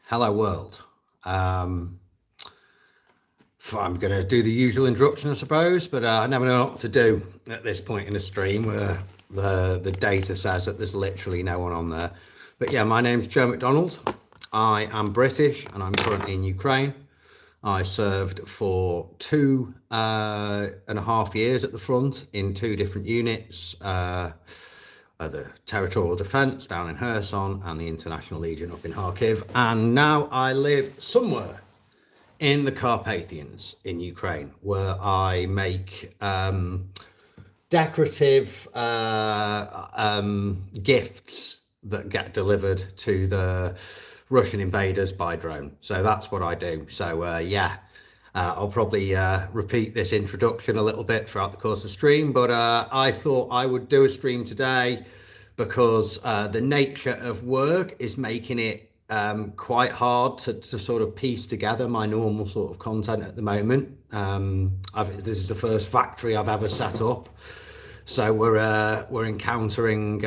Hello world. I'm going to do the usual introduction, I suppose, but I never know what to do at this point in the stream where the data says that there's literally no one on there. But yeah, my name's Joe McDonald. I am British and I'm currently in Ukraine. I served for 2.5 years at the front in 2 different units. The Territorial Defence down in Kherson and the International Legion up in Kharkiv. And now I live somewhere in the Carpathians in Ukraine, where I make decorative gifts that get delivered to the Russian invaders by drone. So that's what I do. So I'll probably repeat this introduction a little bit throughout the course of the stream, but I thought I would do a stream today because the nature of work is making it quite hard to sort of piece together my normal sort of content at the moment. This is the first factory I've ever set up, so we're encountering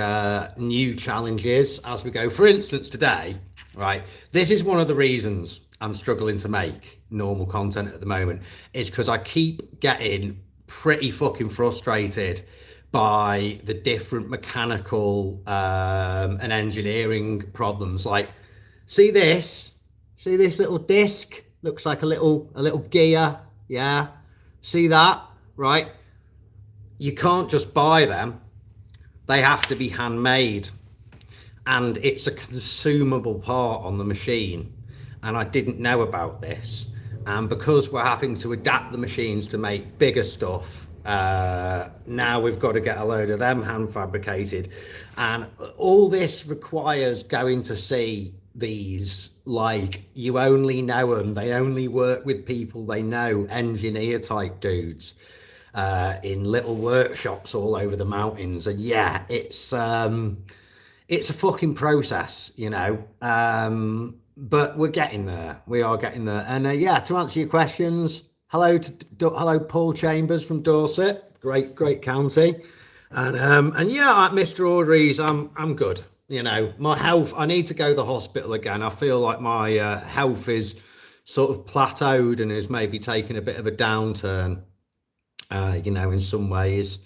new challenges as we go. For instance, today, right, this is one of the reasons I'm struggling to make normal content at the moment, is because I keep getting pretty fucking frustrated by the different mechanical and engineering problems. Like, see this little disc? Looks like a little gear. Yeah, see that? Right? You can't just buy them. They have to be handmade, and it's a consumable part on the machine. And I didn't know about this. And because we're having to adapt the machines to make bigger stuff, now we've got to get a load of them hand fabricated. And all this requires going to see these, like, you only know them, they only work with people they know, engineer type dudes in little workshops all over the mountains. And yeah, it's a fucking process, you know. But we're getting there. We are getting there. And to answer your questions, hello Paul Chambers from Dorset, great county. And Mr. Audrey's, I'm good. You know, my health, I need to go to the hospital again. I feel like my health is sort of plateaued and is maybe taking a bit of a downturn, in some ways.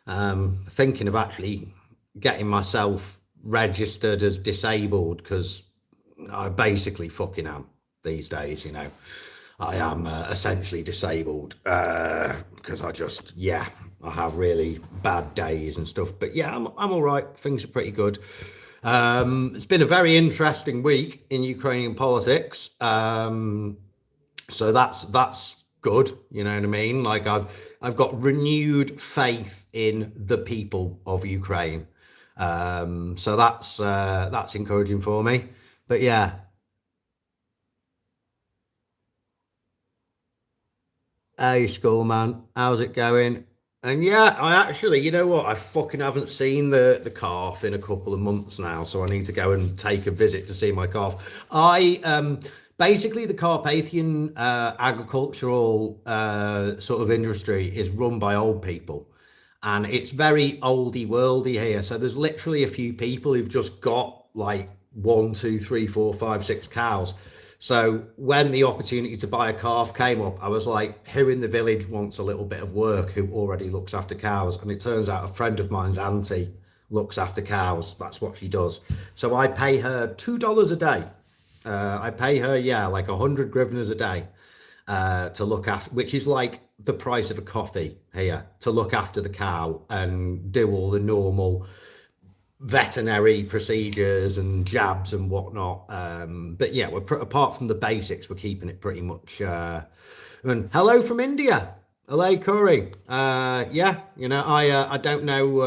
Thinking of actually getting myself registered as disabled, because I basically fucking am these days, you know. I am essentially disabled because I have really bad days and stuff. But yeah, I'm all right. Things are pretty good. It's been a very interesting week in Ukrainian politics. So that's good. You know what I mean? Like I've got renewed faith in the people of Ukraine. So that's encouraging for me. But yeah. Hey, school man, how's it going? And yeah, I actually, you know what? I fucking haven't seen the calf in a couple of months now, so I need to go and take a visit to see my calf. Basically the Carpathian agricultural sort of industry is run by old people, and it's very oldie worldy here. So there's literally a few people who've just got like 1, 2, 3, 4, 5, 6 cows. So when the opportunity to buy a calf came up, I was like, who in the village wants a little bit of work who already looks after cows? And it turns out a friend of mine's auntie looks after cows. That's what she does. So I pay her $2 a day. I pay her, like 100 hryvnias a day to look after, which is like the price of a coffee here, to look after the cow and do all the normal veterinary procedures and jabs and whatnot. But yeah, apart from the basics, we're keeping it pretty much. And hello from India. Hello, Corey. I don't know.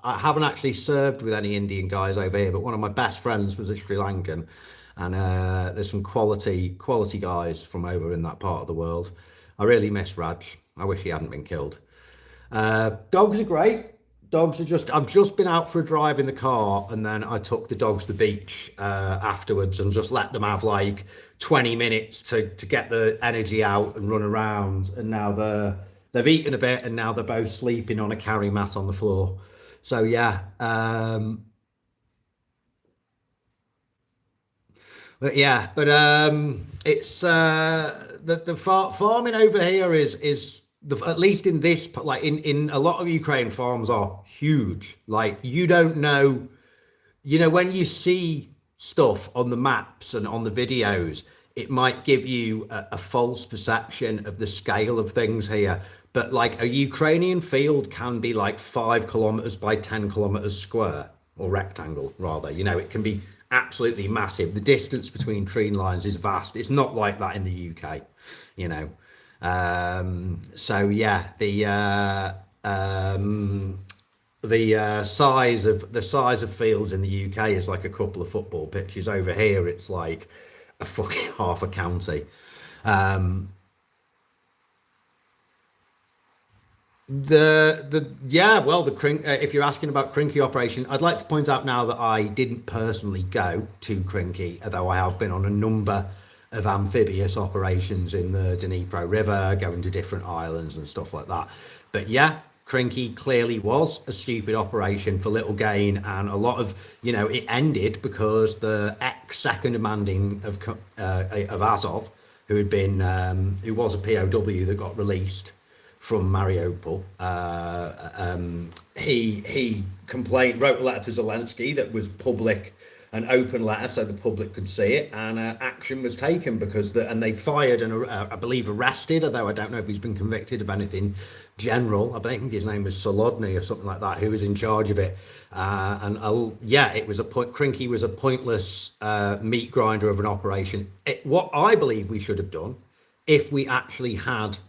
I haven't actually served with any Indian guys over here, but one of my best friends was a Sri Lankan, and there's some quality guys from over in that part of the world. I really miss Raj. I wish he hadn't been killed. Dogs are great. I've just been out for a drive in the car, and then I took the dogs to the beach afterwards and just let them have like 20 minutes to get the energy out and run around. And now they've eaten a bit, and now they're both sleeping on a carry mat on the floor. So yeah, But yeah, but it's farming over here is at least in this, like in a lot of Ukraine, farms are huge. Like you don't know, when you see stuff on the maps and on the videos, it might give you a false perception of the scale of things here. But like a Ukrainian field can be like 5 kilometers by 10 kilometers square, or rectangle rather. It can be absolutely massive. The distance between tree lines is vast. It's not like that in the UK, you know. So yeah, the size of fields in the UK is like a couple of football pitches. Over here, it's like a fucking half a county. Um, the yeah, well, if you're asking about Crinky operation, I'd like to point out now that I didn't personally go to Crinky, although I have been on a number of amphibious operations in the Dnipro River, going to different islands and stuff like that. But yeah, Crinky clearly was a stupid operation for little gain, and a lot of, it ended because the ex second commanding of Azov, who was a POW that got released from Mariupol. He complained, wrote a letter to Zelensky that was public, an open letter, so the public could see it, and action was taken and they fired and I believe arrested, although I don't know if he's been convicted of anything general. I think his name was Solodny or something like that, who was in charge of it. Yeah, it was Crinky was a pointless meat grinder of an operation. What I believe we should have done, if we actually had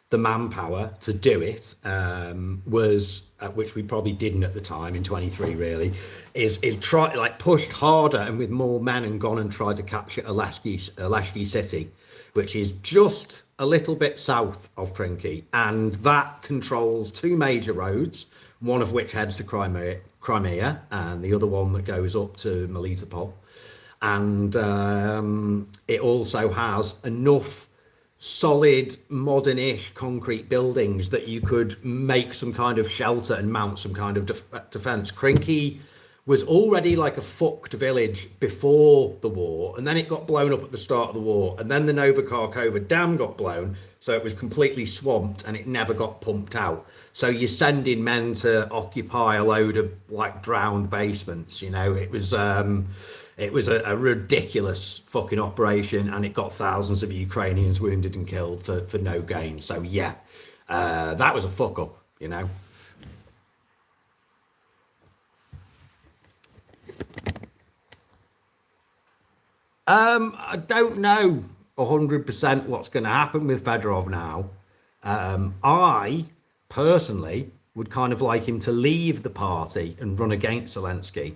the manpower to do it, was which we probably didn't at the time in 23 really, is try, like, pushed harder and with more men and gone and tried to capture Aleshki city, which is just a little bit south of Crinky, and that controls two major roads, one of which heads to Crimea, and the other one that goes up to Melitopol. And it also has enough solid, modern-ish concrete buildings that you could make some kind of shelter and mount some kind of defense. Crinky was already like a fucked village before the war, and then it got blown up at the start of the war, and then the Novikharkova dam got blown, so it was completely swamped and it never got pumped out. So you're sending men to occupy a load of like drowned basements. It was a ridiculous fucking operation, and it got thousands of Ukrainians wounded and killed for no gain. So yeah, that was a fuck up. I don't know 100% what's going to happen with Fedorov now. I personally would kind of like him to leave the party and run against Zelensky,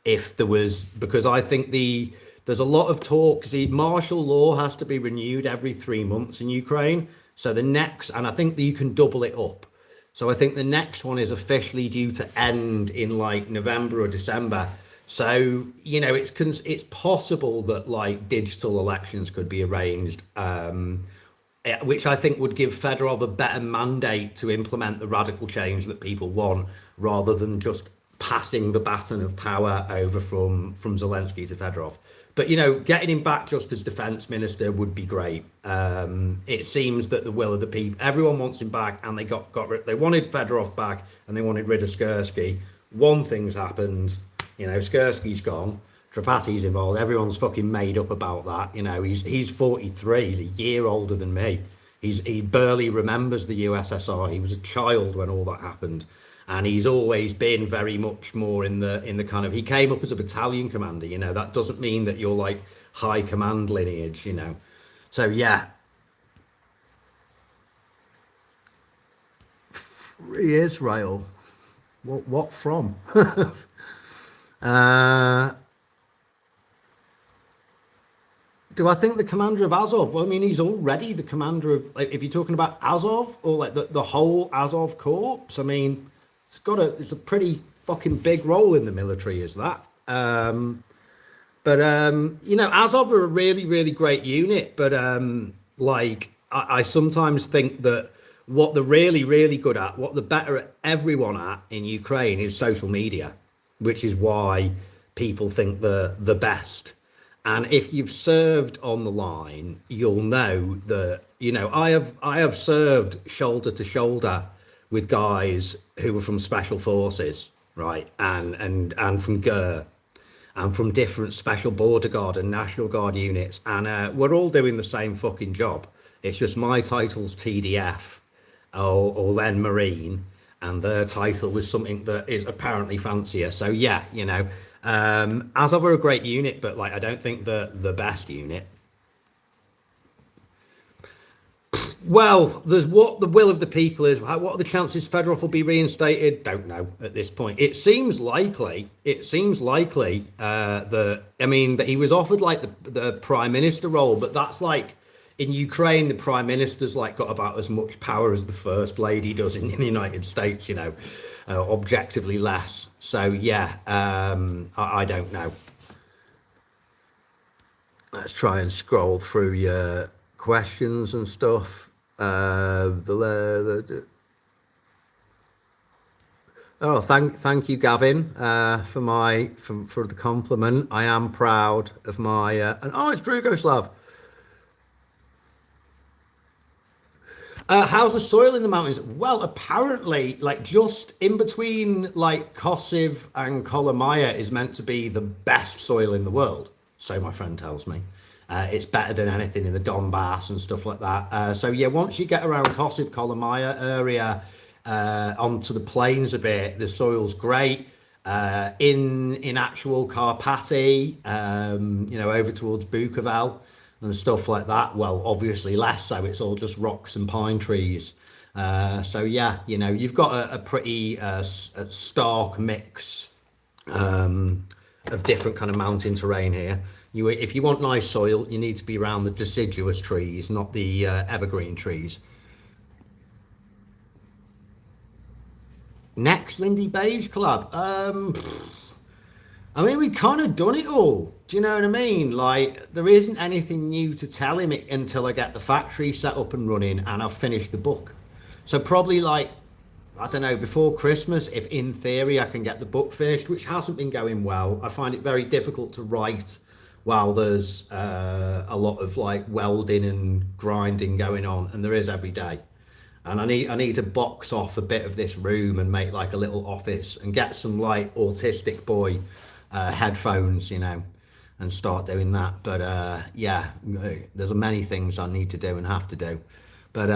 if there was, because I think there's a lot of talk. See, martial law has to be renewed every 3 months in Ukraine. So and I think that you can double it up. So I think the next one is officially due to end in like November or December. So, it's possible that like digital elections could be arranged, which I think would give Fedorov a better mandate to implement the radical change that people want, rather than just passing the baton of power over from Zelensky to Fedorov. But, getting him back just as defense minister would be great. It seems that the will of the people, everyone wants him back, and they they wanted Fedorov back and they wanted rid of Skursky. One thing's happened, Skursky's gone, Trapatti's involved, everyone's fucking made up about that. He's 43, he's a year older than me. He barely remembers the USSR. He was a child when all that happened. And he's always been very much more in the kind of, he came up as a battalion commander, that doesn't mean that you're like high command lineage, So yeah. Free Israel. What from? Do I think the commander of Azov? Well, I mean, he's already the commander of, like, if you're talking about Azov or like the whole Azov Corps, I mean, it's a pretty fucking big role in the military, is that. Azov are a really, really great unit, but I sometimes think that what they're really, really good at, what they're better at everyone at in Ukraine, is social media, which is why people think they're the best. And if you've served on the line, you'll know that, I have served shoulder to shoulder with guys who were from special forces, right? And from GER and from different special border guard and national guard units. And we're all doing the same fucking job. It's just my title's TDF or then Marine, and their title was something that is apparently fancier. So yeah, as ever a great unit, but like I don't think the best unit. Well, there's what the will of the people is. What are the chances Fedorov will be reinstated? Don't know at this point. It seems likely. That I mean that he was offered like the prime minister role, but that's like in Ukraine, the prime minister's like got about as much power as the first lady does in the United States. Objectively less. So yeah, I don't know. Let's try and scroll through your questions and stuff. Oh, thank you, Gavin, for the compliment. I am proud of my and it's Drugoslav. How's the soil in the mountains? Well, apparently, like just in between, like Kosiv and Kolomaya is meant to be the best soil in the world. So my friend tells me. It's better than anything in the Donbass and stuff like that. So yeah, once you get around Kosiv, Kolomaya area, onto the plains a bit, the soil's great. In actual Karpaty, over towards Bukovel and stuff like that. Well, obviously less so. It's all just rocks and pine trees. So yeah, you've got a pretty stark mix of different kind of mountain terrain here. If you want nice soil, you need to be around the deciduous trees, not the evergreen trees. Next Lindybeige collab. I mean, we kind of done it all. Do you know what I mean? Like, there isn't anything new to tell him until I get the factory set up and running and I've finished the book. So probably like, I don't know, before Christmas, if in theory I can get the book finished, which hasn't been going well. I find it very difficult to write while there's a lot of like welding and grinding going on, and there is every day. And I need to box off a bit of this room and make like a little office and get some like autistic boy headphones, and start doing that. But yeah, there's many things I need to do and have to do. But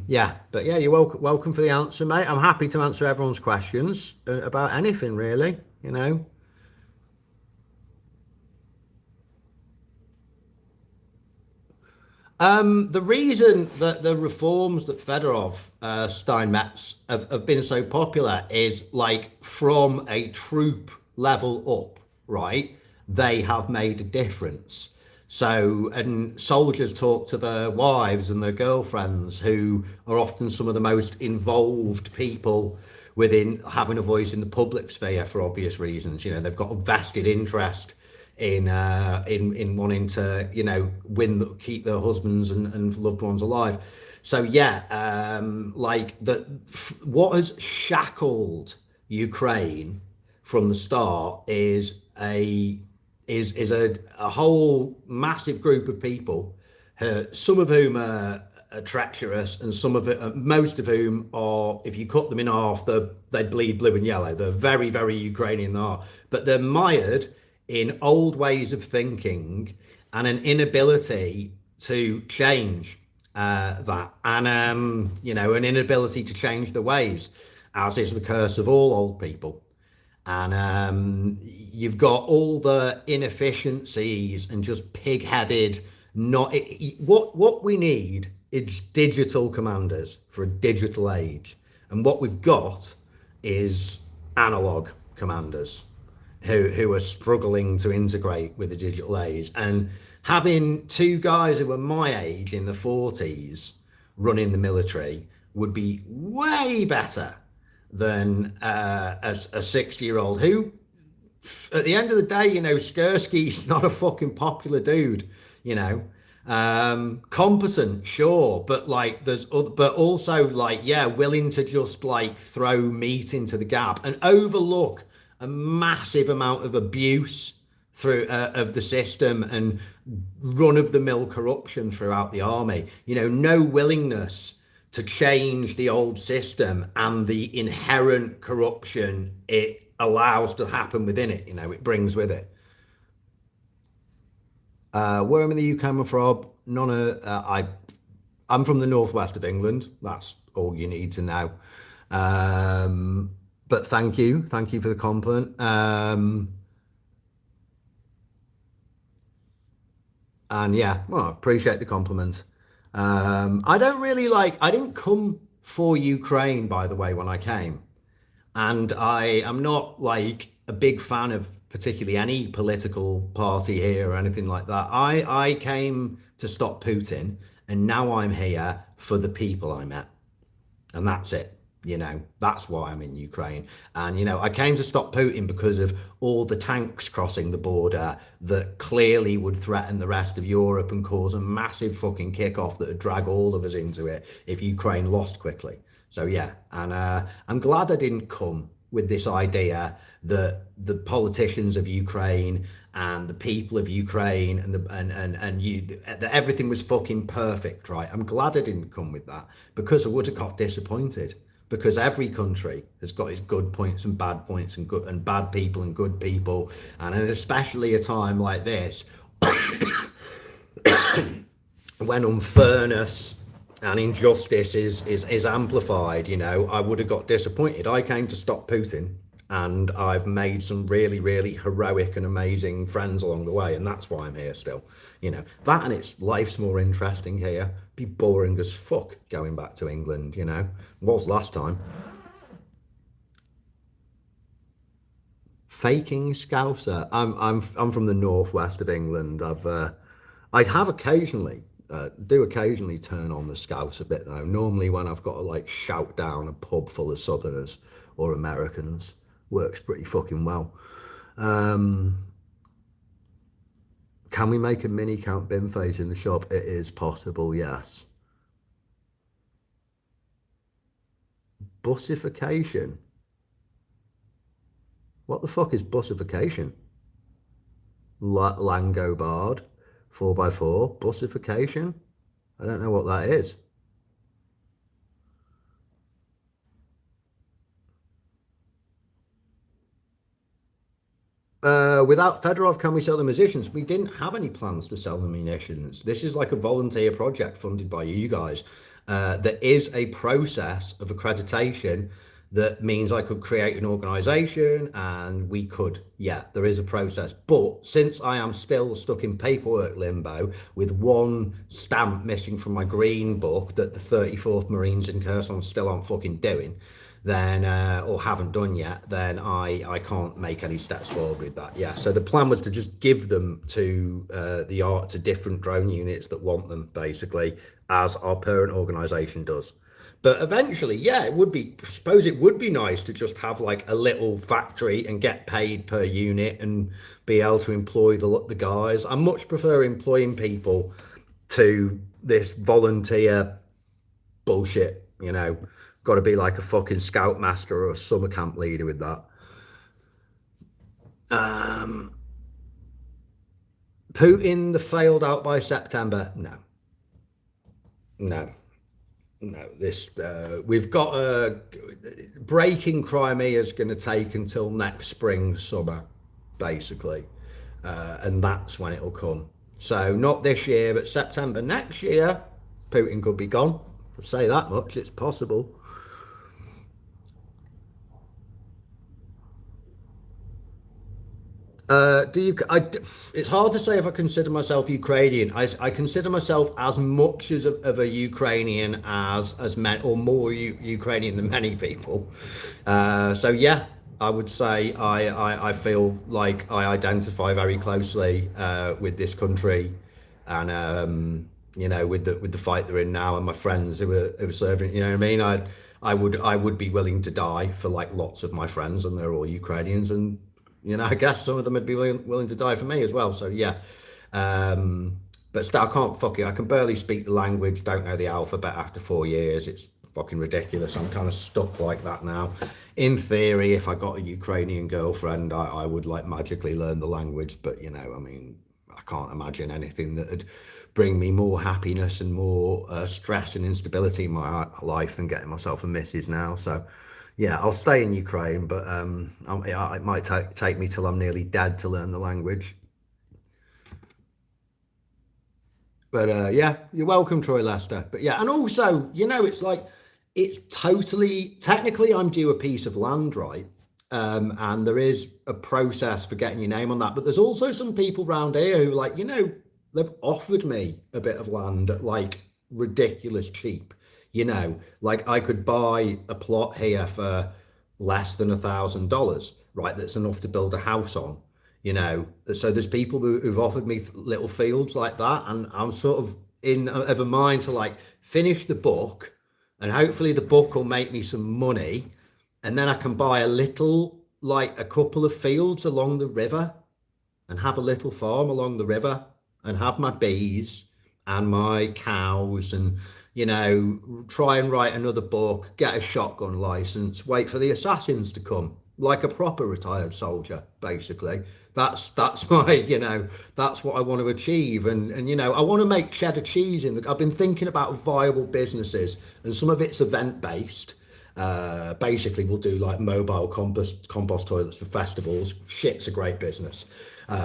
yeah, you're welcome for the answer, mate. I'm happy to answer everyone's questions about anything, really. The reason that the reforms that Fedorov, Steinmetz have been so popular is like from a troop level up, right? They have made a difference. So, and soldiers talk to their wives and their girlfriends, who are often some of the most involved people within having a voice in the public sphere for obvious reasons. They've got a vested interest in wanting to keep their husbands and loved ones alive. So yeah, what has shackled Ukraine from the start is a whole massive group of people, some of whom are treacherous, and most of whom are, if you cut them in half, they'd bleed blue and yellow. They're very, very Ukrainian, but they're mired in old ways of thinking and an inability to change that, and an inability to change the ways, as is the curse of all old people. And you've got all the inefficiencies and just pig-headed. What we need is digital commanders for a digital age, and what we've got is analog commanders who are struggling to integrate with the digital age. And having two guys who were my age in the 40s running the military would be way better than a 60-year-old who, at the end of the day, Skursky's not a fucking popular dude, competent, sure, but like but also like, yeah, willing to just like throw meat into the gap and overlook a massive amount of abuse through of the system and run-of-the-mill corruption throughout the army. No willingness to change the old system and the inherent corruption it allows to happen within it. It brings with it. Where I'm in the UK, I'm from. I'm from the northwest of England. That's all you need to know. But thank you for the compliment. And yeah, well, I appreciate the compliment. I don't really I didn't come for Ukraine, by the way, when I came. And I am not a big fan of particularly any political party here or anything like that. I came to stop Putin, and now I'm here for the people I met. And that's it. That's why I'm in Ukraine. And, I came to stop Putin because of all the tanks crossing the border that clearly would threaten the rest of Europe and cause a massive fucking kickoff that would drag all of us into it if Ukraine lost quickly. So, yeah, and I'm glad I didn't come with this idea that the politicians of Ukraine and the people of Ukraine that everything was fucking perfect, right? I'm glad I didn't come with that, because I would have got disappointed. Because every country has got its good points and bad points, and bad people and good people, and especially a time like this when unfairness and injustice is amplified. I would have got disappointed. I came to stop Putin, and I've made some really, really heroic and amazing friends along the way, and that's why I'm here still. That, and it's life's more interesting here. Be boring as fuck going back to England. Was last time. Faking Scouser. I'm from the northwest of England. I have occasionally do occasionally turn on the Scouts a bit though. Normally when I've got to shout down a pub full of Southerners or Americans, works pretty fucking well. Can we make a mini Count bin face in the shop? It is possible, yes. Bussification. What the fuck is bussification? Langobard, 4x4, bussification? I don't know what that is. Without Fedorov, can we sell the munitions? We didn't have any plans to sell the munitions. This is a volunteer project funded by you guys. There is a process of accreditation that means I could create an organization and we could, yeah, there is a process. But since I am still stuck in paperwork limbo with one stamp missing from my green book that the 34th Marines in Kherson still aren't fucking doing, then or haven't done yet, then I can't make any steps forward with that. Yeah, so the plan was to just give them to to different drone units that want them, basically, as our parent organization does. But eventually, yeah, I suppose it would be nice to just have a little factory and get paid per unit and be able to employ the guys. I much prefer employing people to this volunteer bullshit, Got to be like a fucking scoutmaster or a summer camp leader with that. Putin the failed out by September? No. This we've got a breaking Crimea is going to take until next spring, summer, basically, and that's when it'll come. So not this year, but September next year, Putin could be gone. I'll say that much. It's possible. It's hard to say if I consider myself Ukrainian. I consider myself as much of a Ukrainian as men, or more Ukrainian than many people. So yeah, I would say I feel like I identify very closely with this country, and with the fight they're in now, and my friends who are serving. You know what I mean? I would be willing to die for lots of my friends, and they're all Ukrainians, and I guess some of them would be willing to die for me as well. So yeah, but still, I can't I can barely speak the language. Don't know the alphabet after 4 years. It's fucking ridiculous. I'm kind of stuck like that now. In theory, if I got a Ukrainian girlfriend, I would like magically learn the language, but you know, I mean, I can't imagine anything that would bring me more happiness and more stress and instability in my life than getting myself a missus now. So yeah, I'll stay in Ukraine, but it might take me till I'm nearly dead to learn the language. But yeah, you're welcome, Troy Lester. But yeah, and also, you know, it's like, it's totally, technically, I'm due a piece of land, right? And there is a process for getting your name on that. But there's also some people around here who, like, you know, they've offered me a bit of land at like ridiculous cheap. You know, like I could buy a plot here for less than $1,000, right? That's enough to build a house on, you know. So there's people who've offered me little fields like that, and I'm sort of in of a mind to like finish the book, and hopefully the book will make me some money, and then I can buy a little, like a couple of fields along the river, and have a little farm along the river, and have my bees and my cows, and you know, try and write another book, get a shotgun license, wait for the assassins to come, like a proper retired soldier, basically. That's my, you know, that's what I want to achieve. And you know, I want to make cheddar cheese I've been thinking about viable businesses, and some of it's event based. Basically we'll do like mobile compost toilets for festivals. Shit's a great business.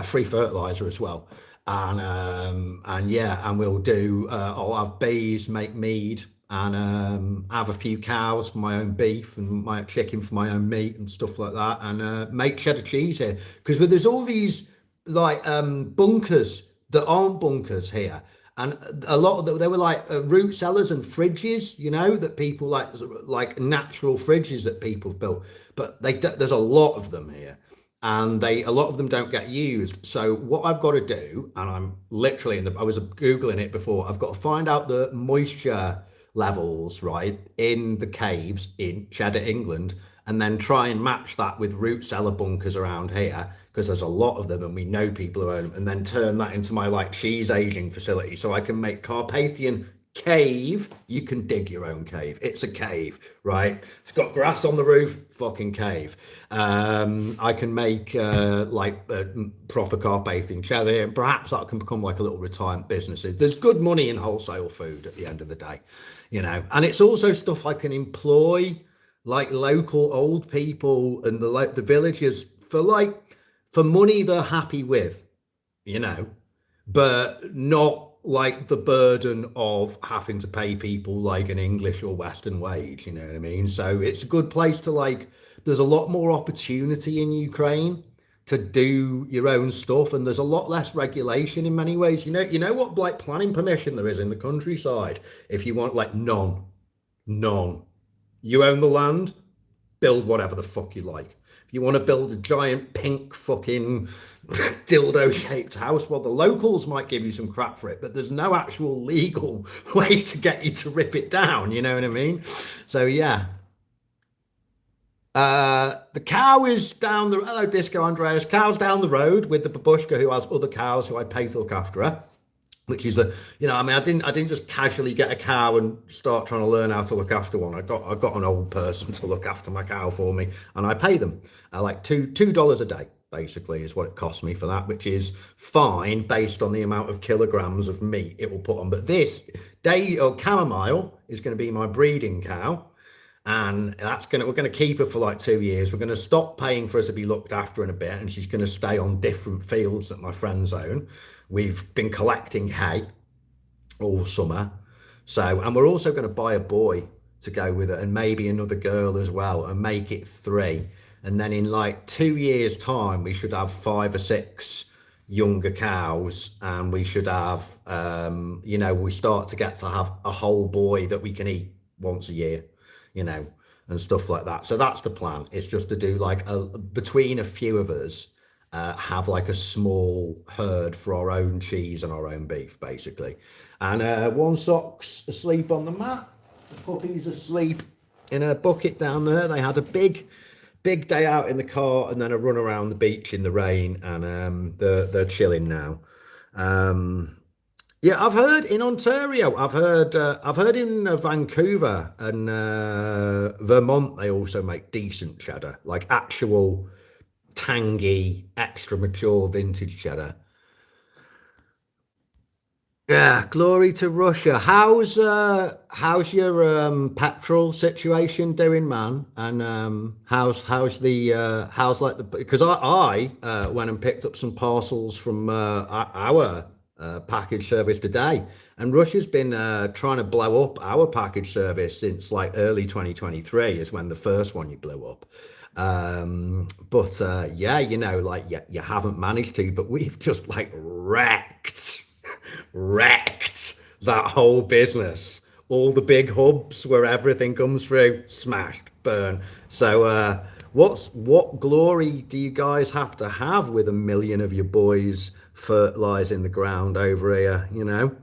Free fertilizer as well. And yeah, and we'll do I'll have bees, make mead, and have a few cows for my own beef, and my chicken for my own meat and stuff like that, and make cheddar cheese here, because there's all these like bunkers that aren't bunkers here, and a lot of them, they were like root cellars and fridges, you know, that people like natural fridges that people have built, but there's a lot of them here, and a lot of them don't get used. So what I've got to do, and I'm literally I was googling it before, I've got to find out the moisture levels, right, in the caves in Cheddar, England, and then try and match that with root cellar bunkers around here, because there's a lot of them and we know people who own them, and then turn that into my like cheese aging facility, so I can make Carpathian cave. You can dig your own cave. It's a cave, right? It's got grass on the roof. Fucking cave. I can make proper Carpathian cheddar, and perhaps that can become like a little retirement business. There's good money in wholesale food at the end of the day, you know. And it's also stuff I can employ like local old people and the villagers for money they're happy with, you know, but not like the burden of having to pay people like an English or Western wage, you know what I mean? So it's a good place to like, there's a lot more opportunity in Ukraine to do your own stuff, and there's a lot less regulation in many ways. You know what like planning permission there is in the countryside? If you want like none. You own the land, build whatever the fuck you like. If you want to build a giant pink fucking dildo shaped house, well, the locals might give you some crap for it, but there's no actual legal way to get you to rip it down, you know what I mean? So yeah. The cow is down the, hello Disco Andreas, cow's down the road with the babushka who has other cows who I pay to look after her. Which is you know, I mean, I didn't just casually get a cow and start trying to learn how to look after one. I got an old person to look after my cow for me, and I pay them like $2 a day, basically, is what it costs me for that, which is fine based on the amount of kilograms of meat it will put on. But this chamomile is going to be my breeding cow, and we're gonna keep her for like 2 years. We're gonna stop paying for her to be looked after in a bit, and she's gonna stay on different fields that my friends own. We've been collecting hay all summer. So, and we're also going to buy a boy to go with it, and maybe another girl as well, and make it 3. And then in like 2 years time, we should have 5 or 6 younger cows, and we should have, you know, we start to get to have a whole boy that we can eat once a year, you know, and stuff like that. So that's the plan. It's just to do like between a few of us, have like a small herd for our own cheese and our own beef, basically. And Onesock's asleep on the mat. The puppy's asleep in a bucket down there. They had a big day out in the car and then a run around the beach in the rain, and they're chilling now. Yeah, I've heard in Ontario. I've heard in Vancouver and Vermont. They also make decent cheddar, like actual tangy, extra mature vintage cheddar. Yeah, glory to Russia. How's your petrol situation doing, man? And how's the how's like the because I went and picked up some parcels from our package service today, and Russia's been trying to blow up our package service since like early 2023 is when the first one you blew up. But yeah, you know, like you haven't managed to, but we've just like wrecked that whole business. All the big hubs where everything comes through, smashed, burn. So, what glory do you guys have to have with a million of your boys fertilizing the ground over here? You know.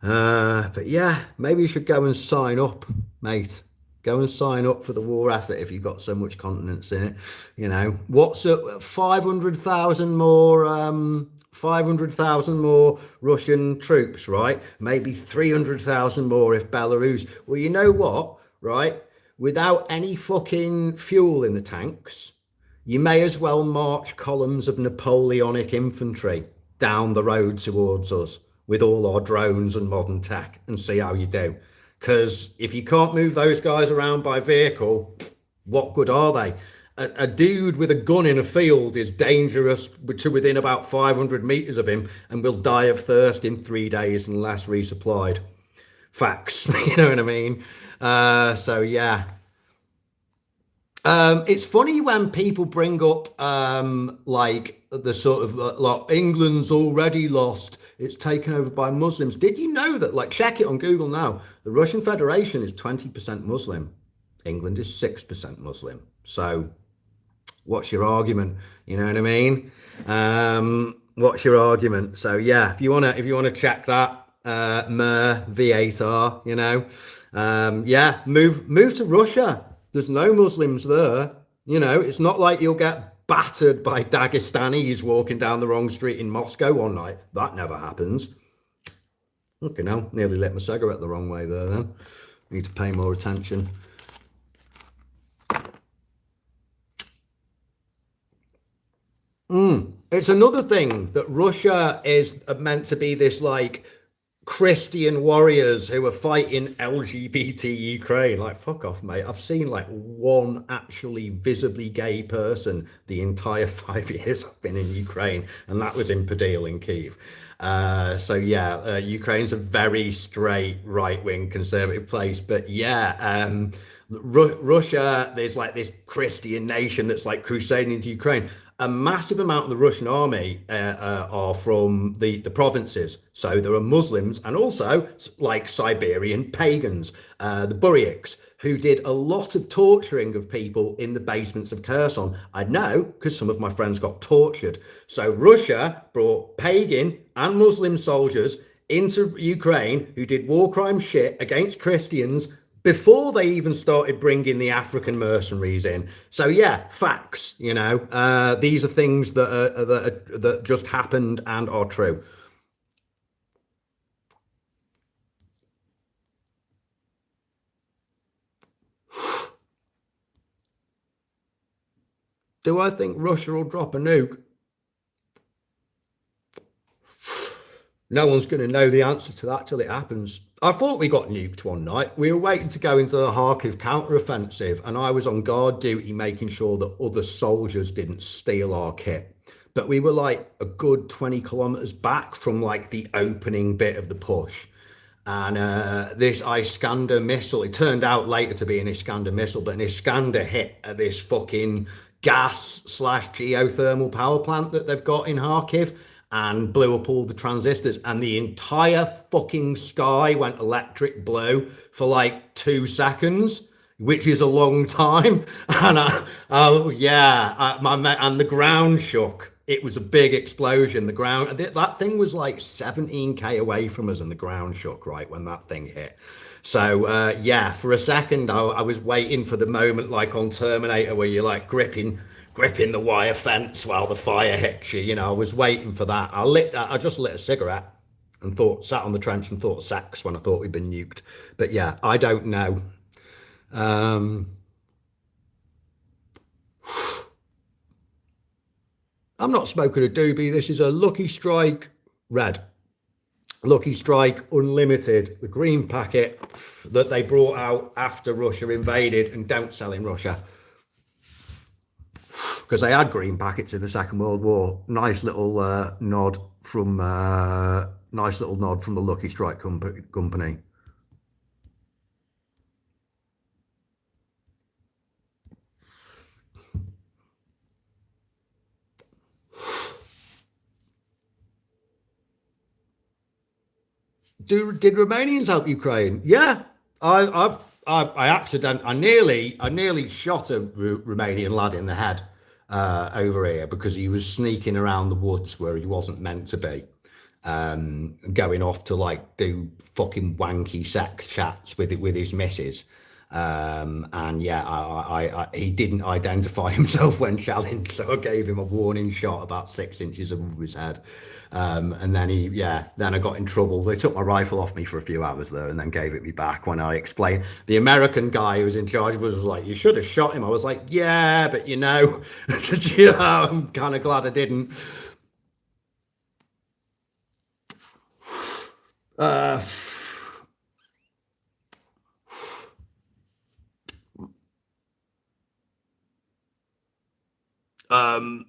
But yeah, maybe you should go and sign up, mate. Go and sign up for the war effort if you've got so much confidence in it. You know, what's 500,000 more? 500,000 more Russian troops, right? Maybe 300,000 more if Belarus. Well, you know what, right? Without any fucking fuel in the tanks, you may as well march columns of Napoleonic infantry down the road towards us with all our drones and modern tech and see how you do. Because if you can't move those guys around by vehicle, what good are they? A dude with a gun in a field is dangerous to within about 500 meters of him and will die of thirst in 3 days unless resupplied. Facts, you know what I mean? So yeah, it's funny when people bring up like the sort of like England's already lost. It's taken over by Muslims. Did you know that? Like, check it on Google now. The Russian Federation is 20% Muslim. England is 6% Muslim. So, what's your argument? You know what I mean? What's your argument? So yeah, if you wanna check that, Mer V8R, you know, yeah, move to Russia. There's no Muslims there. You know, it's not like you'll get battered by Dagestanis walking down the wrong street in Moscow one night. That never happens. Okay, now nearly lit my cigarette the wrong way there. Then need to pay more attention. It's another thing that Russia is meant to be this like Christian warriors who are fighting LGBT Ukraine. Like, fuck off, mate. I've seen like one actually visibly gay person the entire 5 years I've been in Ukraine, and that was in Podil in Kyiv. So yeah, Ukraine's a very straight right-wing conservative place, but yeah, Russia, there's like this Christian nation that's like crusading into Ukraine. A massive amount of the Russian army are from the provinces. So there are Muslims and also like Siberian pagans, the Buryaks, who did a lot of torturing of people in the basements of Kherson. I know because some of my friends got tortured. So Russia brought pagan and Muslim soldiers into Ukraine who did war crime shit against Christians before they even started bringing the African mercenaries in. So yeah, facts. You know, these are things that just happened and are true. Do I think Russia will drop a nuke? No one's going to know the answer to that till it happens. I thought we got nuked one night. We were waiting to go into the Kharkiv counter-offensive, and I was on guard duty making sure that other soldiers didn't steal our kit. But we were like a good 20 kilometers back from like the opening bit of the push. And this Iskander missile, it turned out later to be an Iskander missile, but an Iskander hit at this fucking gas slash geothermal power plant that they've got in Kharkiv and blew up all the transistors, and the entire fucking sky went electric blue for like 2 seconds, which is a long time. And oh yeah, and the ground shook. It was a big explosion. The ground, that thing was like 17k away from us, and the ground shook right when that thing hit. So yeah, for a second I was waiting for the moment like on Terminator where you're like gripping the wire fence while the fire hits you. You know, I was waiting for that. I just lit a cigarette. and sat on the trench and thought of sex when I thought we'd been nuked. But yeah, I don't know. I'm not smoking a doobie. This is a Lucky Strike red. Lucky Strike Unlimited, the green packet that they brought out after Russia invaded and don't sell in Russia. Because they had green packets in the Second World War. Nice little nod from the Lucky Strike company. Did Romanians help Ukraine? Yeah, I nearly shot a Romanian lad in the head over here because he was sneaking around the woods where he wasn't meant to be, going off to like do fucking wanky sex chats with his missus. And yeah, he didn't identify himself when challenged, so I gave him a warning shot about 6 inches above his head. And then I got in trouble. They took my rifle off me for a few hours there and then gave it me back when I explained. The American guy who was in charge was like, "You should have shot him." I was like, "Yeah, but I'm kind of glad I didn't." Um,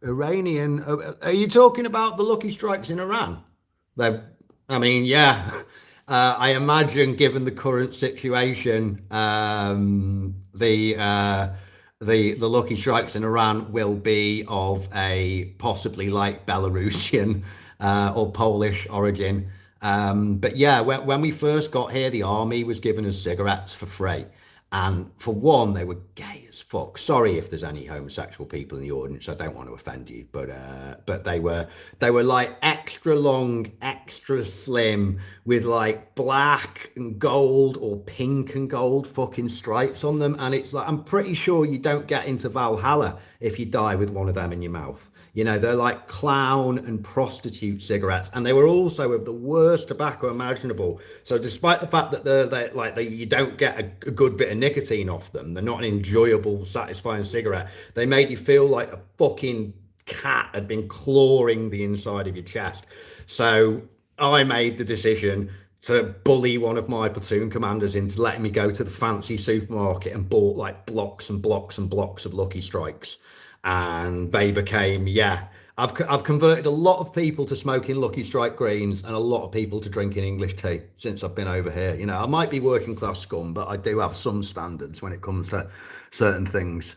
Iranian. Are you talking about the Lucky Strikes in Iran? They, I mean, yeah. I imagine, given the current situation, the Lucky Strikes in Iran will be of a possibly like Belarusian or Polish origin. But yeah, when we first got here, the army was giving us cigarettes for free. And for one, they were gay as fuck. Sorry if there's any homosexual people in the audience. I don't want to offend you, but they were like extra long, extra slim, with like black and gold or pink and gold fucking stripes on them. And it's like, I'm pretty sure you don't get into Valhalla if you die with one of them in your mouth. They're like clown and prostitute cigarettes, and they were also of the worst tobacco imaginable. So, despite the fact that you don't get a good bit of nicotine off them, they're not an enjoyable, satisfying cigarette. They made you feel like a fucking cat had been clawing the inside of your chest. So, I made the decision to bully one of my platoon commanders into letting me go to the fancy supermarket and bought like blocks and blocks and blocks of Lucky Strikes. And they became, yeah, I've converted a lot of people to smoking Lucky Strike greens and a lot of people to drinking English tea since I've been over here. I might be working class scum, but I do have some standards when it comes to certain things.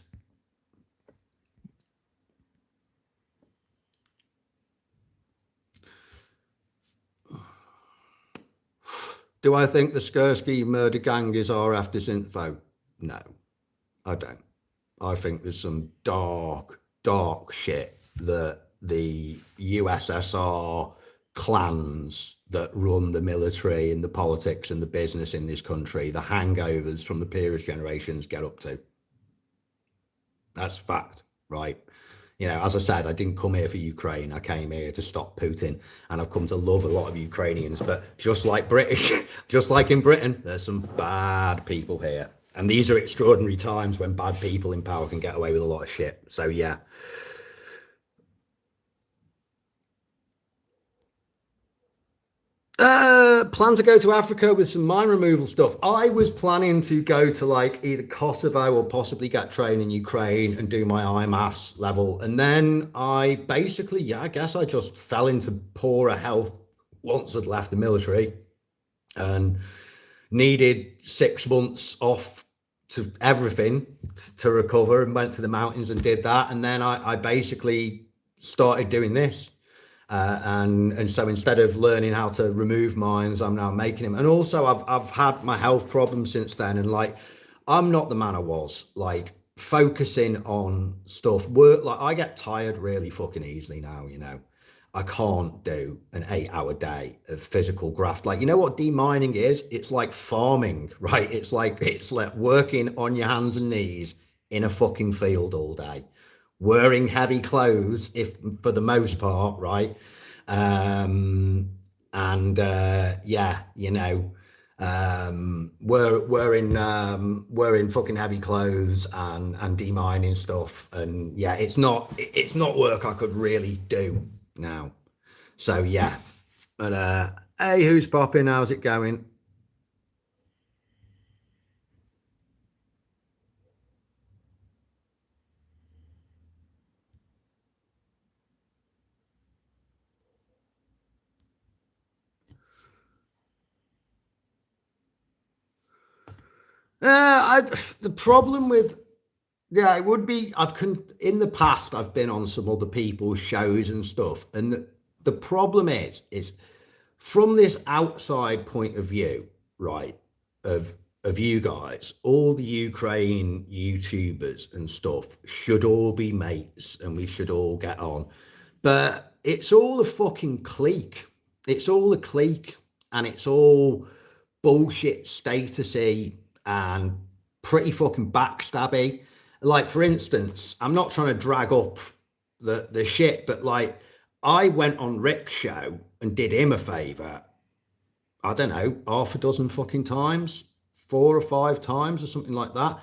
Do I think the Skursky murder gang is RF disinfo? No, I don't. I think there's some dark, dark shit that the USSR clans that run the military and the politics and the business in this country, the hangovers from the previous generations, get up to. That's a fact, right? As I said, I didn't come here for Ukraine. I came here to stop Putin, and I've come to love a lot of Ukrainians. But just like British, just like in Britain, there's some bad people here. And these are extraordinary times when bad people in power can get away with a lot of shit. So, yeah. Plan to go to Africa with some mine removal stuff. I was planning to go to like either Kosovo or possibly get trained in Ukraine and do my IMAS level. And then I basically, yeah, I guess I just fell into poorer health once I'd left the military and needed 6 months off to everything to recover, and went to the mountains and did that. And then I basically started doing this. And so instead of learning how to remove mines, I'm now making them. And also I've had my health problems since then. And like, I'm not the man I was. Like, focusing on stuff, work, like I get tired really fucking easily now. I can't do an 8 hour day of physical graft. Like, you know what demining is? It's like farming, right? It's like working on your hands and knees in a fucking field all day, wearing heavy clothes, if for the most part, right? Um, and yeah, wearing fucking heavy clothes and demining stuff, and yeah, it's not work I could really do now. So yeah, but hey, who's popping? How's it going? The problem with yeah, it would be. In the past I've been on some other people's shows and stuff, and the problem is from this outside point of view, right, of you guys, all the Ukraine YouTubers and stuff should all be mates and we should all get on. But it's all a fucking clique. It's all a clique and it's all bullshit statusy and pretty fucking backstabby. Like for instance, I'm not trying to drag up the shit, but like I went on Rick's show and did him a favour, I don't know, half a dozen fucking times, 4 or 5 times or something like that.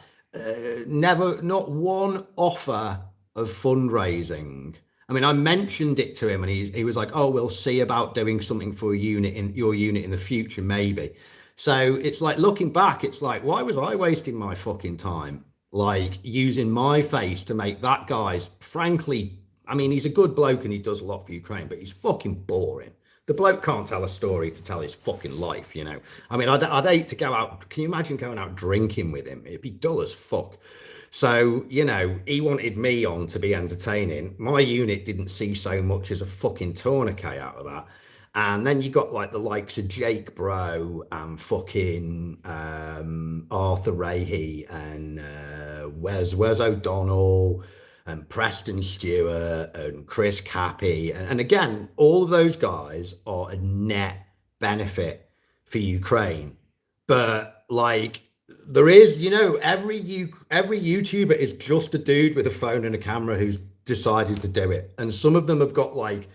Never, not one offer of fundraising. I mean, I mentioned it to him, and he was like, "Oh, we'll see about doing something for a unit in your unit in the future, maybe." So it's like looking back, it's like, why was I wasting my fucking time, like using my face to make that guy's, frankly, I mean, he's a good bloke and he does a lot for Ukraine, but he's fucking boring. The bloke can't tell a story to tell his fucking life, you know. I mean, I'd hate to go out. Can you imagine going out drinking with him? It'd be dull as fuck. So, he wanted me on to be entertaining. My unit didn't see so much as a fucking tourniquet out of that. And then you got like the likes of Jake Bro and fucking Arthur Rahe and Wes O'Donnell and Preston Stewart and Chris Cappy. And again, all of those guys are a net benefit for Ukraine. But like there is, every YouTuber is just a dude with a phone and a camera who's decided to do it. And some of them have got like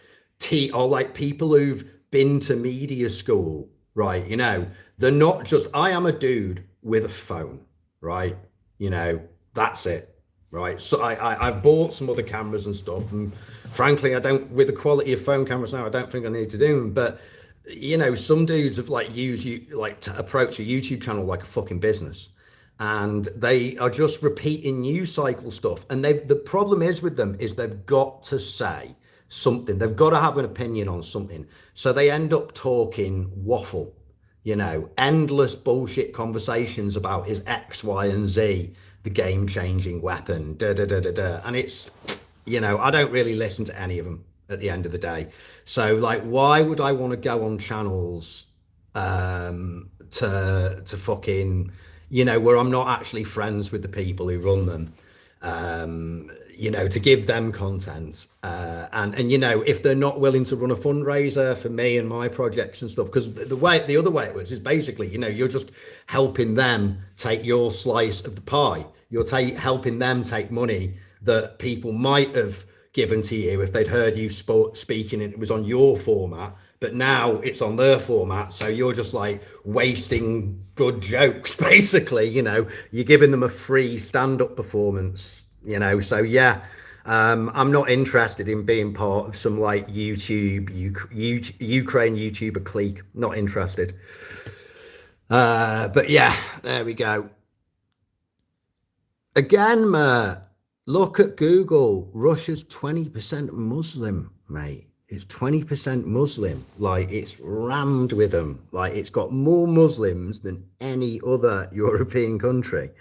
or like people who've been to media school, right? They're not just I am a dude with a phone, right? That's it, right? So I've bought some other cameras and stuff, and frankly, I don't with the quality of phone cameras now, I don't think I need to do them. But some dudes have like used you like to approach a YouTube channel like a fucking business, and they are just repeating news cycle stuff. And the problem is with them is they've got to say something. They've got to have an opinion on something. So they end up talking waffle, endless bullshit conversations about is X, Y, and Z the game changing weapon, da da da da da. And it's, I don't really listen to any of them at the end of the day. So like, why would I want to go on channels to fucking, where I'm not actually friends with the people who run them? To give them content, and if they're not willing to run a fundraiser for me and my projects and stuff, because the other way it works is basically, you're just helping them take your slice of the pie. You're helping them take money that people might have given to you if they'd heard you speaking and it was on your format, but now it's on their format, so you're just like wasting good jokes basically. You're giving them a free stand-up performance. So yeah, I'm not interested in being part of some like Ukraine YouTuber clique. Not interested. But yeah, there we go. Again, look at Google. Russia's 20% Muslim, mate. It's 20% Muslim. Like, it's rammed with them. Like, it's got more Muslims than any other European country.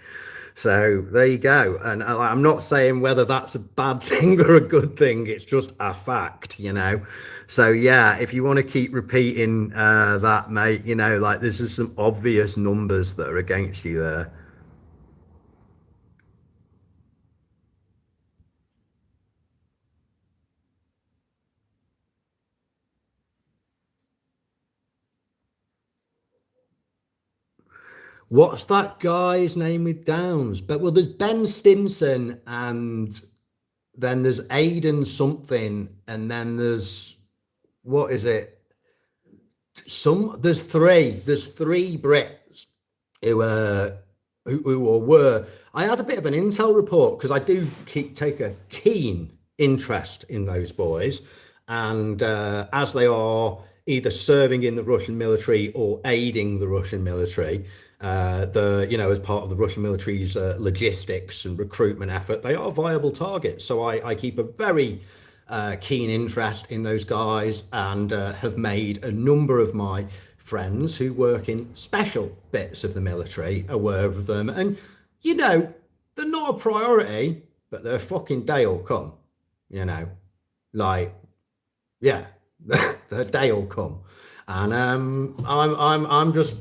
So there you go. And I'm not saying whether that's a bad thing or a good thing. It's just a fact, So yeah, if you want to keep repeating that, mate, like this is some obvious numbers that are against you there. What's that guy's name with Downs? But well, there's Ben Stinson, and then there's Aiden something, and then there's what is it? There's three Brits who were. I had a bit of an intel report because I do take a keen interest in those boys, and as they are either serving in the Russian military or aiding the Russian military, as part of the Russian military's logistics and recruitment effort, they are viable targets. So I keep a very keen interest in those guys, and have made a number of my friends who work in special bits of the military aware of them. And they're not a priority, but their fucking day will come. You know, like yeah, the day will come, and I'm just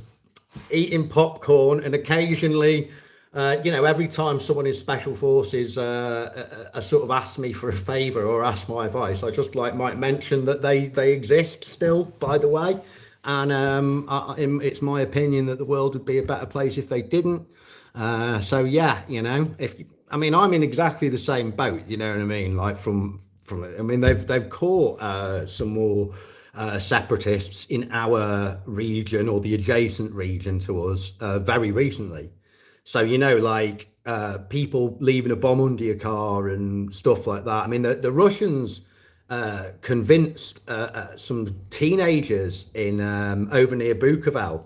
eating popcorn, and occasionally, every time someone in special forces sort of asks me for a favor or ask my advice, I just might mention that they exist still, by the way, and it's my opinion that the world would be a better place if they didn't. So yeah, I'm in exactly the same boat. You know what I mean? Like they've caught some more separatists in our region or the adjacent region to us very recently. So people leaving a bomb under your car and stuff like that. I mean, the Russians convinced some teenagers in over near Bukovel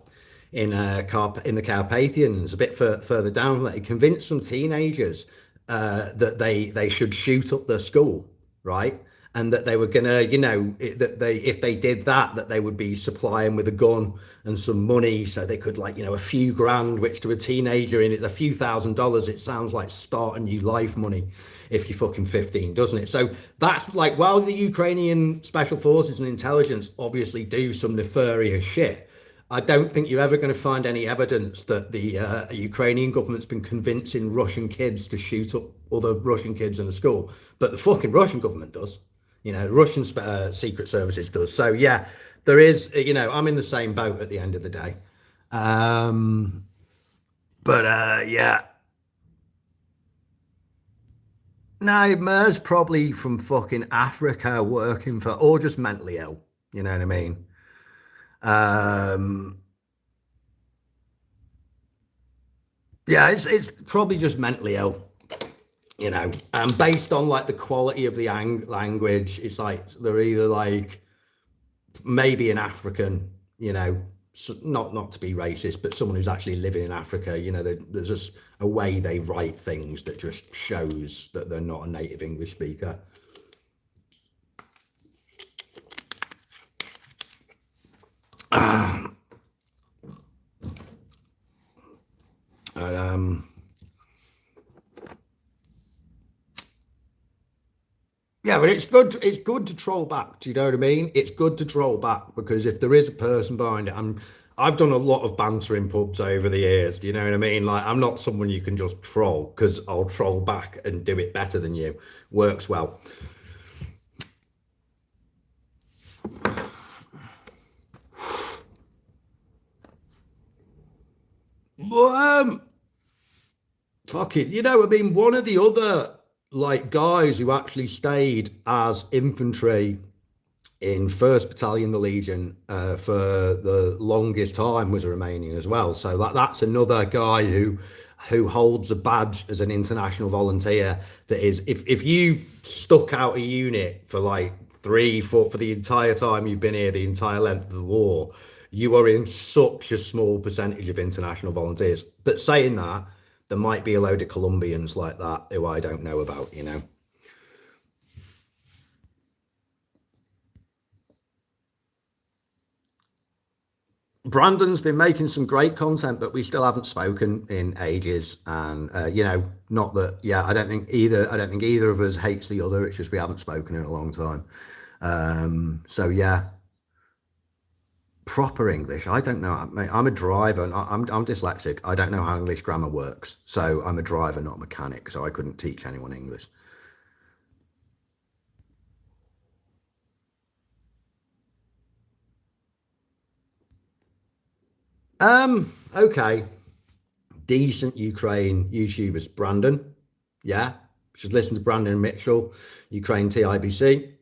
in the Carpathians, a bit further down from that. He convinced some teenagers that they should shoot up their school, right? And that they were gonna, that they if they did that they would be supplying with a gun and some money, so they could a few grand, which to a teenager in it's a few $1,000s. It sounds like start a new life money if you're fucking 15, doesn't it? So that's while the Ukrainian special forces and intelligence obviously do some nefarious shit, I don't think you're ever going to find any evidence that the Ukrainian government's been convincing Russian kids to shoot up other Russian kids in the school. But the fucking Russian government does. The Russian secret services does. So yeah, there is. I'm in the same boat at the end of the day. Yeah. No, Mer's probably from fucking Africa working for, or just mentally ill. You know what I mean? Um, yeah, it's probably just mentally ill. And based on the quality of the language, it's like they're either maybe an African, not to be racist, but someone who's actually living in Africa. There's just a way they write things that just shows that they're not a native English speaker. Yeah, but it's good. It's good to troll back. Do you know what I mean? It's good to troll back because if there is a person behind it, I've done a lot of banter in pubs over the years. Do you know what I mean? I'm not someone you can just troll because I'll troll back and do it better than you. Works well. But fuck it. One of the other guys who actually stayed as infantry in 1st Battalion, the Legion, for the longest time was a Romanian as well. So that's another guy who holds a badge as an international volunteer. That is, if you stuck out a unit for 3, 4 for the entire time you've been here, the entire length of the war, you are in such a small percentage of international volunteers. But saying that, there might be a load of Colombians like that who I don't know about, Brandon's been making some great content, but we still haven't spoken in ages. And not that, yeah, I don't think either of us hates the other. It's just we haven't spoken in a long time. So yeah, proper English. I don't know. I'm a driver. And I'm dyslexic. I don't know how English grammar works. So I'm a driver, not a mechanic. So I couldn't teach anyone English. Okay. decent Ukraine YouTubers. Brandon, yeah, should listen to Brandon Mitchell, Ukraine TIBC.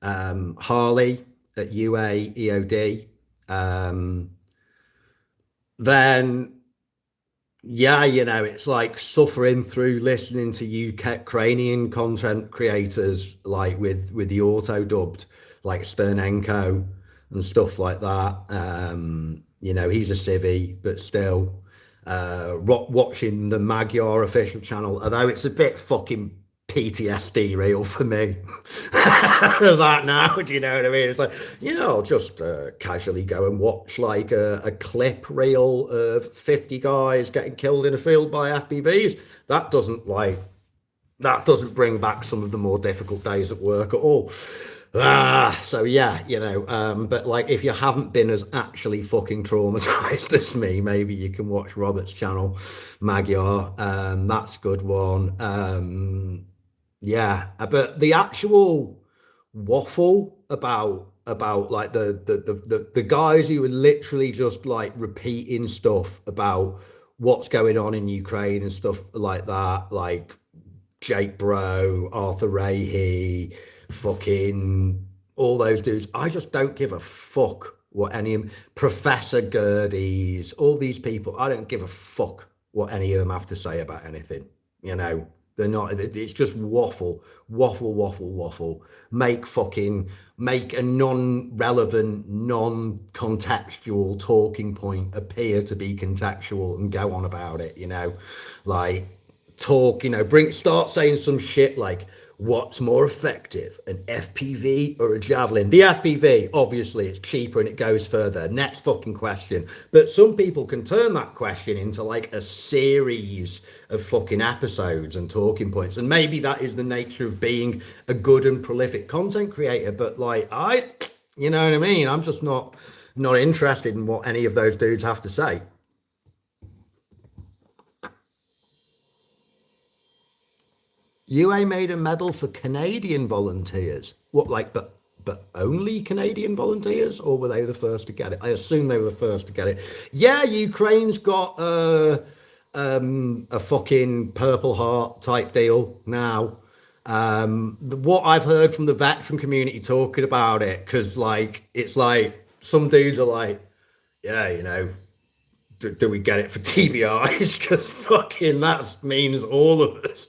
Harley at UA EOD. Then yeah, it's like suffering through listening to Ukrainian content creators, like with the auto dubbed, like Sternenko and stuff like that. He's a civvy, but still, watching the Magyar official channel, although it's a bit fucking PTSD real for me. That now, do you know what I mean? It's like, I'll just casually go and watch like a clip reel of 50 guys getting killed in a field by FPVs. That doesn't bring back some of the more difficult days at work at all. So yeah, but like if you haven't been as actually fucking traumatized as me, maybe you can watch Robert's channel, Magyar. That's a good one. Yeah, but the actual waffle about like the guys who were literally just like repeating stuff about what's going on in Ukraine and stuff like that, like Jake Bro, Arthur Rahe, fucking all those dudes. I just don't give a fuck what any of them, Professor Gerdies, all these people. I don't give a fuck what any of them have to say about anything. They're not. It's just waffle. Make a non-relevant, non-contextual talking point appear to be contextual and go on about it. Like talk. Start saying some shit like, what's more effective, an FPV or a javelin? The FPV, obviously, it's cheaper and it goes further. Next fucking question. But some people can turn that question into like a series of fucking episodes and talking points. And maybe that is the nature of being a good and prolific content creator. But like, you know what I mean? I'm just not interested in what any of those dudes have to say. UA made a medal for Canadian volunteers. What, like, but only Canadian volunteers, or were they the first to get it? I assume they were the first to get it. Yeah, Ukraine's got a fucking Purple Heart type deal now. What I've heard from the veteran community talking about it, because like it's like some dudes are like, yeah, do we get it for TBIs? Because fucking that means all of us,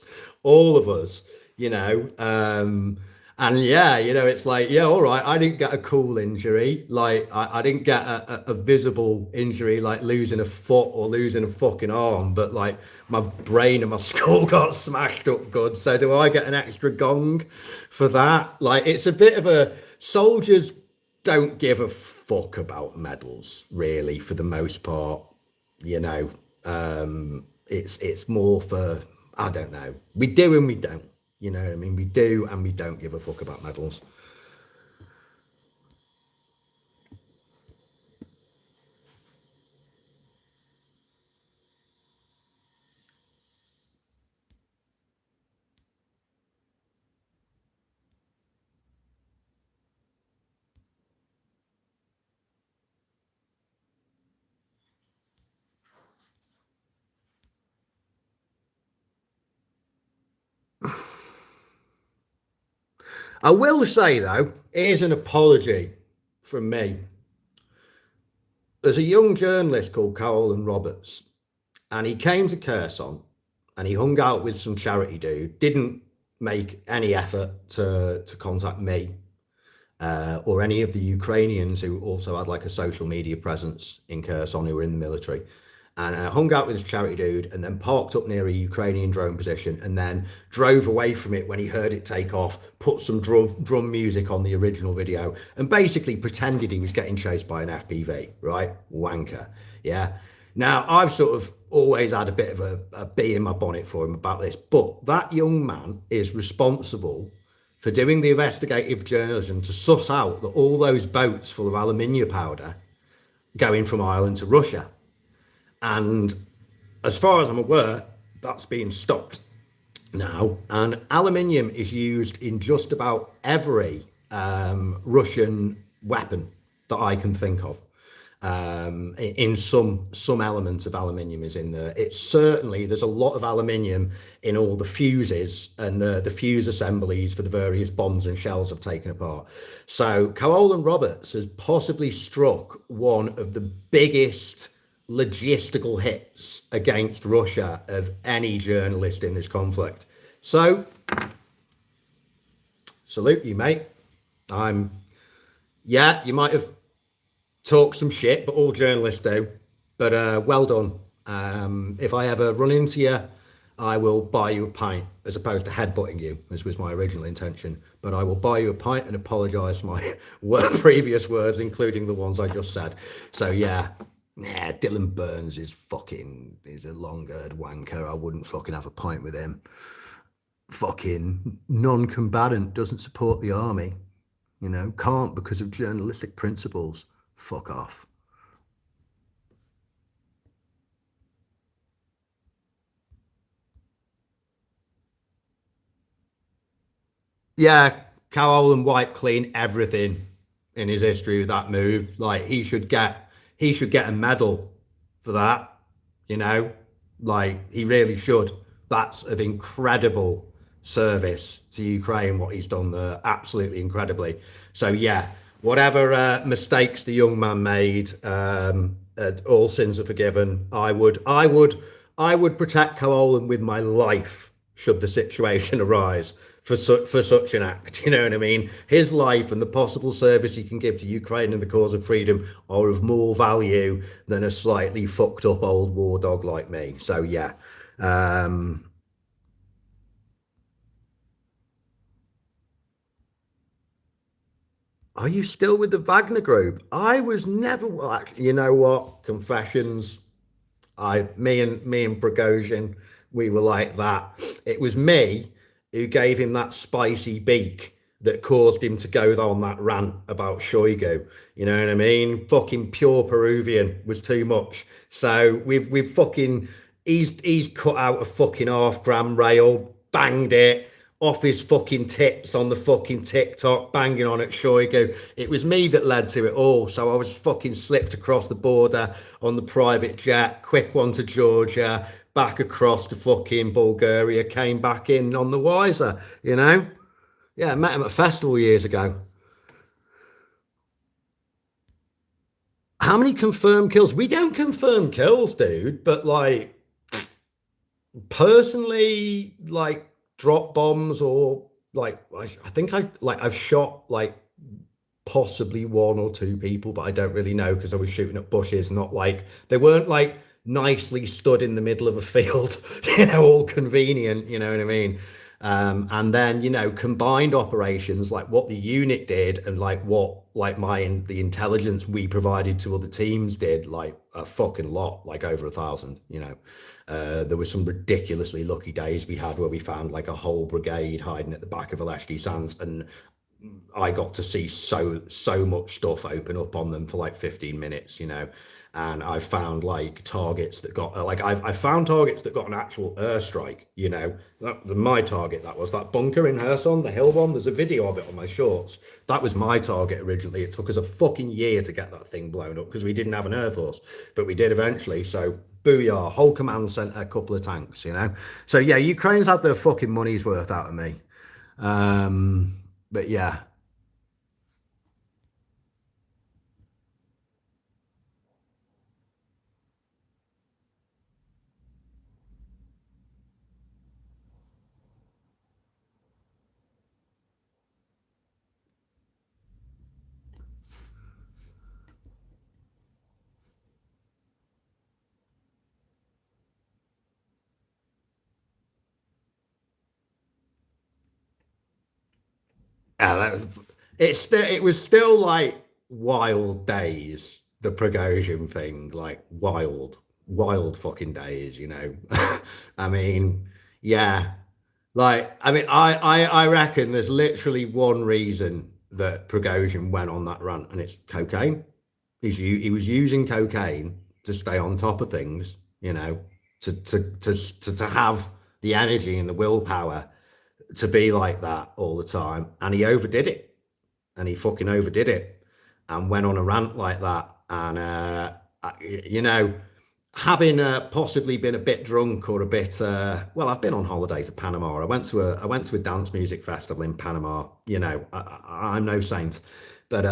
and yeah, it's like, yeah, all right, I didn't get a cool injury, like I didn't get a visible injury like losing a foot or losing a fucking arm, but like my brain and my skull got smashed up good, so do I get an extra gong for that? Like it's a bit of a, soldiers don't give a fuck about medals really for the most part. It's more for, I don't know. We do and we don't. You know what I mean? We do and we don't give a fuck about medals. I will say though, here's an apology from me. There's a young journalist called Colin Roberts, and he came to Kherson and he hung out with some charity dude, didn't make any effort to contact me or any of the Ukrainians who also had like a social media presence in Kherson who were in the military. And I hung out with this charity dude and then parked up near a Ukrainian drone position and then drove away from it when he heard it take off, put some drum music on the original video and basically pretended he was getting chased by an FPV, right? Wanker. Yeah. Now, I've sort of always had a bit of a bee in my bonnet for him about this, but that young man is responsible for doing the investigative journalism to suss out that all those boats full of aluminium powder going from Ireland to Russia. And as far as I'm aware, that's being stopped now. And aluminium is used in just about every Russian weapon that I can think of. in some element of aluminium is in there. It's certainly there's a lot of aluminium in all the fuses and the fuse assemblies for the various bombs and shells I've taken apart. So Cowell and Roberts has possibly struck one of the biggest logistical hits against Russia of any journalist in this conflict. So salute you, mate. I'm yeah, you might have talk some shit, but all journalists do. But well done. If I ever run into you, I will buy you a pint as opposed to headbutting you, as was my original intention. But I will buy you a pint and apologise for my previous words, including the ones I just said. So yeah, Dylan Burns is a long-haired wanker. I wouldn't fucking have a pint with him. Fucking non-combatant, doesn't support the army. You know, can't because of journalistic principles. Fuck off. Yeah, Cowell and White clean everything in his history with that move. Like he should get a medal for that, you know? Like he really should. That's of incredible service to Ukraine, what he's done there. Absolutely incredibly. So yeah, whatever mistakes the young man made, all sins are forgiven. I would protect Carolan with my life should the situation arise for such an act. You know what I mean? His life and the possible service he can give to Ukraine and the cause of freedom are of more value than a slightly fucked up old war dog like me. So yeah. Are you still with the Wagner Group? I was never. Well, actually, you know what? Confessions. Me and Prigozhin, we were like that. It was me who gave him that spicy beak that caused him to go on that rant about Shoigu. You know what I mean? Fucking pure Peruvian was too much. So we've fucking he's cut out a fucking half-gram rail, banged it off his fucking tits on the fucking TikTok, banging on at Shoigu. It was me that led to it all. So I was fucking slipped across the border on the private jet, quick one to Georgia, back across to fucking Bulgaria, came back in on the Wiser, you know? Yeah, I met him at a festival years ago. How many confirmed kills? We don't confirm kills, dude, but like, personally, like, drop bombs or like I think I've shot like possibly one or two people, but I don't really know because I was shooting at bushes, not like they weren't like nicely stood in the middle of a field, you know, all convenient, you know what I mean? And then, you know, combined operations like what the unit did and like what like the intelligence we provided to other teams did, like a fucking lot, like over 1,000, you know. There were some ridiculously lucky days we had where we found like a whole brigade hiding at the back of Aleshki Sands, and I got to see so much stuff open up on them for like 15 minutes, you know. And I found like targets that got like I found targets that got an actual airstrike, you know. My target, that was that bunker in Kherson, the hill one. There's a video of it on my shorts. That was my target originally. It took us a fucking year to get that thing blown up because we didn't have an air force, but we did eventually. So booyah, whole command centre, a couple of tanks, you know. So yeah, Ukraine's had their fucking money's worth out of me. But yeah. Yeah, it was still like wild days, the Prigozhin thing, like wild fucking days, you know. I mean, yeah, like I reckon there's literally one reason that Prigozhin went on that run, and it's cocaine. He was using cocaine to stay on top of things, you know, to have the energy and the willpower to be like that all the time, and he overdid it, and he fucking overdid it, and went on a rant like that, And you know, having possibly been a bit drunk or a bit well, I've been on holiday to Panama. I went to a dance music festival in Panama. You know, I'm no saint, but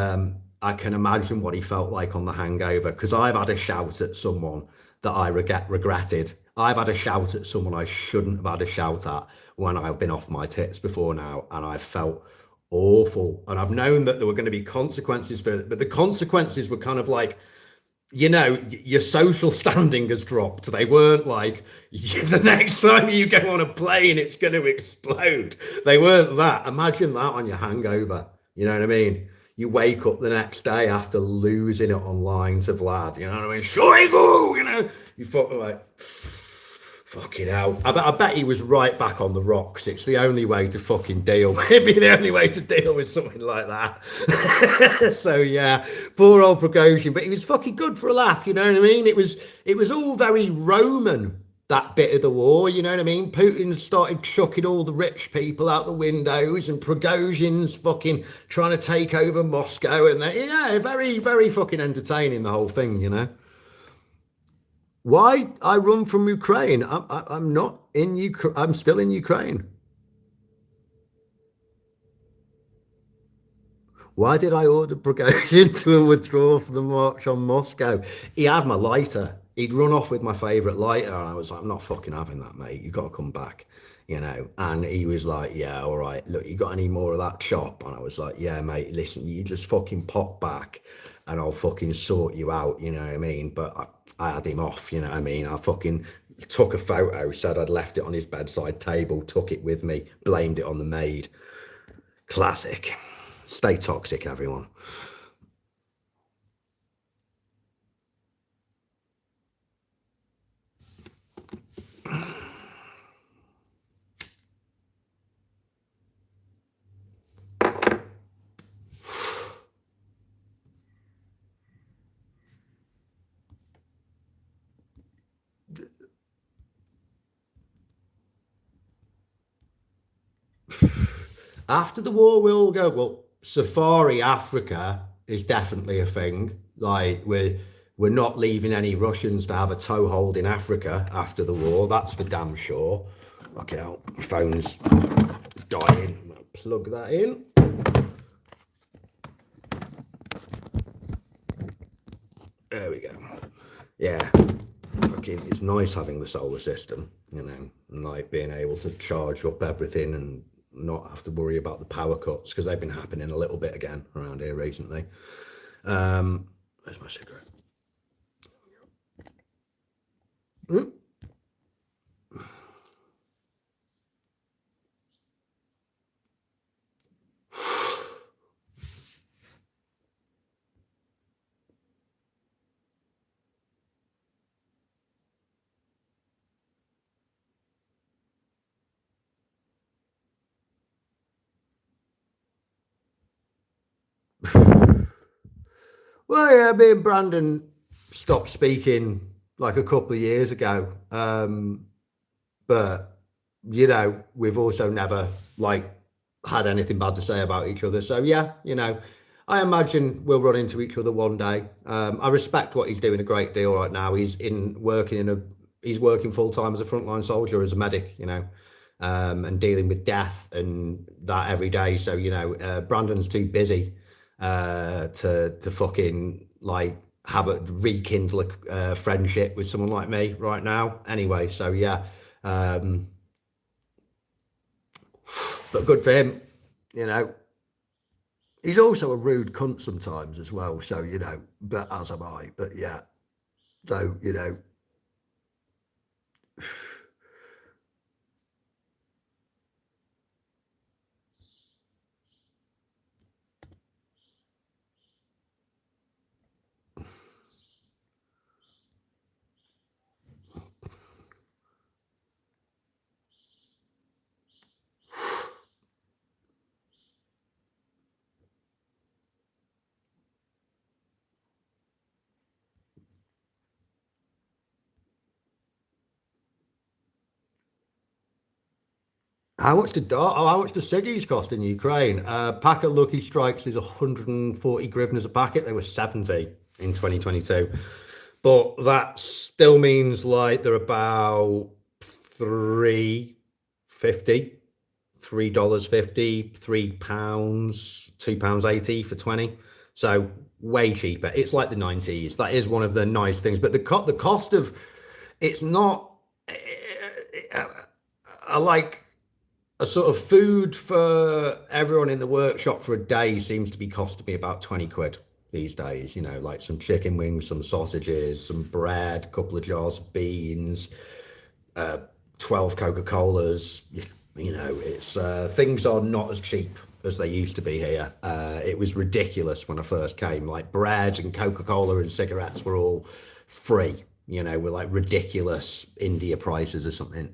I can imagine what he felt like on the hangover, because I've had a shout at someone that I regretted. I've had a shout at someone I shouldn't have had a shout at when I've been off my tits before now, and I felt awful. And I've known that there were going to be consequences for it, but the consequences were kind of like, you know, your social standing has dropped. They weren't like, the next time you go on a plane, it's going to explode. They weren't that. Imagine that on your hangover. You know what I mean? You wake up the next day after losing it online to Vlad. You know what I mean? Shoigu! You know, you fucking like, fucking hell. I bet he was right back on the rocks. It's the only way to fucking deal. Maybe the only way to deal with something like that. So yeah, poor old Prigozhin, but he was fucking good for a laugh. You know what I mean? It was all very Roman, that bit of the war. You know what I mean? Putin started chucking all the rich people out the windows, and Prigozhin's fucking trying to take over Moscow, and yeah, very, very fucking entertaining, the whole thing. You know. Why I run from Ukraine? I'm not in Ukraine. I'm still in Ukraine. Why did I order Prigozhin to withdraw from the march on Moscow? He had my lighter. He'd run off with my favourite lighter, and I was like, I'm not fucking having that, mate. You got to come back, you know. And he was like, yeah, all right. Look, you got any more of that chop? And I was like, yeah, mate. Listen, you just fucking pop back, and I'll fucking sort you out. You know what I mean? But I had him off, you know what I mean? I fucking took a photo, said I'd left it on his bedside table, took it with me, blamed it on the maid. Classic. Stay toxic, everyone. After the war, we'll go, well, Safari Africa is definitely a thing. Like, we're not leaving any Russians to have a toehold in Africa after the war. That's for damn sure. Fucking hell, my phone's dying. I'm gonna plug that in. There we go. Yeah, fucking, it's nice having the solar system, you know, and like being able to charge up everything and not have to worry about the power cuts, because they've been happening a little bit again around here recently. Where's my cigarette? Well, yeah, me and Brandon stopped speaking like a couple of years ago. But you know, we've also never like had anything bad to say about each other. So yeah, you know, I imagine we'll run into each other one day. I respect what he's doing a great deal right now. He's working full time as a frontline soldier, as a medic, you know, and dealing with death and that every day. So you know, Brandon's too busy to fucking like have a rekindle a friendship with someone like me right now. Anyway, so yeah. But good for him, you know. He's also a rude cunt sometimes as well, so you know, but as am I. But yeah, so you know, how much the ciggies cost in Ukraine? Pack of Lucky Strikes is 140 hryvnias a packet. They were 70. in 2022. But that still means like they're about 3.50, $3.50, £3, £2.80 for 20. So way cheaper. It's like the 90s. That is one of the nice things. But the cost of it's not. I like a sort of food for everyone in the workshop for a day seems to be costing me about 20 quid these days. You know, like some chicken wings, some sausages, some bread, a couple of jars of beans, 12 Coca-Colas. You know, it's things are not as cheap as they used to be here. It was ridiculous when I first came. Like bread and Coca-Cola and cigarettes were all free. You know, with like ridiculous India prices or something.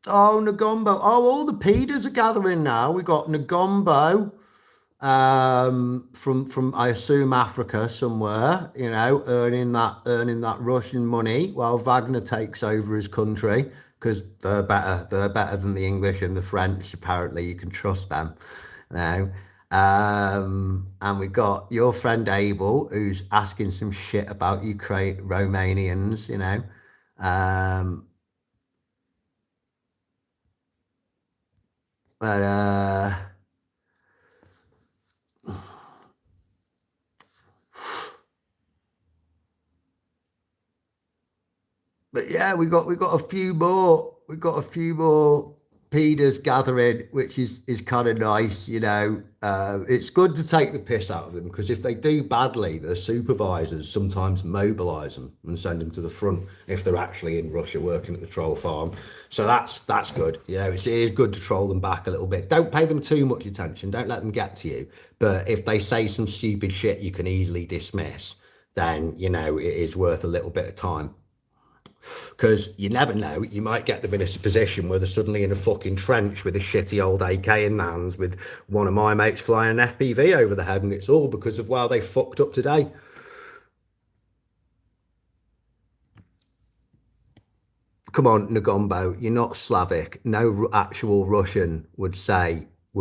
Oh, Nagombo. Oh, all the Peters are gathering now. We got Nagombo from I assume Africa somewhere, you know, earning that Russian money while Wagner takes over his country because they're better than the English and the French. Apparently, you can trust them now. And we got your friend Abel who's asking some shit about Ukraine Romanians, you know. Um, but but yeah, we got a few more Peters gathering, which is kind of nice, you know. It's good to take the piss out of them because if they do badly, the supervisors sometimes mobilise them and send them to the front if they're actually in Russia working at the troll farm. So that's good. You know, it is good to troll them back a little bit. Don't pay them too much attention. Don't let them get to you. But if they say some stupid shit you can easily dismiss, then you know it is worth a little bit of time. Because you never know, you might get them in a position where they're suddenly in a fucking trench with a shitty old AK in their hands with one of my mates flying an FPV over the head, and it's all because of wow, they fucked up today. Come on, Nagombo, you're not Slavic. No actual Russian would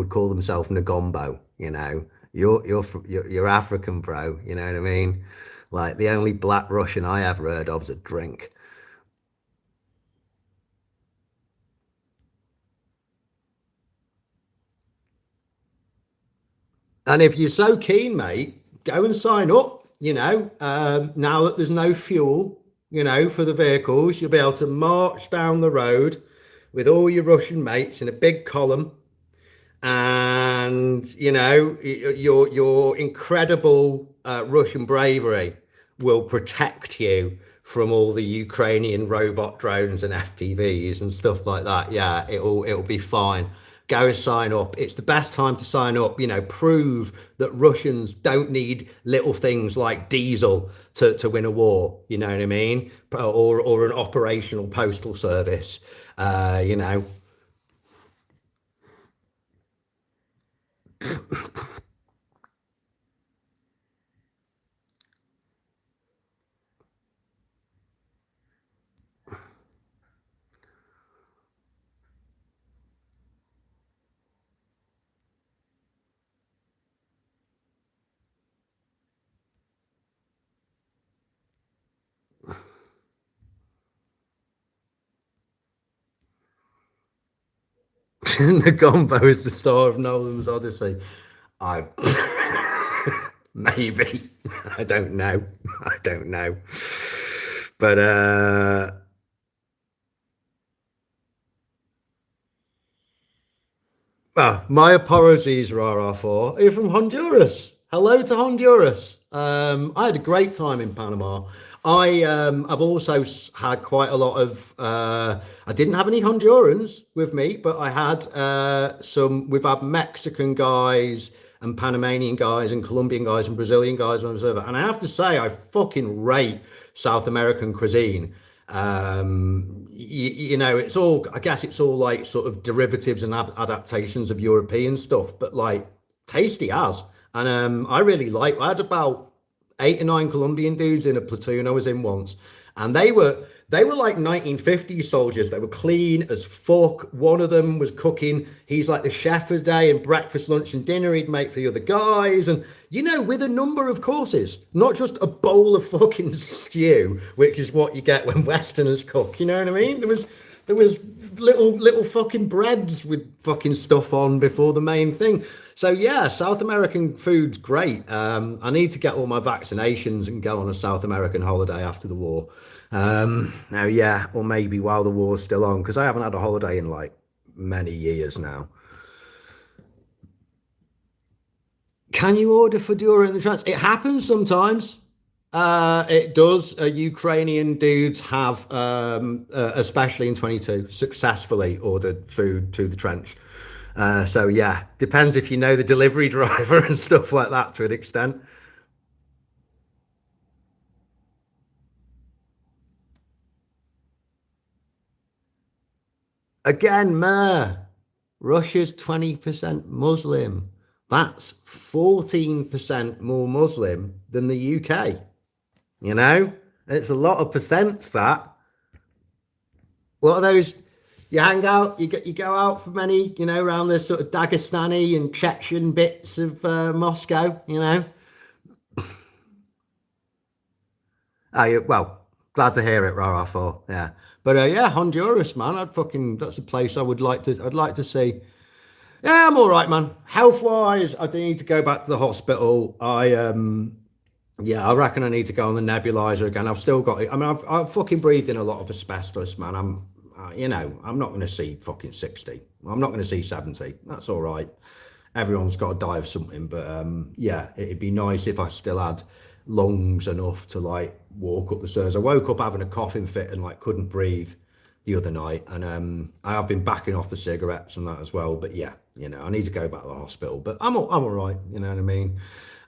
call themselves Nagombo. You know, you're African, bro. You know what I mean? Like the only black Russian I ever heard of is a drink. And if you're so keen, mate, go and sign up. You know, now that there's no fuel, you know, for the vehicles, you'll be able to march down the road with all your Russian mates in a big column, and you know, your incredible Russian bravery will protect you from all the Ukrainian robot drones and FPVs and stuff like that. Yeah, it'll be fine. Go and sign up. It's the best time to sign up. You know, prove that Russians don't need little things like diesel to win a war. You know what I mean? Or an operational postal service. You know, Nagombo is the star of Nolan's Odyssey. I maybe I don't know. I don't know. But my apologies, Rara4. You're from Honduras. Hello to Honduras. I had a great time in Panama. I've also had quite a lot of. I didn't have any Hondurans with me, but I had some. We've had Mexican guys and Panamanian guys and Colombian guys and Brazilian guys on the server, and I have to say, I fucking rate South American cuisine. You know, it's all, I guess it's all like sort of derivatives and adaptations of European stuff, but like tasty as. And I really like, I had about 8 or 9 Colombian dudes in a platoon I was in once, and they were like 1950s soldiers. They were clean as fuck. One of them was cooking. He's like the chef of the day, and breakfast, lunch, and dinner he'd make for the other guys. And with a number of courses, not just a bowl of fucking stew, which is what you get when Westerners cook. You know what I mean? There was little fucking breads with fucking stuff on before the main thing. So yeah, South American food's great. I need to get all my vaccinations and go on a South American holiday after the war. Now, yeah, or maybe while the war's still on, because I haven't had a holiday in like many years now. Can you order Fedora in the trans? It happens sometimes. It does. Ukrainian dudes have, especially in 22, successfully ordered food to the trench. So yeah, depends if you know the delivery driver and stuff like that to an extent. Again, Russia's 20% Muslim. That's 14% more Muslim than the UK. It's a lot of percents, that. What are those? You hang out, you go out for many, around the sort of Dagestani and Chechen bits of Moscow. Well, glad to hear it, Rara, for, yeah. But yeah, Honduras, man, that's a place I'd like to see. Yeah, I'm all right, man. Health wise, I do need to go back to the hospital. Yeah, I reckon I need to go on the nebulizer again. I've still got it. I mean, I've fucking breathed in a lot of asbestos, man. I'm not going to see fucking 60. I'm not going to see 70. That's all right. Everyone's got to die of something, but yeah, it'd be nice if I still had lungs enough to like walk up the stairs. I woke up having a coughing fit and like couldn't breathe the other night, and I have been backing off the cigarettes and that as well. But yeah, I need to go back to the hospital. But I'm all right. You know what I mean?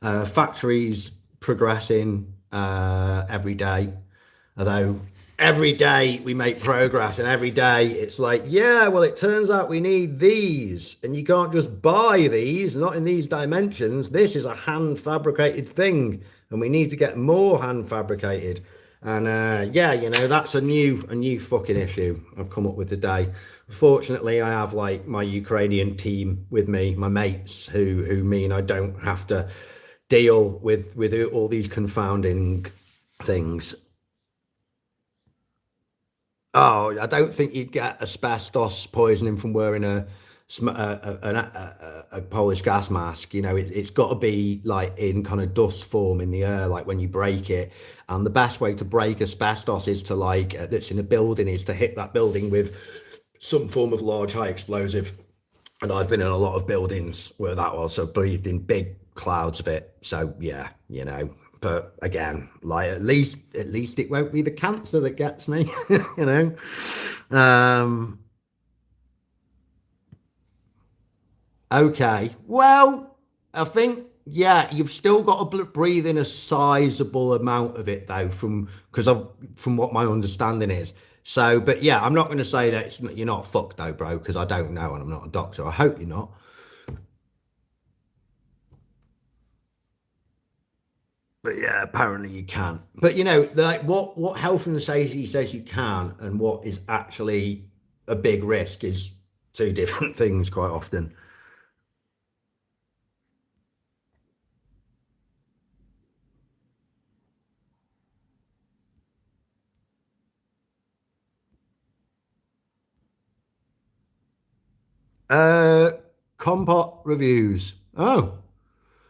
Factories progressing every day, although every day we make progress, and every day it's like, yeah, well, it turns out we need these, and you can't just buy these, not in these dimensions. This is a hand fabricated thing, and we need to get more hand fabricated. And yeah, that's a new fucking issue I've come up with today. Fortunately, I have like my Ukrainian team with me, my mates, who mean I don't have to deal with all these confounding things. Oh, I don't think you'd get asbestos poisoning from wearing a Polish gas mask. It's got to be like in kind of dust form in the air, like when you break it. And the best way to break asbestos is to that's in a building, is to hit that building with some form of large high explosive. And I've been in a lot of buildings where that was, so breathed in big clouds of it. So yeah, but again, like at least it won't be the cancer that gets me. Okay, well, I think, yeah, you've still got to breathe in a sizable amount of it though, from what my understanding is. So, but yeah, I'm not going to say that you're not fucked though, bro, because I don't know and I'm not a doctor. I hope you're not. But yeah, apparently you can. But like what health and safety says you can, and what is actually a big risk, is two different things quite often. Uh, Compot reviews. Oh,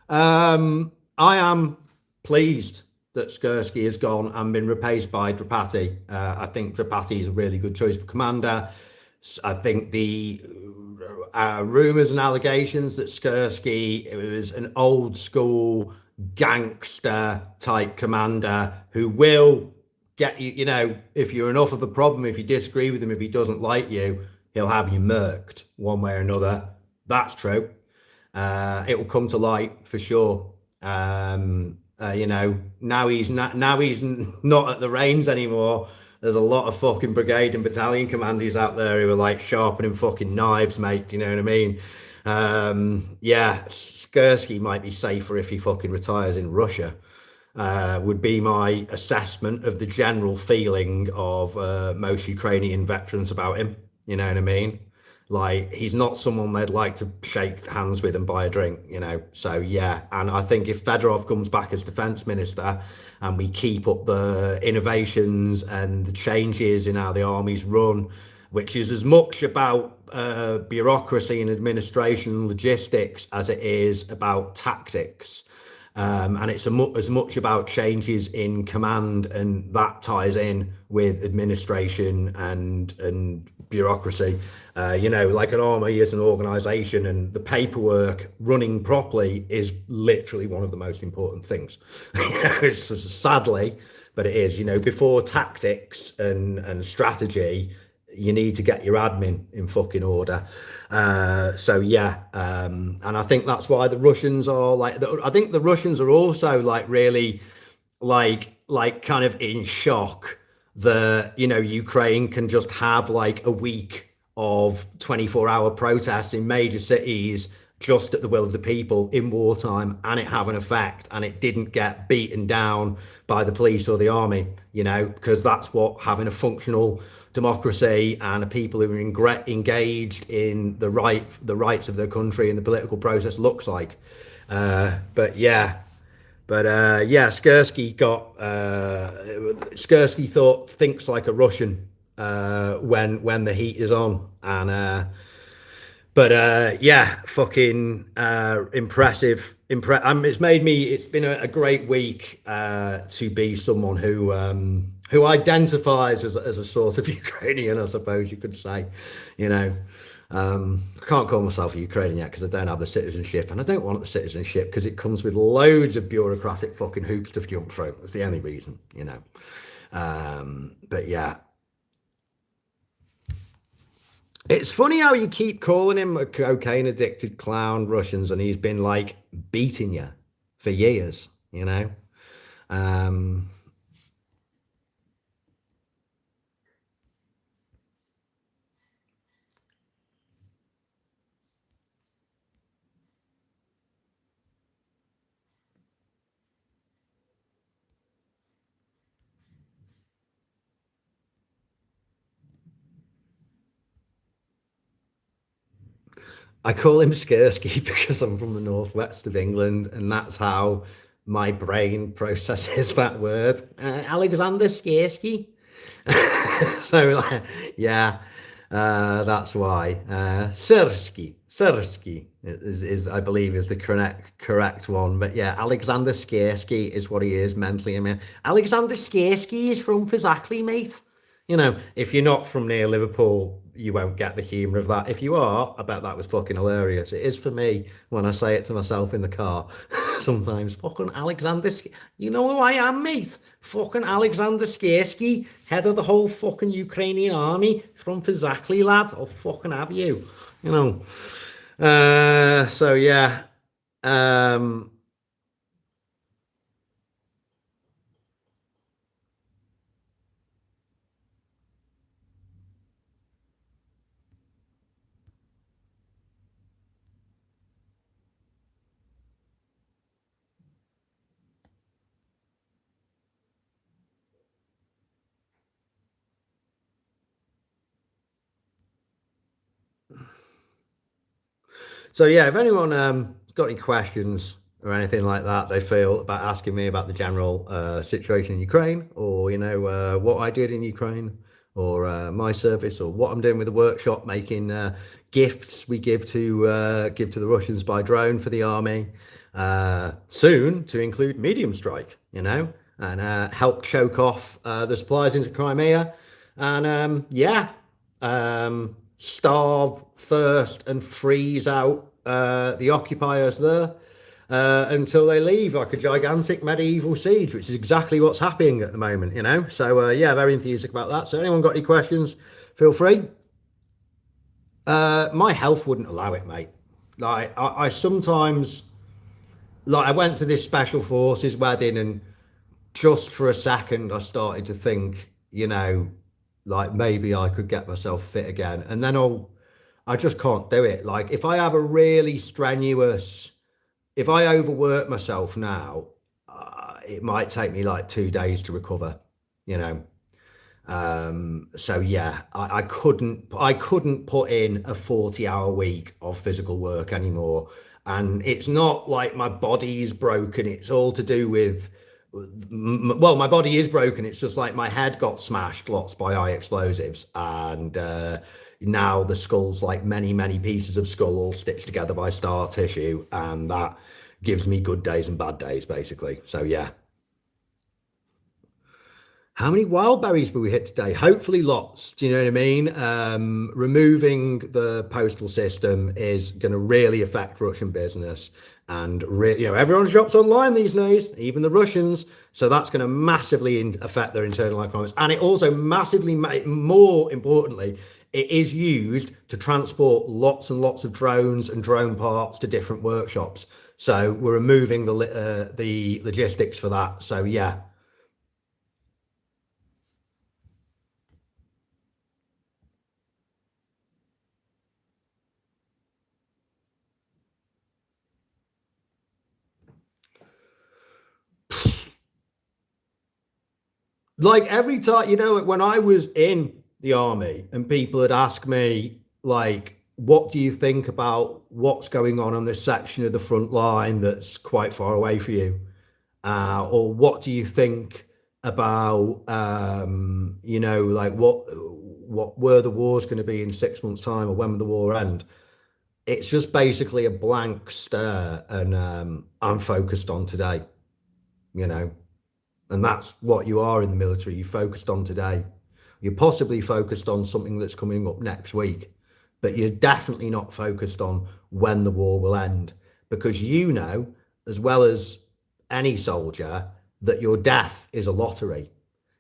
I am pleased that Skursky has gone and been replaced by Drapati. I think Drapati is a really good choice for commander. I think the rumors and allegations that Skursky was an old school gangster type commander who will get you, if you're enough of a problem, if you disagree with him, if he doesn't like you, he'll have you murked one way or another. That's true. It will come to light for sure. Now he's not at the reins anymore. There's a lot of fucking brigade and battalion commanders out there who are like sharpening fucking knives, mate. Do you know what I mean? Yeah, Skursky might be safer if he fucking retires in Russia. would be my assessment of the general feeling of most Ukrainian veterans about him. You know what I mean? Like, he's not someone they'd like to shake hands with and buy a drink, you know? So, yeah. And I think if Fedorov comes back as defense minister and we keep up the innovations and the changes in how the army's run, which is as much about bureaucracy and administration and logistics as it is about tactics. And it's as much about changes in command, and that ties in with administration and bureaucracy. You know, like an army is an organization, and the paperwork running properly is literally one of the most important things. It's sadly, but it is. You know, before tactics and strategy, you need to get your admin in fucking order. So yeah, and I think that's why the Russians are like. I think the Russians are also like really, like kind of in shock that, you know, Ukraine can just have like a week of 24-hour protests in major cities just at the will of the people in wartime, and it have an effect, and it didn't get beaten down by the police or the army, you know, because that's what having a functional democracy and a people who are engaged in the rights of their country and the political process looks like. But yeah, yeah, Skursky thinks like a Russian when the heat is on, and yeah, fucking impressive. It's made me. It's been a great week to be someone who identifies as a sort of Ukrainian, I suppose you could say. You know, I can't call myself a Ukrainian yet because I don't have the citizenship, and I don't want the citizenship because it comes with loads of bureaucratic fucking hoops to jump through. That's the only reason, you know. But yeah. It's funny how you keep calling him a cocaine addicted clown, Russians, and he's been like beating you for years, you know? Um, I call him Skursky because I'm from the northwest of England, and that's how my brain processes that word. Alexander Skursky. So, like, yeah, that's why. Sersky is I believe is the correct one. But yeah, Alexander Skursky is what he is mentally. I mean, Alexander Skursky is from Fizzackley, mate. You know, if you're not from near Liverpool, you won't get the humour of that. If you are, I bet that was fucking hilarious. It is for me when I say it to myself in the car. Sometimes, fucking Alexander, you know who I am, mate? Fucking Alexander Skursky, head of the whole fucking Ukrainian army from Fizzackley, lad. I'll fucking have you, you know. So yeah. Um, So yeah, if anyone got any questions or anything like that, they feel about asking me about the general situation in Ukraine, or you know what I did in Ukraine, or my service, or what I'm doing with the workshop, making gifts we give to the Russians by drone for the army, soon to include medium strike, you know, and help choke off the supplies into Crimea, and yeah, starve, thirst, and freeze out the occupiers there until they leave, like a gigantic medieval siege, which is exactly what's happening at the moment, you know. So yeah, very enthusiastic about that. So anyone got any questions, feel free. My health wouldn't allow it, mate. Like I sometimes, like I went to this special forces wedding, and just for a second I started to think, you know, like maybe I could get myself fit again, and then I just can't do it. Like if I have a really strenuous, if I overwork myself now, it might take me like 2 days to recover, you know. So yeah, I couldn't put in a 40-hour week of physical work anymore. And it's not like my body is broken. It's all to do with, well, my body is broken. It's just like my head got smashed lots by high explosives. And now the skull's like many, many pieces of skull all stitched together by scar tissue. And that gives me good days and bad days, basically. So yeah. How many wild berries will we hit today? Hopefully lots. Do you know what I mean? Removing the postal system is going to really affect Russian business, and everyone shops online these days, even the Russians. So that's going to massively affect their internal economics, and it also massively, more importantly, it is used to transport lots and lots of drones and drone parts to different workshops. So we're removing the logistics for that. So yeah. Like every time, when I was in the army and people had asked me, like, what do you think about what's going on this section of the front line that's quite far away for you? Or what do you think about, like what were the wars going to be in 6 months' time, or when will the war end? It's just basically a blank stare, and I'm focused on today, you know. And that's what you are in the military. You're focused on today. You're possibly focused on something that's coming up next week, but you're definitely not focused on when the war will end, because as well as any soldier, that your death is a lottery.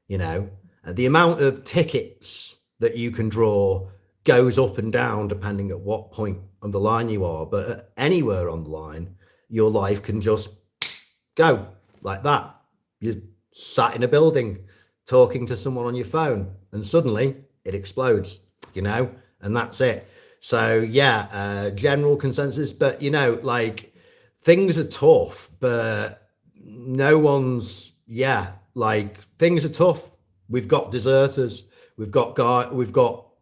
The amount of tickets that you can draw goes up and down depending at what point of the line you are, but anywhere on the line, your life can just go like that. You're sat in a building talking to someone on your phone, and suddenly it explodes, and that's it. So yeah, general consensus, but like, things are tough, but no one's, like, things are tough. We've got deserters, we've got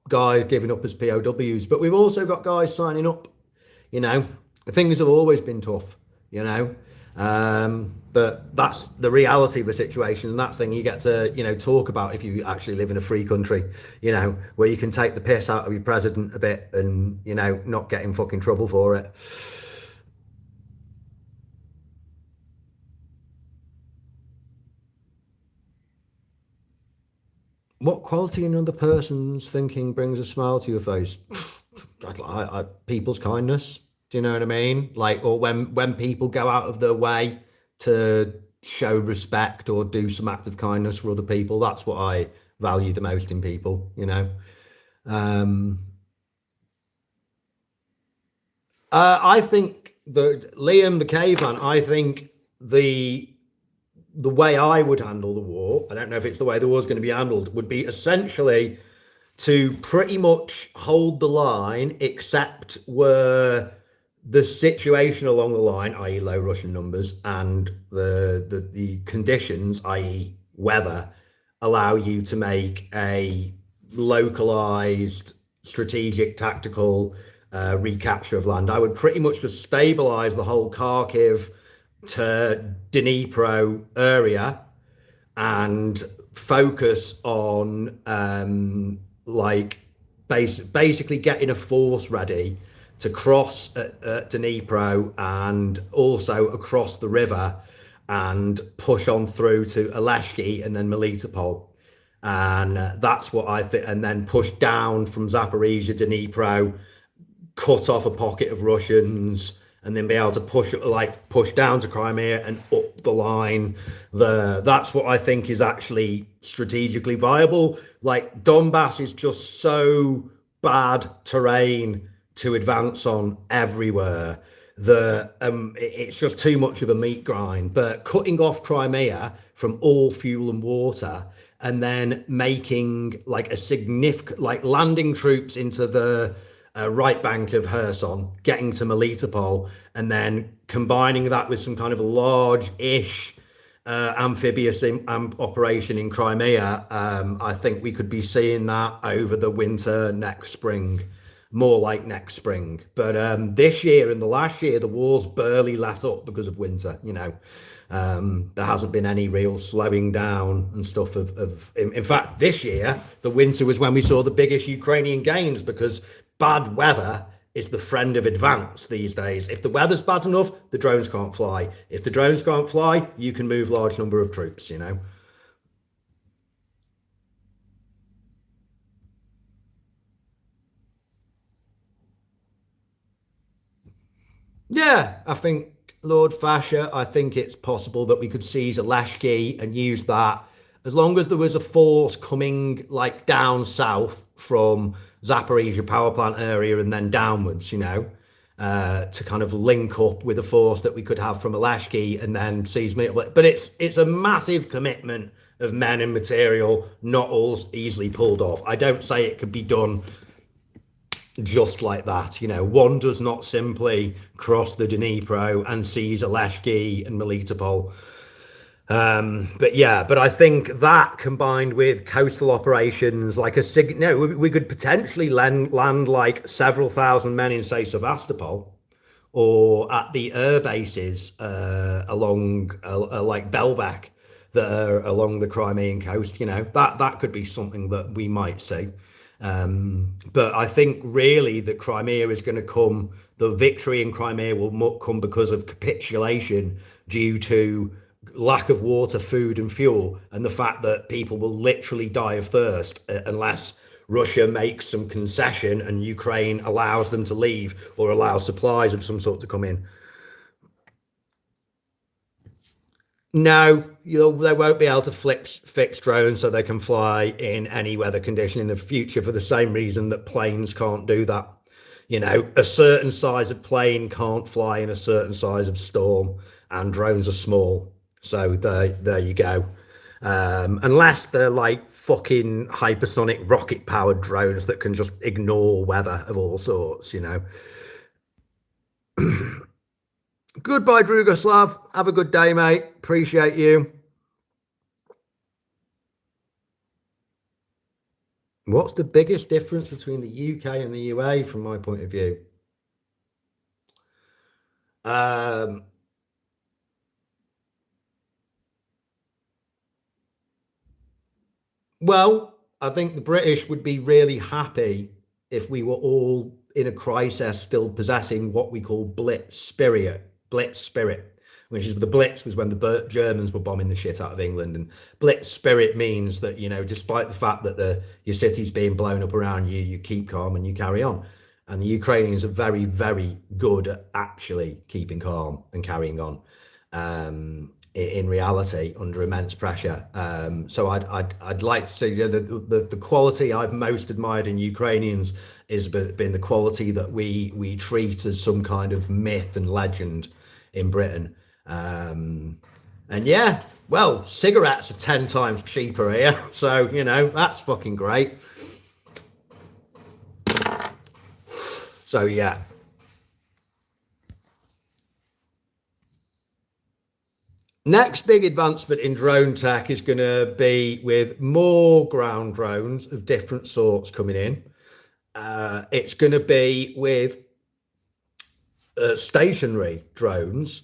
guys giving up as POWs, but we've also got guys signing up. Things have always been tough, but that's the reality of the situation, and that's the thing you get to talk about if you actually live in a free country, where you can take the piss out of your president a bit and not get in fucking trouble for it. What quality in another person's thinking brings a smile to your face? People's kindness. Do you know what I mean? Like, or when people go out of their way to show respect or do some act of kindness for other people, that's what I value the most in people. Um, I think Liam the caveman. I think the way I would handle the war, I don't know if it's the way the war's going to be handled, would be essentially to pretty much hold the line, except where the situation along the line, i.e. low Russian numbers, and the conditions, i.e. weather, allow you to make a localized strategic tactical recapture of land. I would pretty much just stabilize the whole Kharkiv to Dnipro area and focus on like basically getting a force ready to cross at Dnipro and also across the river and push on through to Aleshki and then Melitopol. And that's what I think, and then push down from Zaporizhia, Dnipro, cut off a pocket of Russians, and then be able to push down to Crimea and up the line. That's what I think is actually strategically viable. Like, Donbass is just so bad terrain to advance on everywhere. It's just too much of a meat grind. But cutting off Crimea from all fuel and water, and then making like a significant, like, landing troops into the right bank of Kherson, getting to Melitopol, and then combining that with some kind of large-ish amphibious operation in Crimea. I think we could be seeing that over the winter next spring, more like next spring. But this year and the last year, the war's barely let up because of winter. There hasn't been any real slowing down and stuff in fact, this year, the winter was when we saw the biggest Ukrainian gains because bad weather is the friend of advance these days. If the weather's bad enough, the drones can't fly. If the drones can't fly, you can move large number of troops. Yeah, I think Lord Fasher, I think it's possible that we could seize Aleshki and use that as long as there was a force coming like down south from Zaporizhia power plant area and then downwards, to kind of link up with a force that we could have from Aleshki and then seize me. But it's a massive commitment of men and material, not all easily pulled off. I don't say it could be done just like that. One does not simply cross the Dnipro and seize Aleshki and Melitopol. But I think that combined with coastal operations, like we could potentially land like several thousand men in, say, Sevastopol or at the air bases along like Belbek that are along the Crimean coast. That could be something that we might see. But I think really that Crimea is going to come, the victory in Crimea will come because of capitulation due to lack of water, food and fuel, and the fact that people will literally die of thirst unless Russia makes some concession and Ukraine allows them to leave or allows supplies of some sort to come in. No, they won't be able to fix drones so they can fly in any weather condition in the future for the same reason that planes can't do that. A certain size of plane can't fly in a certain size of storm, and drones are small. So there you go. Unless they're like fucking hypersonic rocket powered drones that can just ignore weather of all sorts. Goodbye, Drugoslav. Have a good day, mate. Appreciate you. What's the biggest difference between the UK and the UA from my point of view? Well, I think the British would be really happy if we were all in a crisis still possessing what we call blitz spirit, which is the Blitz was when the Germans were bombing the shit out of England. And Blitz spirit means that, despite the fact that your city's being blown up around you, you keep calm and you carry on. And the Ukrainians are very, very good at actually keeping calm and carrying on. In reality, under immense pressure. So I'd like to see the quality I've most admired in Ukrainians is been the quality that we treat as some kind of myth and legend in Britain. And yeah, well, cigarettes are 10 times cheaper here, so that's fucking great. So yeah. Next big advancement in drone tech is going to be with more ground drones of different sorts coming in. It's going to be with stationary drones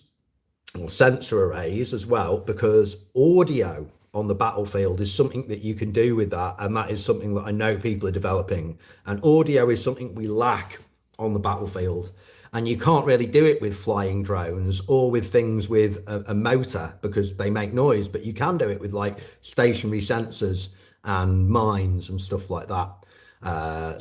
or sensor arrays as well, because audio on the battlefield is something that you can do with that, and that is something that I know people are developing. And audio is something we lack on the battlefield. And you can't really do it with flying drones or with things with a motor because they make noise, but you can do it with like stationary sensors and mines and stuff like that.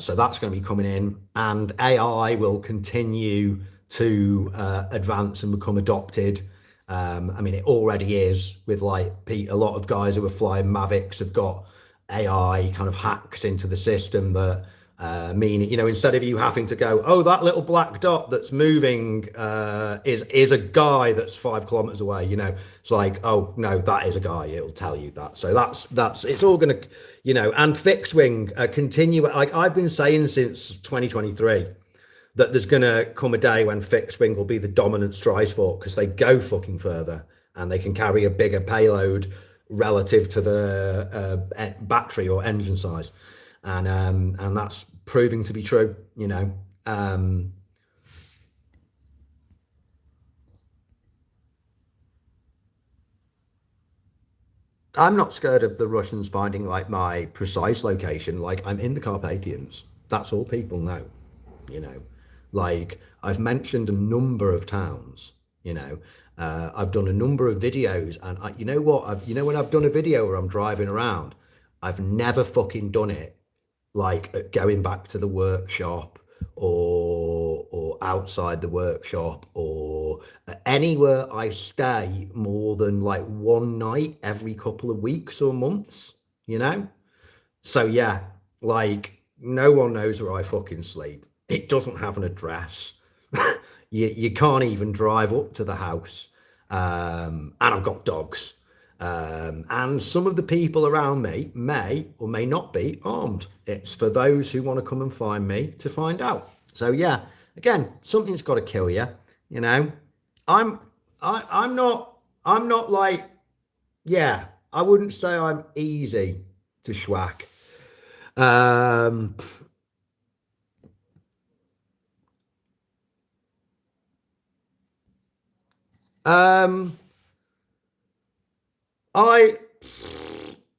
So that's going to be coming in, and AI will continue to advance and become adopted. I mean, it already is with like a lot of guys who are flying Mavics have got AI kind of hacks into the system that meaning, instead of you having to go, oh, that little black dot that's moving is a guy that's 5 kilometers away. It's like, oh no, that is a guy. It'll tell you that. So that's it's all going to, and fixed wing continue. Like I've been saying since 2023 that there's going to come a day when fixed wing will be the dominant strike force because they go fucking further and they can carry a bigger payload relative to the battery or engine size, and that's proving to be true. I'm not scared of the Russians finding like my precise location. Like, I'm in the Carpathians. That's all people know. you know like, I've mentioned a number of towns. I've done a number of videos, and you know what, when I've done a video where I'm driving around, I've never fucking done it like going back to the workshop, or outside the workshop, or anywhere I stay more than like one night every couple of weeks or months. So yeah, like, no one knows where I fucking sleep. It doesn't have an address. You can't even drive up to the house. And I've got dogs. And some of the people around me may or may not be armed. It's for those who want to come and find me to find out. So yeah, again, something's got to kill you. I'm not like, yeah, I wouldn't say I'm easy to schwack. I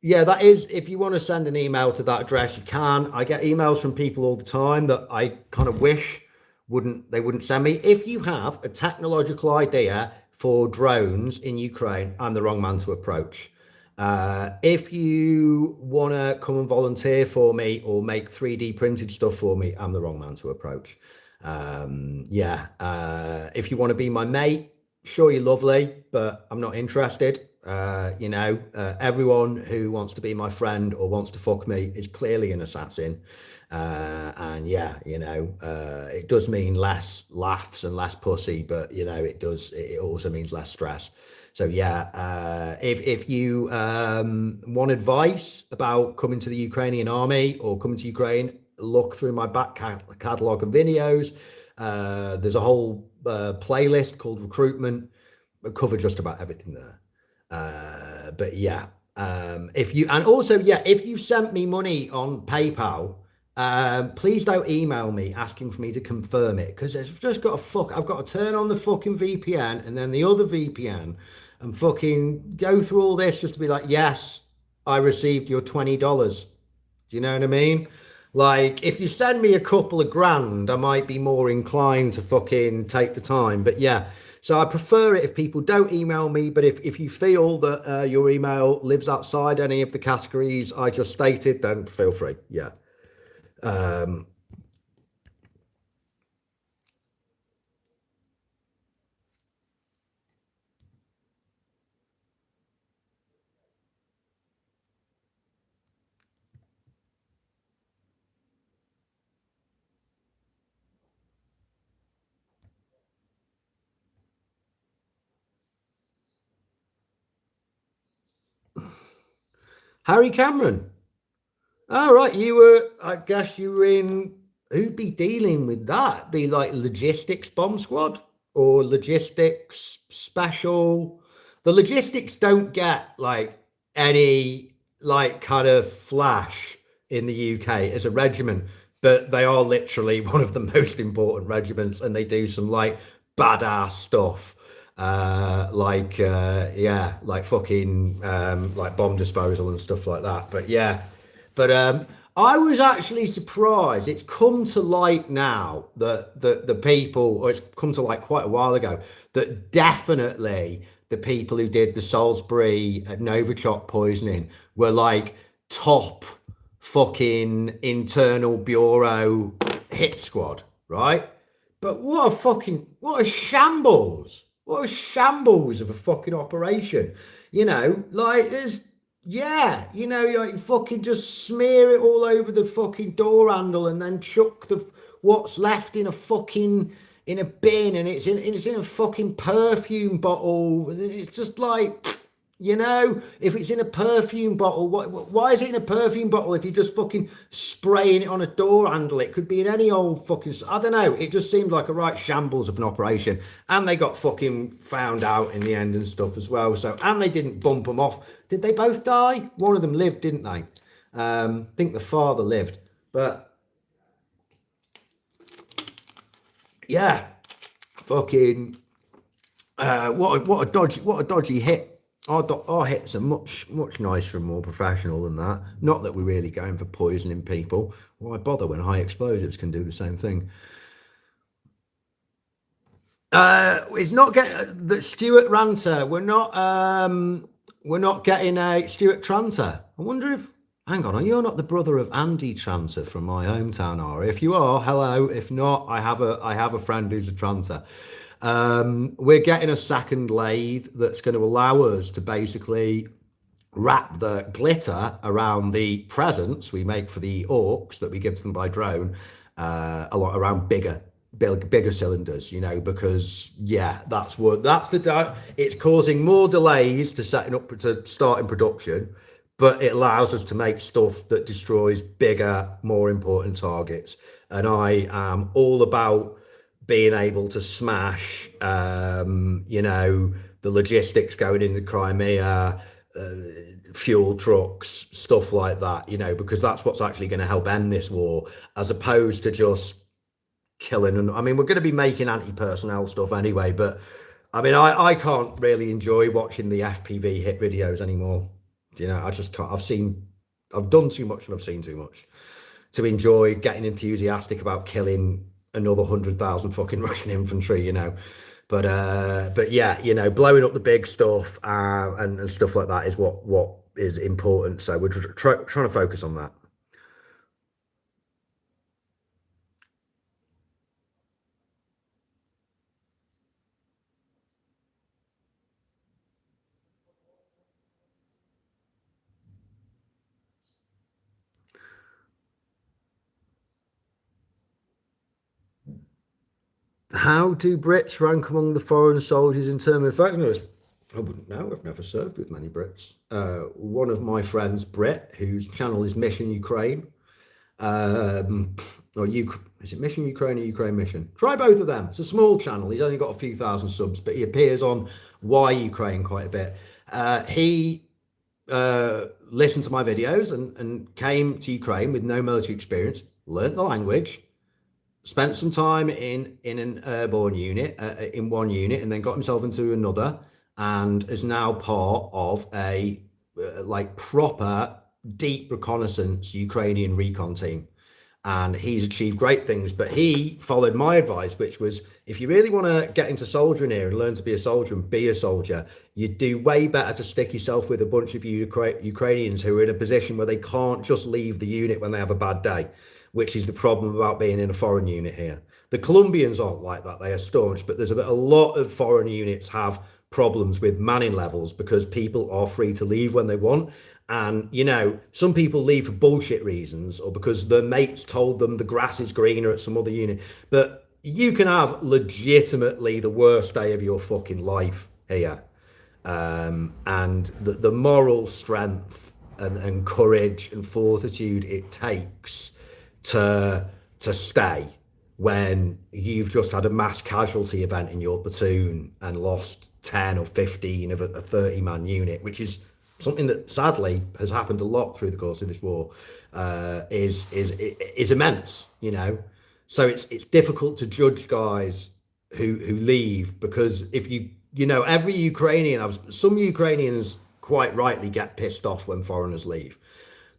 Yeah, that is, if you want to send an email to that address, you can. I get emails from people all the time that I kind of wish wouldn't send me. If you have a technological idea for drones in Ukraine, I'm the wrong man to approach. If you want to come and volunteer for me or make 3D printed stuff for me, I'm the wrong man to approach. If you want to be my mate, sure, you're lovely, but I'm not interested. Everyone who wants to be my friend or wants to fuck me is clearly an assassin. And yeah, it does mean less laughs and less pussy, but it also means less stress. So yeah, if you want advice about coming to the Ukrainian army or coming to Ukraine, look through my back catalog of videos. There's a whole playlist called Recruitment. I cover just about everything there. But yeah, if you sent me money on PayPal, please don't email me asking for me to confirm it, because I've got to turn on the fucking VPN and then the other VPN and fucking go through all this just to be like, yes, I received your $20. Do you know what I mean? Like, if you send me a couple of grand, I might be more inclined to fucking take the time. But yeah, so I prefer it if people don't email me. But if you feel that your email lives outside any of the categories I just stated, then feel free. Yeah. Harry Cameron. All right, I guess you were in, who'd be dealing with that? Be like logistics bomb squad or logistics special? The logistics don't get like any like kind of flash in the UK as a regiment, but they are literally one of the most important regiments, and they do some like badass stuff. Yeah, like fucking like bomb disposal and stuff like that. But yeah, but I was actually surprised. It's come to light now that the people, or it's come to light quite a while ago, that definitely the people who did the Salisbury Novichok poisoning were like top fucking internal bureau hit squad, right? But what a shambles. What a shambles of a fucking operation. Like, there's, yeah, you fucking just smear it all over the fucking door handle and then chuck what's left in in a bin, and it's in a fucking perfume bottle. It's just like, You know, if it's in a perfume bottle, why is it in a perfume bottle if you're just fucking spraying it on a door handle? It could be in any old fucking, I don't know. It just seemed like a right shambles of an operation. And they got fucking found out in the end and stuff as well. So, and they didn't bump them off. Did they both die? One of them lived, didn't they? I think the father lived. But yeah, fucking, what a dodgy hit. Our hits are much nicer and more professional than that. Not that we're really going for poisoning people. Why bother when high explosives can do the same thing? It's not getting the Stuart Ranter. We're not getting a Stuart Tranter. I wonder if. Hang on, you're not the brother of Andy Tranter from my hometown, are you? If you are, hello. If not, I have a friend who's a Tranter. We're getting a second lathe that's going to allow us to basically wrap the glitter around the presents we make for the orcs that we give to them by drone, a lot around bigger cylinders, you know, because it's causing more delays to starting production, but it allows us to make stuff that destroys bigger, more important targets. And I am all about being able to smash, you know, the logistics going into Crimea, fuel trucks, stuff like that, you know, because that's what's actually going to help end this war, as opposed to just killing. And I mean, we're going to be making anti-personnel stuff anyway, but I mean, I can't really enjoy watching the FPV hit videos anymore. You know, I just can't. I've done too much and I've seen too much to enjoy getting enthusiastic about killing another 100,000 fucking Russian infantry, you know. But yeah, you know, blowing up the big stuff and stuff like that is what is important. So we're trying to focus on that. How do Brits rank among the foreign soldiers in terms of effectiveness? I wouldn't know. I've never served with many Brits. One of my friends, Brit, whose channel is Mission Ukraine, is it Mission Ukraine or Ukraine Mission? Try both of them. It's a small channel. He's only got a few thousand subs, but he appears on Why Ukraine quite a bit. He listened to my videos and came to Ukraine with no military experience, learnt the language, spent some time in an airborne unit, in one unit, and then got himself into another, and is now part of a like proper deep reconnaissance Ukrainian recon team. And he's achieved great things, but he followed my advice, which was, if you really want to get into soldiering here and learn to be a soldier and be a soldier, you do way better to stick yourself with a bunch of Ukrainians who are in a position where they can't just leave the unit when they have a bad day, which is the problem about being in a foreign unit here. The Colombians aren't like that. They are staunch, but there's a lot of foreign units have problems with manning levels because people are free to leave when they want. And, you know, some people leave for bullshit reasons or because their mates told them the grass is greener at some other unit. But you can have legitimately the worst day of your fucking life here. And the moral strength and courage and fortitude it takes to stay when you've just had a mass casualty event in your platoon and lost 10 or 15 of a 30-man unit, which is something that sadly has happened a lot through the course of this war, is immense, you know. So it's difficult to judge guys who leave, because if you know, every Ukrainian, some Ukrainians quite rightly get pissed off when foreigners leave,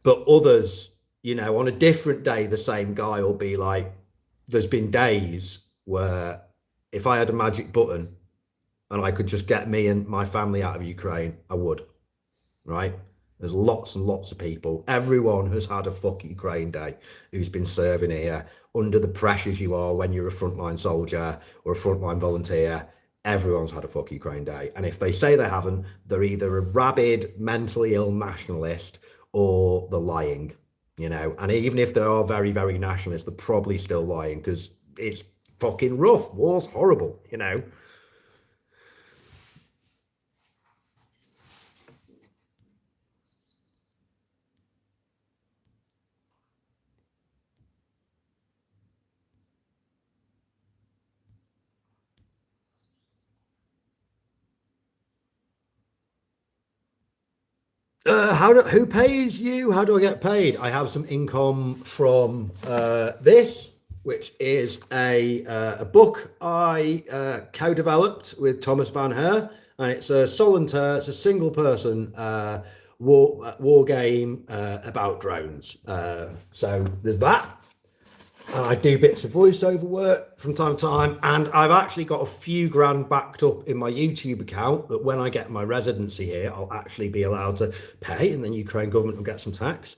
but others, you know, on a different day, the same guy will be like, there's been days where if I had a magic button and I could just get me and my family out of Ukraine, I would, right? There's lots and lots of people. Everyone has had a fuck Ukraine day who's been serving here under the pressures you are when you're a frontline soldier or a frontline volunteer. Everyone's had a fuck Ukraine day. And if they say they haven't, they're either a rabid, mentally ill nationalist or they're lying. You know, and even if they are very, very nationalist, they're probably still lying because it's fucking rough. War's horrible, you know. Who pays you? How do I get paid? I have some income from this, which is a book I co-developed with Thomas Van Her, and it's a solitaire, it's a single person war game about drones. So there's that. And I do bits of voiceover work from time to time, and I've actually got a few grand backed up in my YouTube account that when I get my residency here, I'll actually be allowed to pay, and then Ukraine government will get some tax.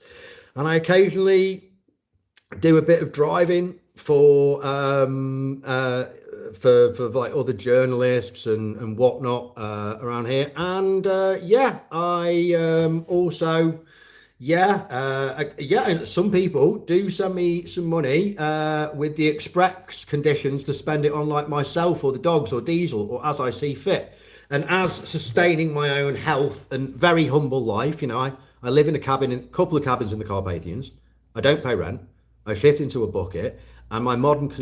And I occasionally do a bit of driving for like other journalists and whatnot around here. And yeah, I also yeah, and some people do send me some money with the express conditions to spend it on like myself or the dogs or Diesel or as I see fit. And as sustaining my own health and very humble life, you know, I live in a couple of cabins in the Carpathians. I don't pay rent. I shit into a bucket, and my mod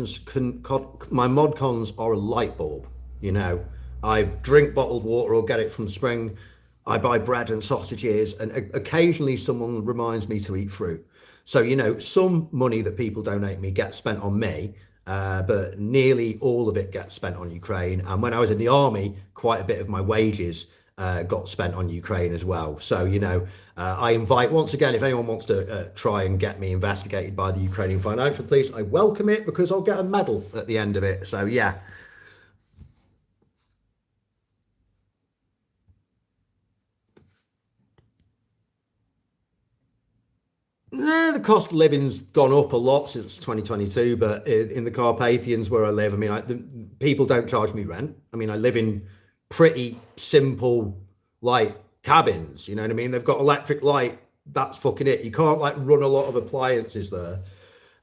cons are a light bulb. You know, I drink bottled water or get it from spring. I buy bread and sausages, and occasionally someone reminds me to eat fruit. So, you know, some money that people donate me gets spent on me, but nearly all of it gets spent on Ukraine. And when I was in the army, quite a bit of my wages got spent on Ukraine as well. So, you know, I invite, once again, if anyone wants to try and get me investigated by the Ukrainian financial police, I welcome it because I'll get a medal at the end of it. So, yeah. The cost of living's gone up a lot since 2022, but in the Carpathians where I live, I mean, people don't charge me rent. I mean, I live in pretty simple, like cabins. You know what I mean? They've got electric light. That's fucking it. You can't like run a lot of appliances there.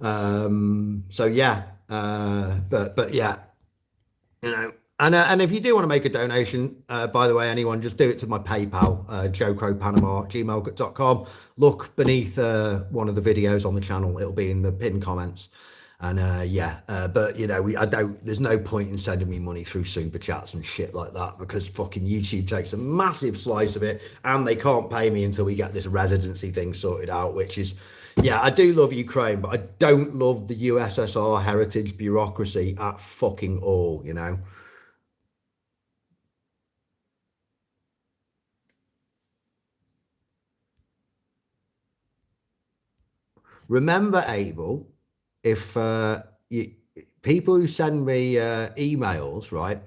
So yeah, but yeah, you know. And if you do want to make a donation, by the way, anyone, just do it to my PayPal, joecrowpanama@gmail.com. Look beneath one of the videos on the channel. It'll be in the pinned comments. And yeah, but you know, I don't. There's no point in sending me money through super chats and shit like that because fucking YouTube takes a massive slice of it, and they can't pay me until we get this residency thing sorted out. Which is, yeah, I do love Ukraine, but I don't love the USSR heritage bureaucracy at fucking all. You know. Remember, Abel, if people who send me emails, right?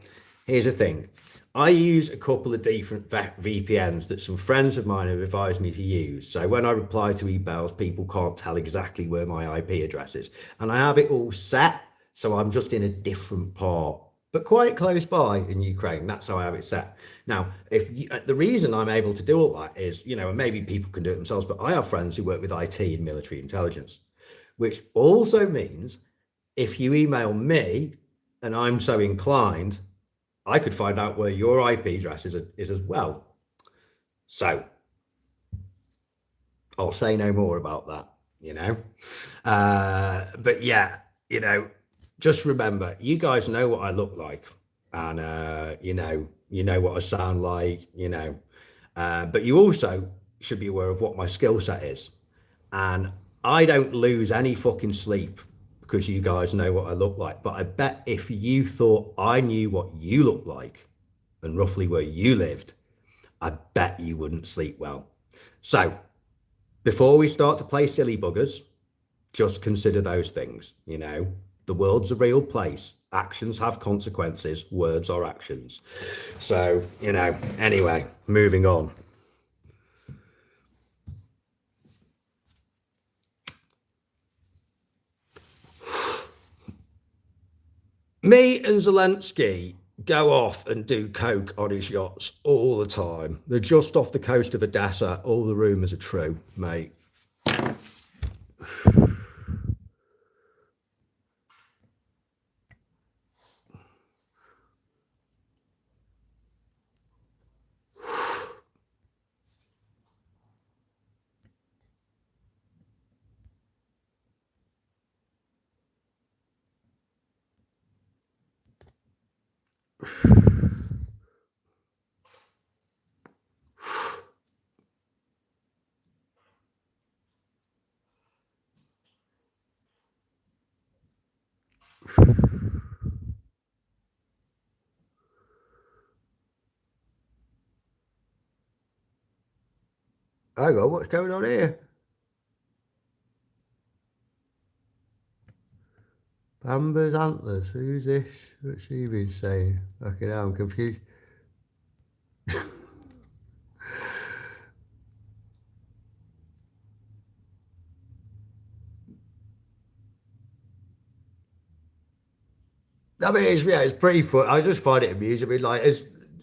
Here's the thing. I use a couple of different VPNs that some friends of mine have advised me to use. So when I reply to emails, people can't tell exactly where my IP address is. And I have it all set. So I'm just in a different part, but quite close by in Ukraine. That's how I have it set. Now, the reason I'm able to do all that is, you know, and maybe people can do it themselves, but I have friends who work with IT and military intelligence, which also means if you email me and I'm so inclined, I could find out where your IP address is as well. So I'll say no more about that, you know. But yeah, you know, just remember, you guys know what I look like, and you know what I sound like, you know. But you also should be aware of what my skill set is, and I don't lose any fucking sleep because you guys know what I look like. But I bet if you thought I knew what you look like and roughly where you lived, I bet you wouldn't sleep well. So before we start to play silly buggers, just consider those things. You know, the world's a real place. Actions have consequences. Words are actions. So, you know, anyway, moving on. Me and Zelensky go off and do coke on his yachts all the time. They're just off the coast of Odessa. All the rumours are true, mate. Hang on, what's going on here? Amber's Antlers. Who's this? What's she been saying? Fucking hell, I'm confused. I mean, it's pretty fun. I just find it amusing. I mean, like, it's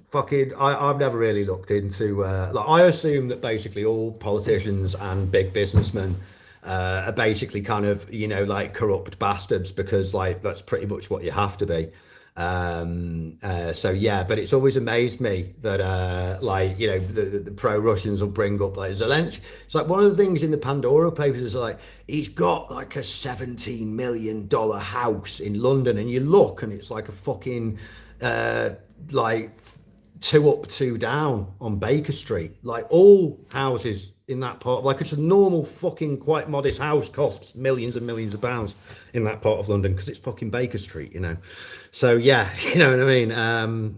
fucking. I've never really looked into. Like, I assume that basically all politicians and big businessmen are basically kind of, like corrupt bastards because, like, that's pretty much what you have to be. So yeah, but it's always amazed me that, like, the pro-Russians will bring up like Zelensky. It's like one of the things in the Pandora Papers is like he's got like a $17 million house in London, and you look and it's like a fucking like two up, two down on Baker Street. Like all houses in that part, like it's a normal fucking quite modest house costs millions and millions of pounds in that part of London because it's fucking Baker Street. So yeah, you know what I mean.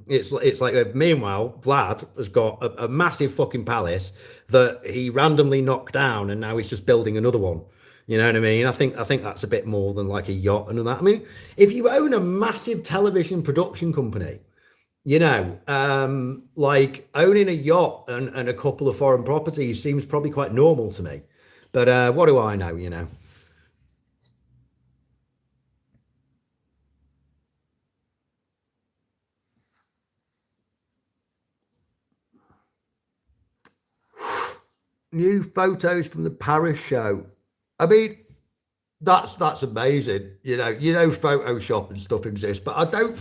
It's like meanwhile, Vlad has got a massive fucking palace that he randomly knocked down, and now he's just building another one. You know what I mean? I think that's a bit more than like a yacht and all that. I mean, if you own a massive television production company, like owning a yacht and a couple of foreign properties seems probably quite normal to me. But what do I know? New photos from the Paris show. I mean, that's amazing. Photoshop and stuff exists, but I don't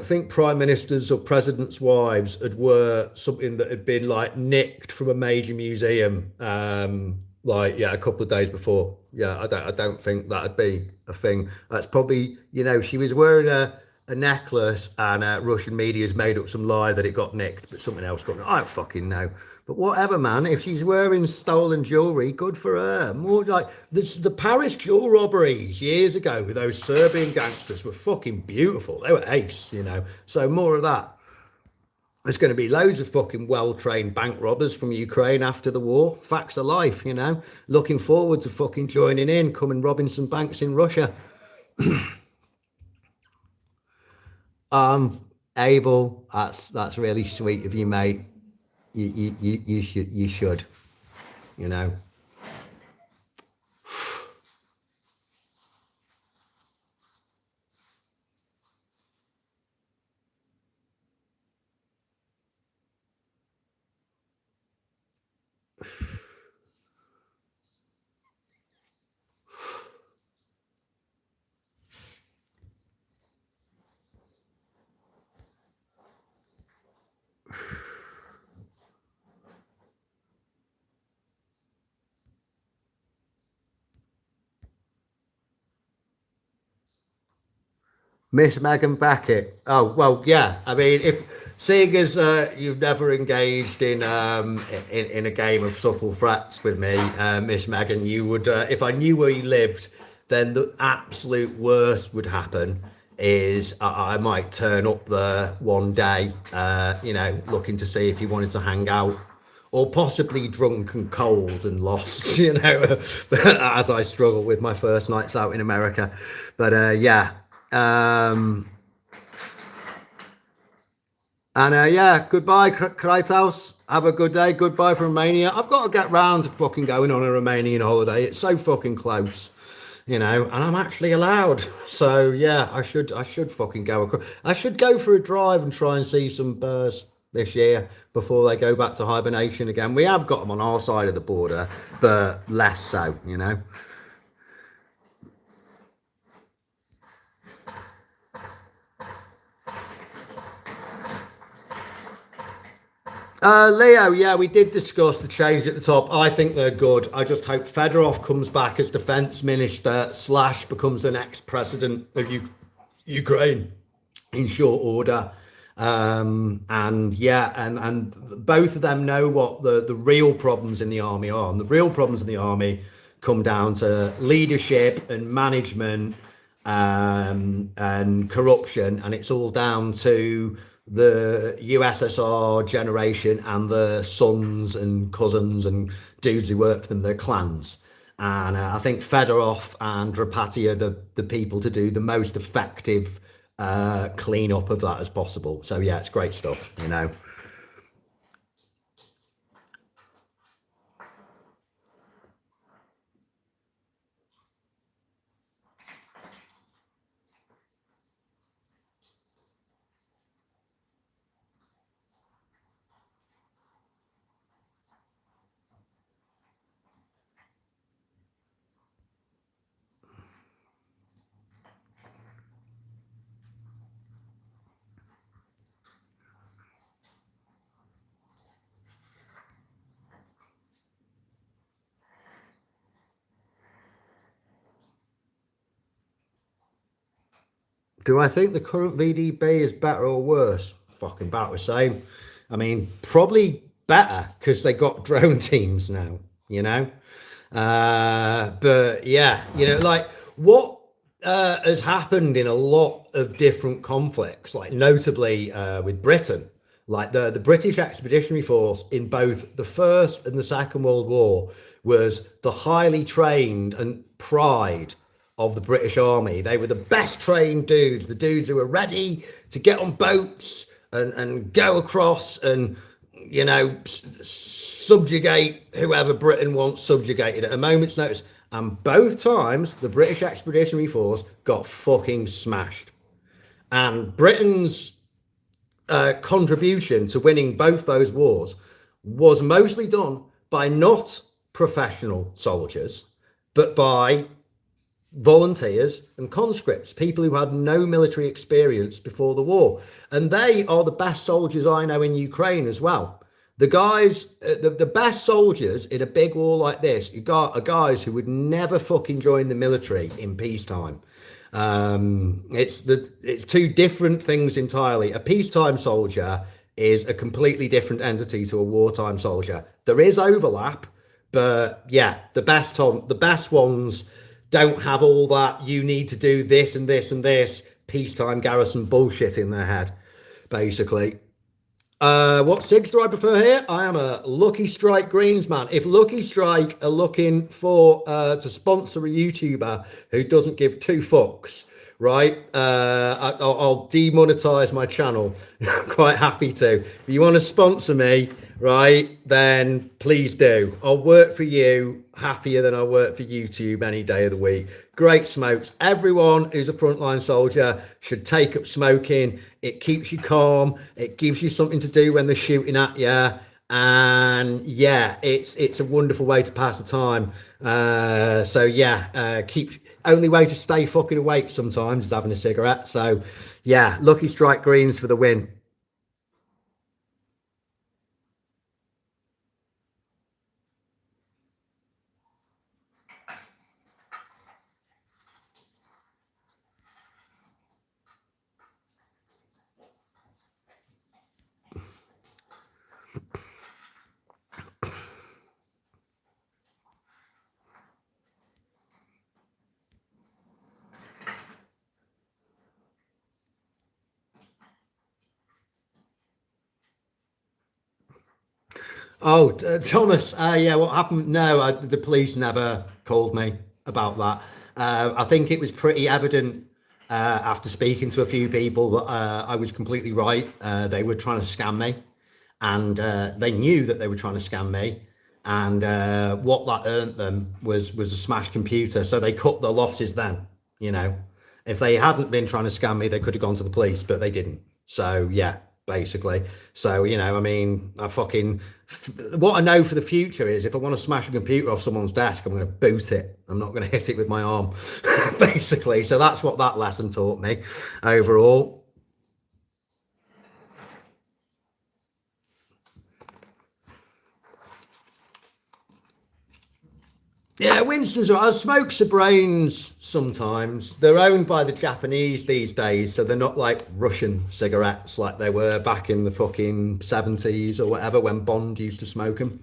think prime ministers or presidents' wives had wear something that had been like nicked from a major museum, like yeah, a couple of days before. Yeah, I don't think that'd be a thing. That's probably she was wearing a necklace, and Russian media's made up some lie that it got nicked, but something else got. I don't fucking know. But whatever, man. If she's wearing stolen jewelry, good for her. More like the Paris jewel robberies years ago with those Serbian gangsters were fucking beautiful. They were ace. So more of that. There's going to be loads of fucking well-trained bank robbers from Ukraine after the war. Facts of life. Looking forward to fucking joining in, coming robbing some banks in Russia. Abel, that's really sweet of you, mate. You should. you know. Miss Megan Beckett. Oh well, yeah. I mean, if seeing as you've never engaged in a game of subtle threats with me, Miss Megan, you would if I knew where you lived, then the absolute worst would happen is I might turn up there one day, looking to see if you wanted to hang out. Or possibly drunk and cold and lost, as I struggle with my first nights out in America. But yeah, um, and yeah, goodbye, Kreithaus. Have a good day. Goodbye from Romania. I've got to get round to fucking going on a Romanian holiday. It's so fucking close, and I'm actually allowed. So yeah, I should fucking go across. I should go for a drive and try and see some bears this year before they go back to hibernation again. We have got them on our side of the border, but less so. Leo, yeah, we did discuss the change at the top. I think they're good. I just hope Fedorov comes back as defense minister / becomes the next president of Ukraine in short order. And yeah, and both of them know what the real problems in the army are. And the real problems in the army come down to leadership and management and corruption, and it's all down to the USSR generation and the sons and cousins and dudes who work for them, their clans. And I think Fedorov and Rapati are the people to do the most effective clean up of that as possible. So yeah, it's great stuff, you know. Do I think the current VDB is better or worse? Fucking about the same. I mean, probably better because they got drone teams now, you know? But yeah, you know, like what has happened in a lot of different conflicts, like notably with Britain, like the British Expeditionary Force in both the First and the Second World War was the highly trained and pride of the British Army. They were the best trained dudes, the dudes who were ready to get on boats and go across and, you know, subjugate whoever Britain wants subjugated at a moment's notice. And both times, the British Expeditionary Force got fucking smashed. And Britain's contribution to winning both those wars was mostly done by not professional soldiers, but by volunteers and conscripts, people who had no military experience before the war. And they are the best soldiers I know in Ukraine as well. The guys, the best soldiers in a big war like this, are guys who would never fucking join the military in peacetime. It's two different things entirely. A peacetime soldier is a completely different entity to a wartime soldier. There is overlap, but yeah, the best ones don't have all that you need to do this and this and this peacetime garrison bullshit in their head, basically. What SIGs do I prefer here? I am a Lucky Strike Greens man. If Lucky Strike are looking for to sponsor a YouTuber who doesn't give two fucks, right? I'll demonetize my channel. I'm quite happy to. If you want to sponsor me, right, then please do. I'll work for you happier than I work for YouTube any day of the week. Great smokes. Everyone who's a frontline soldier should take up smoking. It keeps you calm. It gives you something to do when they're shooting at you. And yeah, it's a wonderful way to pass the time. So yeah, only way to stay fucking awake sometimes is having a cigarette. So yeah, Lucky Strike Greens for the win. Oh, Thomas, yeah, what happened? No, the police never called me about that. I think it was pretty evident after speaking to a few people that I was completely right. They were trying to scam me, and they knew that they were trying to scam me. And what that earned them was a smashed computer. So they cut the losses then, you know. If they hadn't been trying to scam me, they could have gone to the police, but they didn't. So yeah, basically. So, you know, I mean, what I know for the future is if I want to smash a computer off someone's desk, I'm going to boot it. I'm not going to hit it with my arm, basically. So that's what that lesson taught me overall. Yeah, Winston's right. I smoke Sabrains sometimes. They're owned by the Japanese these days, so they're not like Russian cigarettes like they were back in the fucking 70s or whatever when Bond used to smoke them.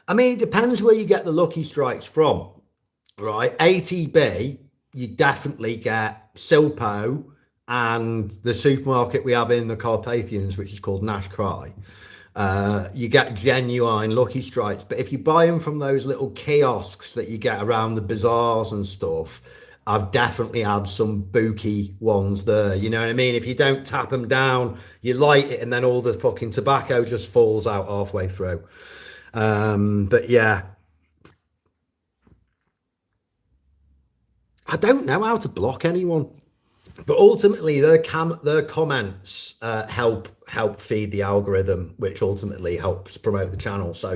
I mean, it depends where you get the Lucky Strikes from, right? ATB, you definitely get Silpo and the supermarket we have in the Carpathians, which is called Nash Cry. You get genuine Lucky Strikes, but if you buy them from those little kiosks that you get around the bazaars and stuff, I've definitely had some booky ones there. You know what I mean? If you don't tap them down, you light it, and then all the fucking tobacco just falls out halfway through. But yeah, I don't know how to block anyone. But ultimately, their comments help feed the algorithm, which ultimately helps promote the channel. So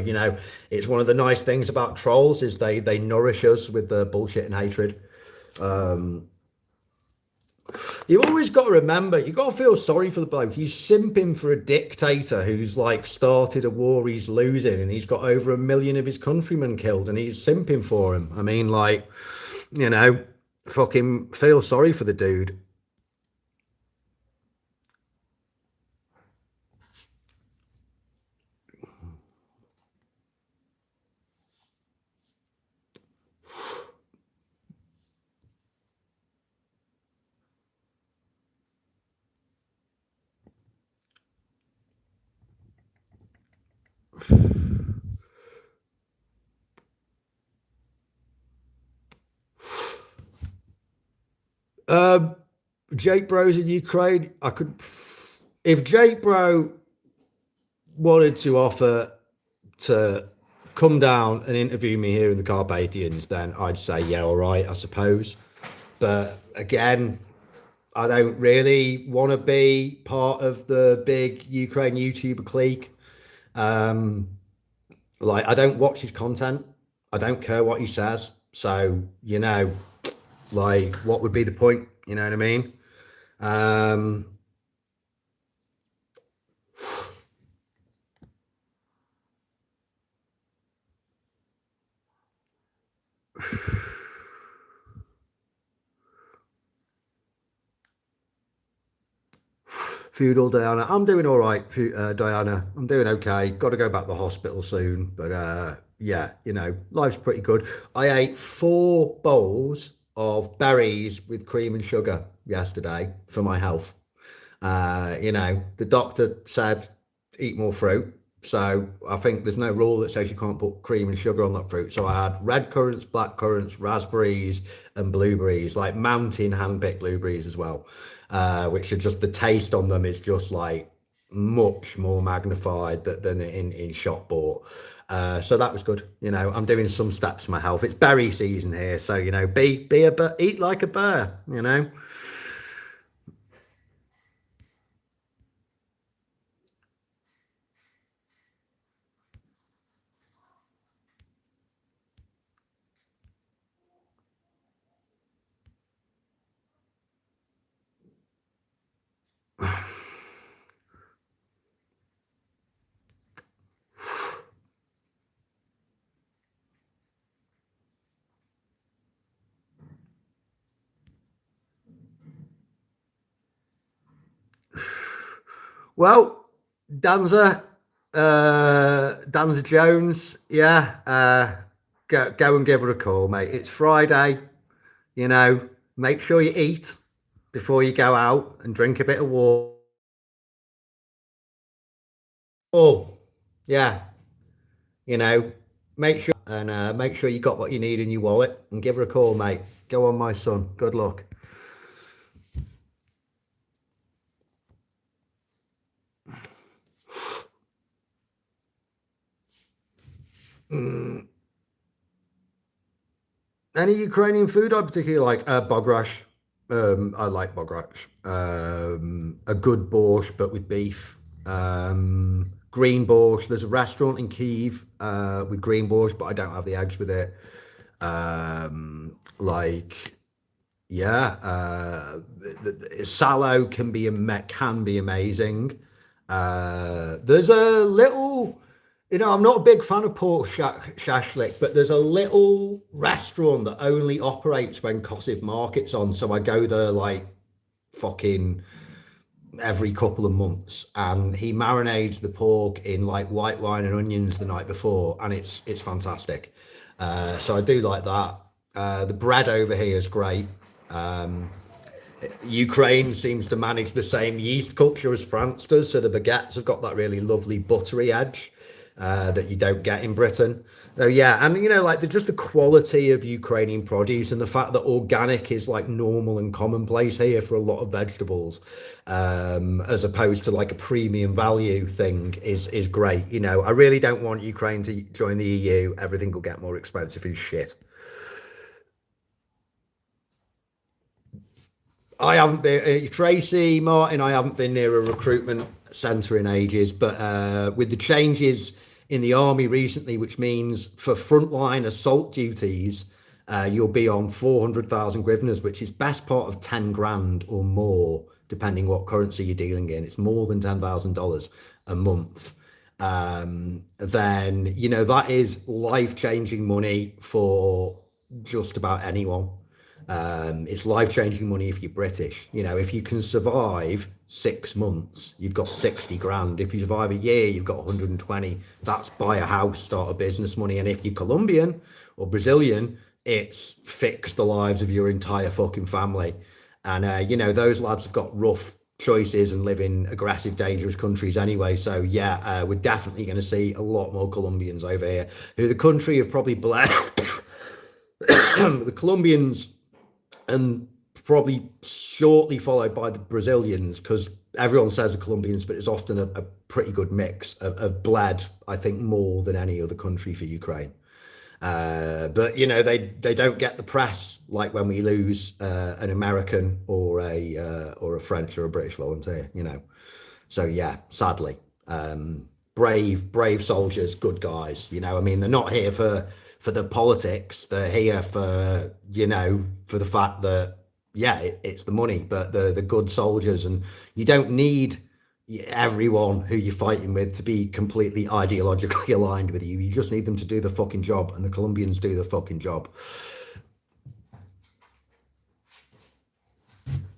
it's one of the nice things about trolls is they nourish us with their bullshit and hatred. You've always got to remember, you got to feel sorry for the bloke. He's simping for a dictator who's like started a war he's losing, and he's got over 1 million of his countrymen killed, and he's simping for him. I mean, like, fucking feel sorry for the dude. Jake Bro's in Ukraine. If Jake Bro wanted to offer to come down and interview me here in the Carpathians, then I'd say, yeah, all right, I suppose. But again, I don't really want to be part of the big Ukraine YouTuber clique. Like, I don't watch his content. I don't care what he says. So, like, what would be the point? You know what I mean? Feudal Diana, I'm doing all right. Diana, I'm doing okay. Got to go back to the hospital soon, but yeah, life's pretty good. I ate 4 bowls of berries with cream and sugar yesterday for my health. The doctor said eat more fruit. So I think there's no rule that says you can't put cream and sugar on that fruit. So I had red currants, black currants, raspberries, and blueberries, like mountain hand-picked blueberries as well, which are just the taste on them is just like much more magnified than in shop bought. So that was good. I'm doing some steps to my health. It's berry season here, so eat like a bear. Well, Danza Jones, yeah, go and give her a call, mate. It's Friday, make sure you eat before you go out and drink a bit of water. Oh, yeah, you know, make sure you got what you need in your wallet and give her a call, mate. Go on, my son. Good luck. Any Ukrainian food I particularly like? Bogrash. I like bogrash. A good borscht, but with beef. Green borscht. There's a restaurant in Kyiv with green borscht, but I don't have the eggs with it. Like, yeah, sallow can be amazing. There's a little, I'm not a big fan of pork shashlik, but there's a little restaurant that only operates when Kosiv Market's on. So I go there like fucking every couple of months, and he marinades the pork in like white wine and onions the night before, and it's fantastic. So I do like that. The bread over here is great. Ukraine seems to manage the same yeast culture as France does, so the baguettes have got that really lovely buttery edge that you don't get in Britain. So yeah, and like just the quality of Ukrainian produce and the fact that organic is like normal and commonplace here for a lot of vegetables, as opposed to like a premium value thing is great. I really don't want Ukraine to join the EU. Everything will get more expensive as shit. I haven't been, Tracy Martin. I haven't been near a recruitment centre in ages, but with the changes in the army recently, which means for frontline assault duties, you'll be on 400,000 hryvnias, which is best part of 10 grand or more, depending what currency you're dealing in. It's more than $10,000 a month. Then that is life-changing money for just about anyone. It's life-changing money if you're British. If you can survive 6 months, you've got 60 grand. If you survive a year, you've got 120. That's buy a house, start a business money. And if you're Colombian or Brazilian, it's fix the lives of your entire fucking family. And those lads have got rough choices and live in aggressive, dangerous countries anyway. So yeah, we're definitely going to see a lot more Colombians over here, who the country have probably blessed. The Colombians, and probably shortly followed by the Brazilians, because everyone says the Colombians, but it's often a pretty good mix of bled, I think, more than any other country for Ukraine. But they don't get the press like when we lose an American or a French or a British volunteer. So yeah, sadly, brave soldiers, good guys. I mean, they're not here for the politics. They're here for for the fact that it's the money, but the good soldiers, and you don't need everyone who you're fighting with to be completely ideologically aligned with you. You just need them to do the fucking job, and the Colombians do the fucking job.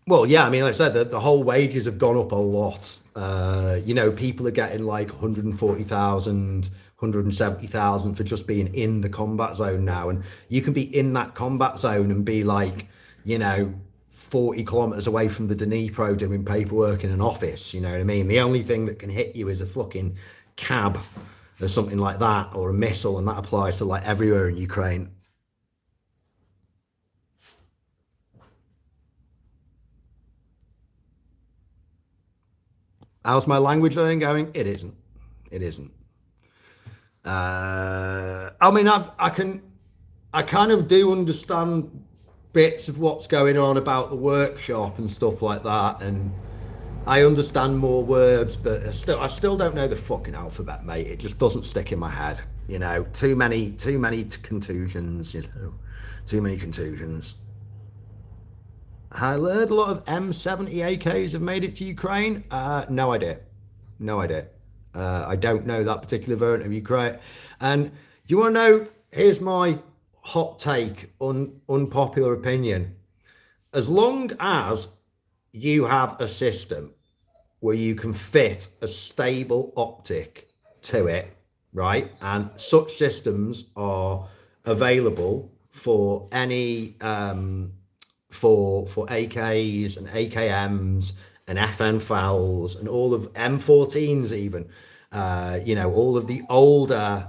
Well, yeah, I mean, like I said, the whole wages have gone up a lot. People are getting like 140,000, 170,000 for just being in the combat zone now. And you can be in that combat zone and be like, 40 kilometers away from the Dnipro doing paperwork in an office. You know what I mean? The only thing that can hit you is a fucking cab or something like that, or a missile, and that applies to like everywhere in Ukraine. How's my language learning going? It isn't. It isn't. I mean, I kind of do understand bits of what's going on about the workshop and stuff like that, and I understand more words, but I still don't know the fucking alphabet, mate. It just doesn't stick in my head. Too many contusions. Too many contusions. I heard a lot of M70 AKs have made it to Ukraine. No idea. No idea. I don't know that particular variant of Ukraine. And you want to know? Here's my hot take, unpopular opinion. As long as you have a system where you can fit a stable optic to it, right? And such systems are available for any for AKs and AKMs and FN FALs and all of M14s even. All of the older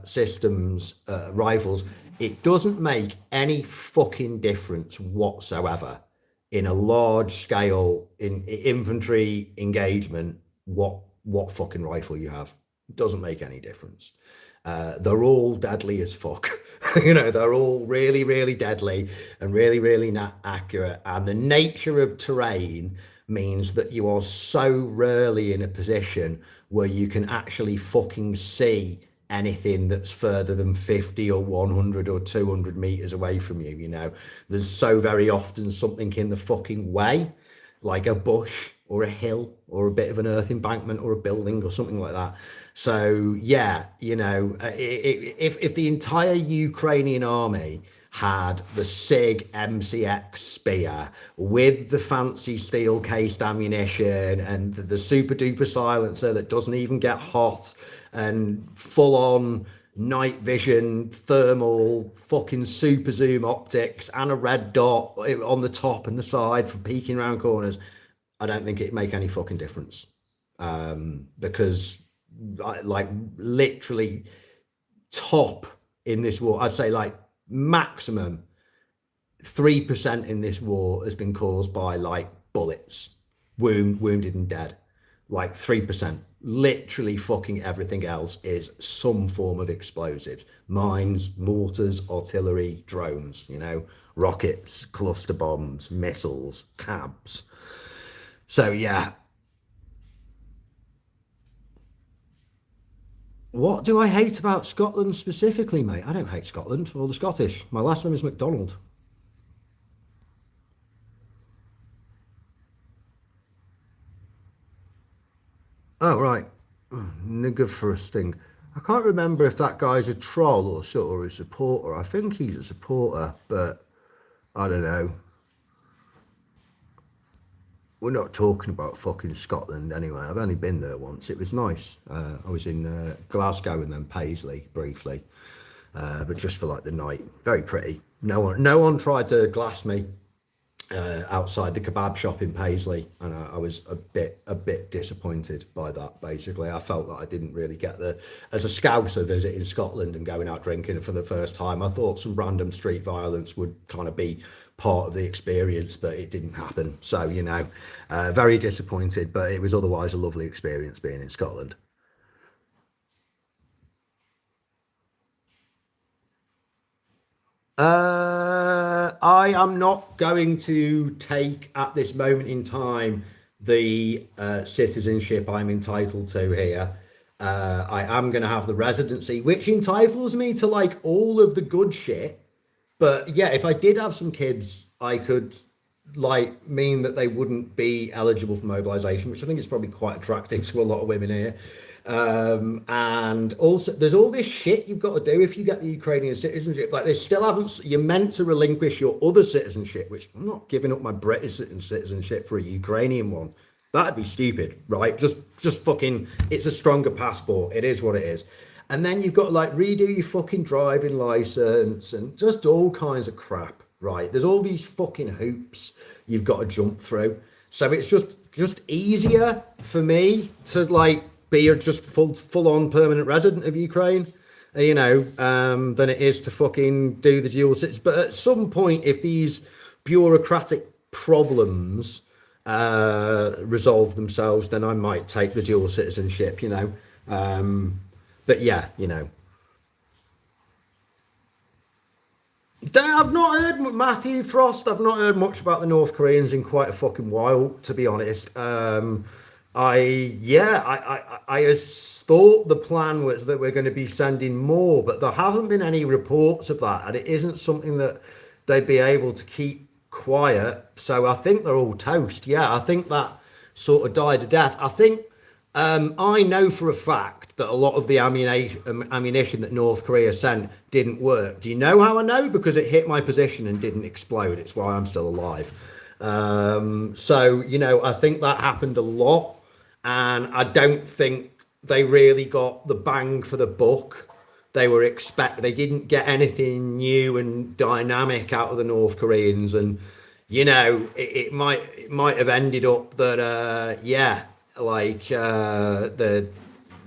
systems, rifles. It doesn't make any fucking difference whatsoever in a large scale in infantry engagement what fucking rifle you have. It doesn't make any difference. They're all deadly as fuck. They're all really, really deadly and really, really not accurate. And the nature of terrain means that you are so rarely in a position where you can actually fucking see anything that's further than 50 or 100 or 200 meters away from you. There's so very often something in the fucking way, like a bush or a hill or a bit of an earth embankment or a building or something like that. So yeah, if the entire Ukrainian army had the SIG MCX spear with the fancy steel cased ammunition and the super duper silencer that doesn't even get hot and full on night vision thermal fucking super zoom optics and a red dot on the top and the side for peeking around corners, I don't think it'd make any fucking difference. Because like literally top in this war, I'd say like maximum 3% in this war has been caused by like bullets, wounded and dead. Like 3%. Literally fucking everything else is some form of explosives, mines, mortars, artillery, drones, you know, rockets, cluster bombs, missiles, cabs. So yeah. What do I hate about Scotland specifically, mate? I don't hate Scotland or the Scottish. My last name is McDonald. Oh, right. Nigger for a thing. I can't remember if that guy's a troll or sort of a supporter. I think he's a supporter, but I don't know. We're not talking about fucking Scotland anyway. I've only been there once. It was nice. I was in Glasgow and then Paisley briefly, but just for like the night. Very pretty. No one tried to glass me outside the kebab shop in Paisley, and I was a bit disappointed by that. Basically, I felt that I didn't really get as a Scouser visiting Scotland and going out drinking for the first time. I thought some random street violence would kind of be part of the experience, but it didn't happen. So you know, very disappointed. But it was otherwise a lovely experience being in Scotland. I am not going to take at this moment in time the citizenship I'm entitled to here. I am going to have the residency, which entitles me to like all of the good shit. But yeah, if I did have some kids, I could like mean that they wouldn't be eligible for mobilization, which I think is probably quite attractive to a lot of women here. And also, there's all this shit you've got to do if you get the Ukrainian citizenship. Like, they still haven't. You're meant to relinquish your other citizenship, which I'm not giving up my British citizenship for a Ukrainian one. That'd be stupid, right? Just fucking. It's a stronger passport. It is what it is. And then you've got to like redo your fucking driving license and just all kinds of crap, right? There's all these fucking hoops you've got to jump through. So it's just easier for me to like be a just full on permanent resident of Ukraine, you know, than it is to fucking do the dual citizenship. But at some point, if these bureaucratic problems resolve themselves, then I might take the dual citizenship, you know. But yeah, you know. I've not heard Matthew Frost. I've not heard much about the North Koreans in quite a fucking while, to be honest. I thought the plan was that we're going to be sending more, but there haven't been any reports of that, and it isn't something that they'd be able to keep quiet. So I think they're all toast. Yeah, I think that sort of died a death. I think I know for a fact that a lot of the ammunition that North Korea sent didn't work. Do you know how I know? Because it hit my position and didn't explode. It's why I'm still alive. So, you know, I think that happened a lot. And I don't think they really got the bang for the buck they didn't get anything new and dynamic out of the North Koreans. And, you know, it might have ended up that,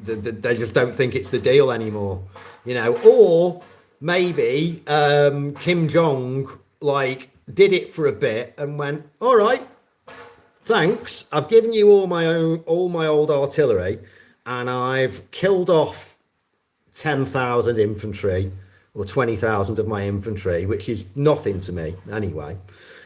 they just don't think it's the deal anymore, you know. Or maybe Kim Jong like did it for a bit and went, all right, thanks, I've given you all my old artillery, and I've killed off 10,000 infantry or 20,000 of my infantry, which is nothing to me anyway.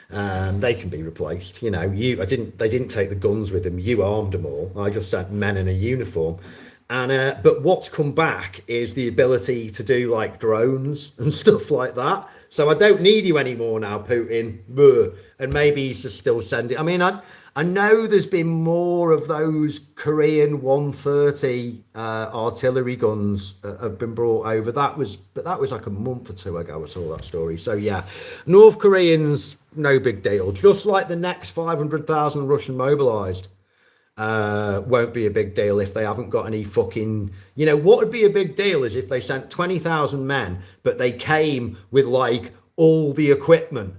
They can be replaced, you know. They didn't take the guns with them. You armed them all. I just sent men in a uniform. And but what's come back is the ability to do like drones and stuff like that. So I don't need you anymore now, Putin. And maybe he's just still sending. I mean, I know there's been more of those Korean 130 artillery guns have been brought over. But that was like a month or two ago. I saw that story. So yeah, North Koreans, no big deal. Just like the next 500,000 Russian mobilized won't be a big deal if they haven't got any fucking, what would be a big deal is if they sent 20,000 men, but they came with like all the equipment,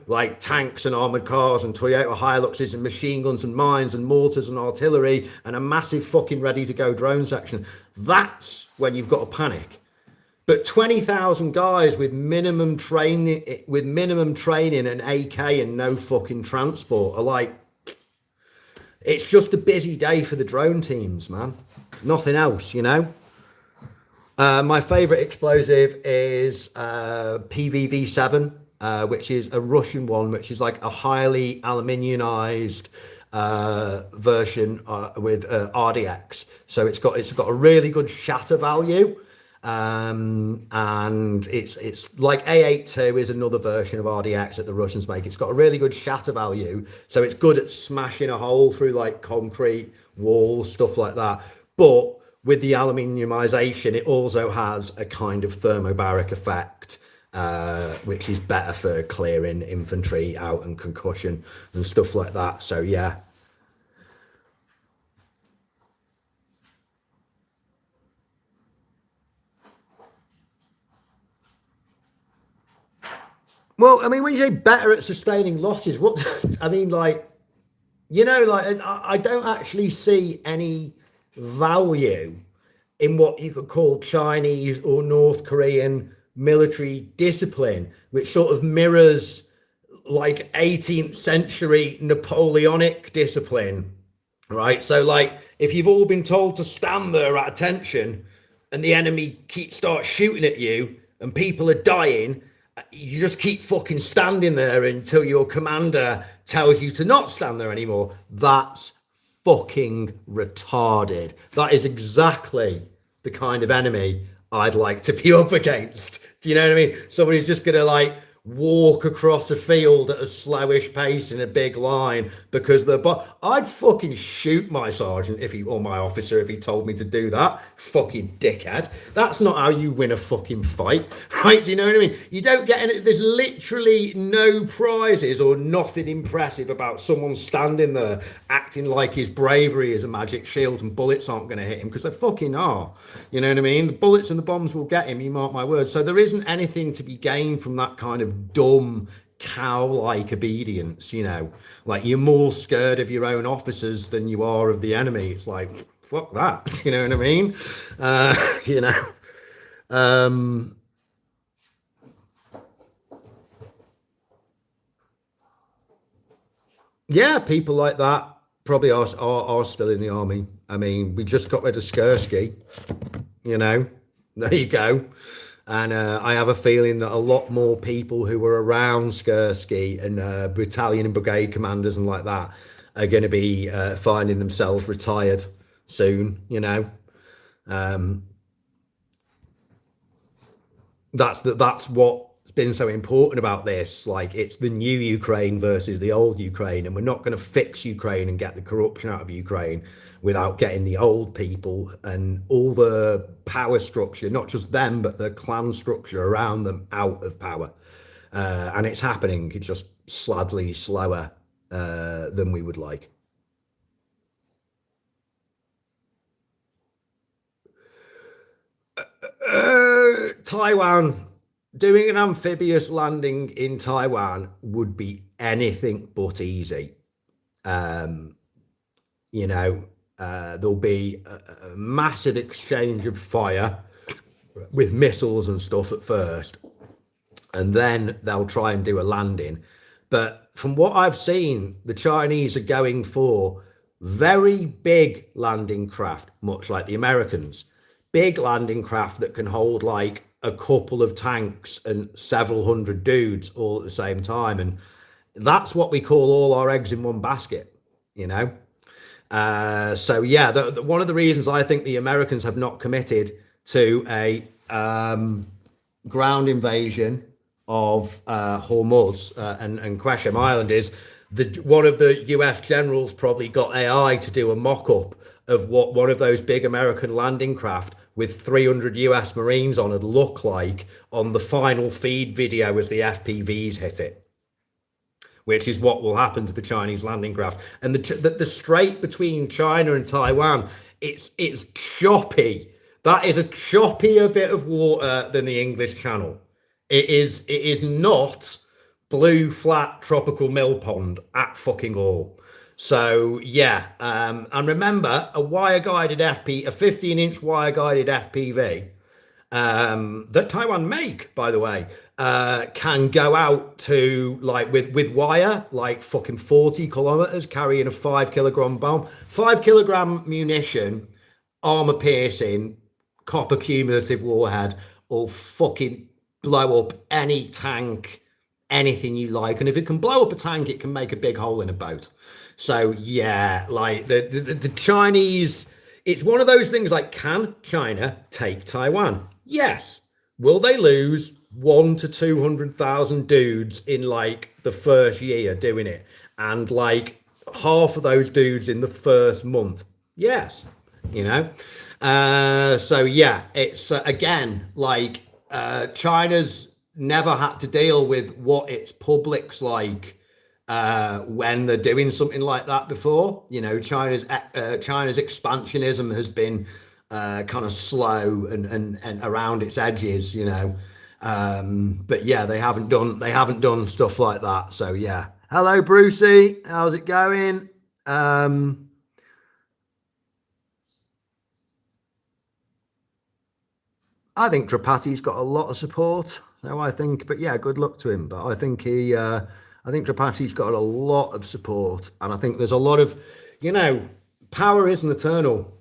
like tanks and armored cars and Toyota Hiluxes and machine guns and mines and mortars and artillery and a massive fucking ready to go drone section. That's when you've got to panic. But 20,000 guys with minimum training and AK and no fucking transport are like, it's just a busy day for the drone teams, man. Nothing else, My favorite explosive is PVV7, which is a Russian one, which is like a highly aluminiumized version with RDX. So it's got a really good shatter value. And it's like A82 is another version of RDX that the Russians make. It's got a really good shatter value, so it's good at smashing a hole through like concrete walls, stuff like that. But with the aluminiumization, it also has a kind of thermobaric effect, which is better for clearing infantry out and concussion and stuff like that. So yeah. Well, I mean, when you say better at sustaining losses, what I mean, like, I don't actually see any value in what you could call Chinese or North Korean military discipline, which sort of mirrors like 18th century Napoleonic discipline, right? So, like, if you've all been told to stand there at attention and the enemy starts shooting at you and people are dying, you just keep fucking standing there until your commander tells you to not stand there anymore. That's fucking retarded. That is exactly the kind of enemy I'd like to be up against. Do you know what I mean? Somebody's just gonna like walk across a field at a slowish pace in a big line because I'd fucking shoot my sergeant or my officer if he told me to do that. Fucking dickhead. That's not how you win a fucking fight, right? Do you know what I mean? You don't get any, there's literally no prizes or nothing impressive about someone standing there acting like his bravery is a magic shield and bullets aren't going to hit him, because they fucking are. You know what I mean? The bullets and the bombs will get him, you mark my words. So there isn't anything to be gained from that kind of dumb cow-like obedience, like you're more scared of your own officers than you are of the enemy. It's like, fuck that. You know what I mean? Yeah, people like that probably are still in the army. I mean, we just got rid of Skursky, there you go. And I have a feeling that a lot more people who were around Skursky and battalion and brigade commanders and like that are going to be finding themselves retired soon, That's what's been so important about this. Like, it's the new Ukraine versus the old Ukraine, and we're not going to fix Ukraine and get the corruption out of Ukraine without getting the old people and all the power structure, not just them, but the clan structure around them, out of power. And it's happening. It's just slightly slower than we would like. Taiwan. Doing an amphibious landing in Taiwan would be anything but easy. There'll be a massive exchange of fire with missiles and stuff at first, and then they'll try and do a landing. But from what I've seen, the Chinese are going for very big landing craft, much like the Americans. Big landing craft that can hold like a couple of tanks and several hundred dudes all at the same time. And that's what we call all our eggs in one basket, So yeah, one of the reasons I think the Americans have not committed to a ground invasion of Hormuz and Qasem Island is one of the US generals probably got AI to do a mock-up of what one of those big American landing craft with 300 US Marines on would look like on the final feed video as the FPVs hit it, which is what will happen to the Chinese landing craft. And the strait between China and Taiwan, it's choppy. That is a choppier bit of water than the English Channel. It is not blue flat tropical mill pond at fucking all. So yeah, and remember a 15-inch wire guided FPV that Taiwan make, by the way, can go out to like with wire like fucking 40 kilometers carrying a 5 kilogram bomb, 5 kilogram munition, armor piercing, copper cumulative warhead, will fucking blow up any tank, anything you like. And if it can blow up a tank, it can make a big hole in a boat. So yeah, like the Chinese, it's one of those things like, can China take Taiwan? Yes. Will they lose 1 to 200,000 dudes in like the first year doing it? And like half of those dudes in the first month? Yes. You know? So yeah, it's again, like China's never had to deal with what its public's like when they're doing something like that before. You know, China's expansionism has been kind of slow and around its edges, you know. But yeah, they haven't done stuff like that. So yeah. Hello, Brucey. How's it going? I think Trapati's got a lot of support. So I think, but yeah, good luck to him. But I think I think Trapati's got a lot of support, and I think there's a lot of, you know, power isn't eternal,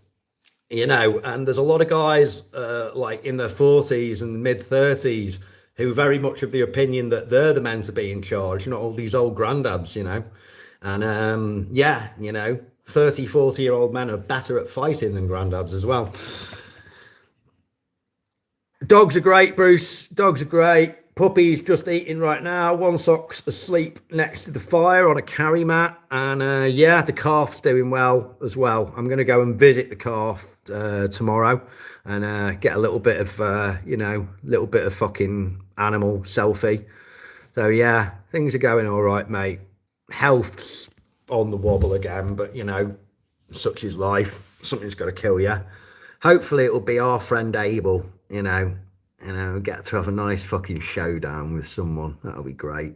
you know, and there's a lot of guys like in their 40s and mid 30s who very much of the opinion that they're the men to be in charge, not all these old granddads, you know. And yeah, you know, 30, 40-year-old men are better at fighting than granddads as well. Dogs are great, Bruce. Dogs are great. Puppy's just eating right now. Onesock's asleep next to the fire on a carry mat. And yeah, the calf's doing well as well. I'm going to go and visit the calf tomorrow and get a little bit of, you know, little bit of fucking animal selfie. So yeah, things are going all right, mate. Health's on the wobble again, but you know, such is life. Something's got to kill you. Hopefully it'll be our friend Abel, you know, get to have a nice fucking showdown with someone. That'll be great.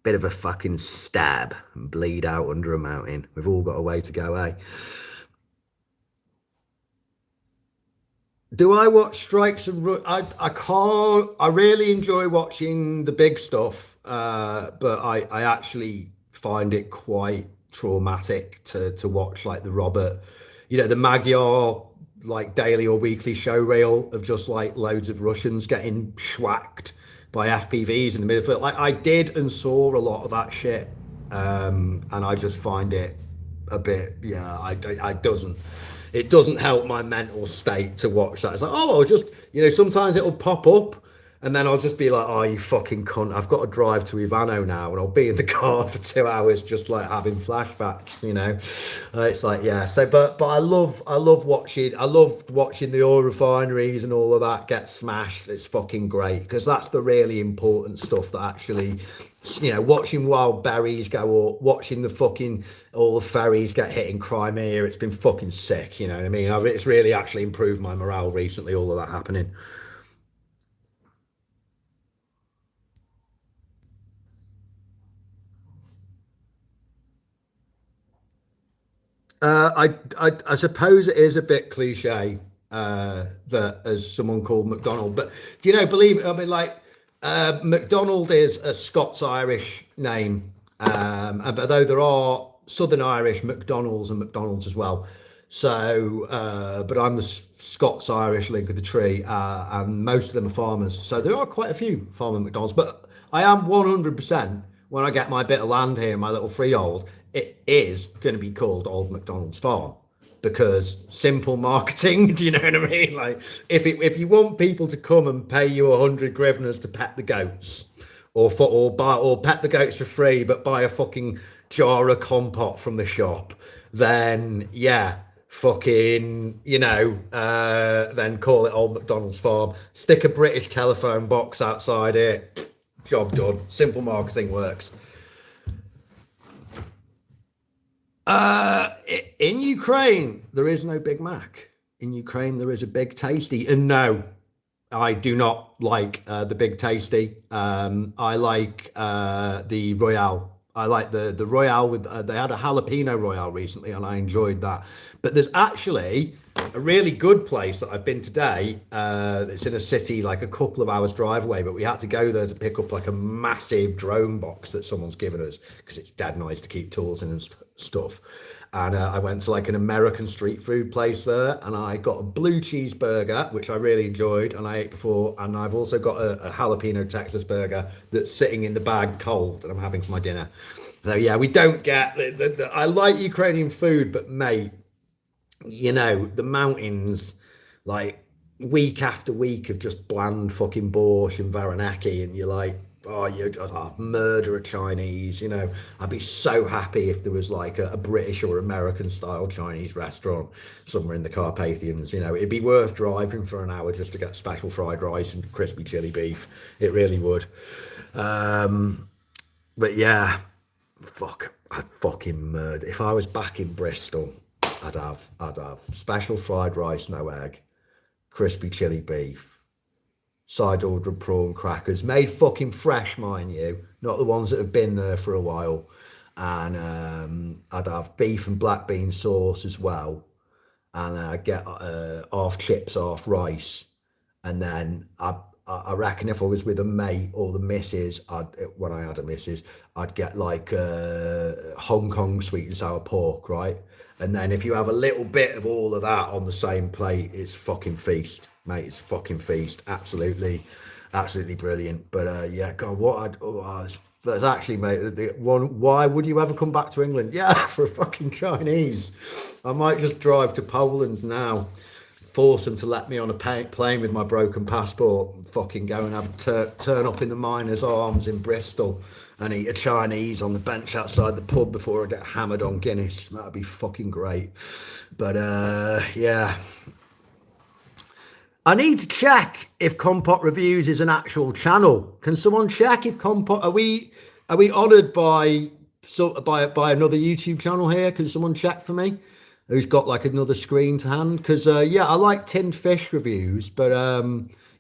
Bit of a fucking stab and bleed out under a mountain. We've all got a way to go, eh? Do I watch strikes and I can't. I really enjoy watching the big stuff, but I actually find it quite traumatic to watch like the Robert, you know, the Magyar like daily or weekly show reel of just like loads of Russians getting schwacked by FPVs in the middle of it. Like I did and saw a lot of that shit, and I just find it a bit, yeah, it doesn't help my mental state to watch that. It's like, oh, I'll just, you know, sometimes it'll pop up and then I'll just be like, oh, you fucking cunt, I've got to drive to Ivano now, and I'll be in the car for 2 hours just like having flashbacks, you know. It's like, yeah, so but I loved watching the oil refineries and all of that get smashed. It's fucking great, because that's the really important stuff that actually, you know, watching wild berries go up, watching the fucking all the ferries get hit in Crimea, it's been fucking sick, you know what I mean? It's really actually improved my morale recently, all of that happening. I suppose it is a bit cliche that as someone called McDonald, but do you know? Believe it, I mean, like McDonald is a Scots-Irish name, but though there are Southern Irish McDonalds and McDonalds as well. So, but I'm the Scots-Irish link of the tree, and most of them are farmers. So there are quite a few farmer McDonalds, but I am 100% when I get my bit of land here, my little freehold. it is going to be called Old McDonald's Farm, because simple marketing. Do you know what I mean? Like, if you want people to come and pay you 100 grivnas to pet the goats, or pet the goats for free, but buy a fucking jar of compote from the shop, then yeah, fucking, then call it Old McDonald's Farm. Stick a British telephone box outside it. Job done. Simple marketing works. In Ukraine, there is no Big Mac. In Ukraine, there is a Big Tasty. And no, I do not like the Big Tasty. I like the Royale. I like the Royale with, they had a jalapeno Royale recently and I enjoyed that. But there's actually a really good place that I've been today. It's in a city like a couple of hours drive away, but we had to go there to pick up like a massive drone box that someone's given us because it's dead nice to keep tools in and stuff. And I went to like an American street food place there and I got a blue cheeseburger, which I really enjoyed and I ate before. And I've also got a jalapeno Texas burger that's sitting in the bag cold and I'm having for my dinner. So yeah, we don't get, I like Ukrainian food, but mate, the mountains, like week after week of just bland fucking borscht and varanaki, and you're like, oh, you'd murder a Chinese. I'd be so happy if there was like a British or American style Chinese restaurant somewhere in the Carpathians. It'd be worth driving for an hour just to get special fried rice and crispy chili beef. It really would. But yeah, I'd fucking murder. If I was back in Bristol, I'd have special fried rice, no egg, crispy chili beef, side ordered prawn crackers, made fucking fresh, mind you, not the ones that have been there for a while. And I'd have beef and black bean sauce as well. And then I'd get half chips, half rice. And then I reckon if I was with a mate or the missus, when I had a missus, I'd get like Hong Kong sweet and sour pork, right? And then if you have a little bit of all of that on the same plate, it's fucking feast, mate. It's a fucking feast. Absolutely, absolutely brilliant. But yeah, God, that's actually, mate, the one. Why would you ever come back to England? Yeah, for a fucking Chinese. I might just drive to Poland now, force them to let me on a plane with my broken passport, and fucking go and have turn up in the Miners' Arms in Bristol and eat a Chinese on the bench outside the pub before I get hammered on Guinness. That'd be fucking great. But yeah, I need to check if Compot Reviews is an actual channel. Can someone check if Compot, are we honoured by another YouTube channel here? Can someone check for me who's got like another screen to hand? Because yeah, I like tinned fish reviews, but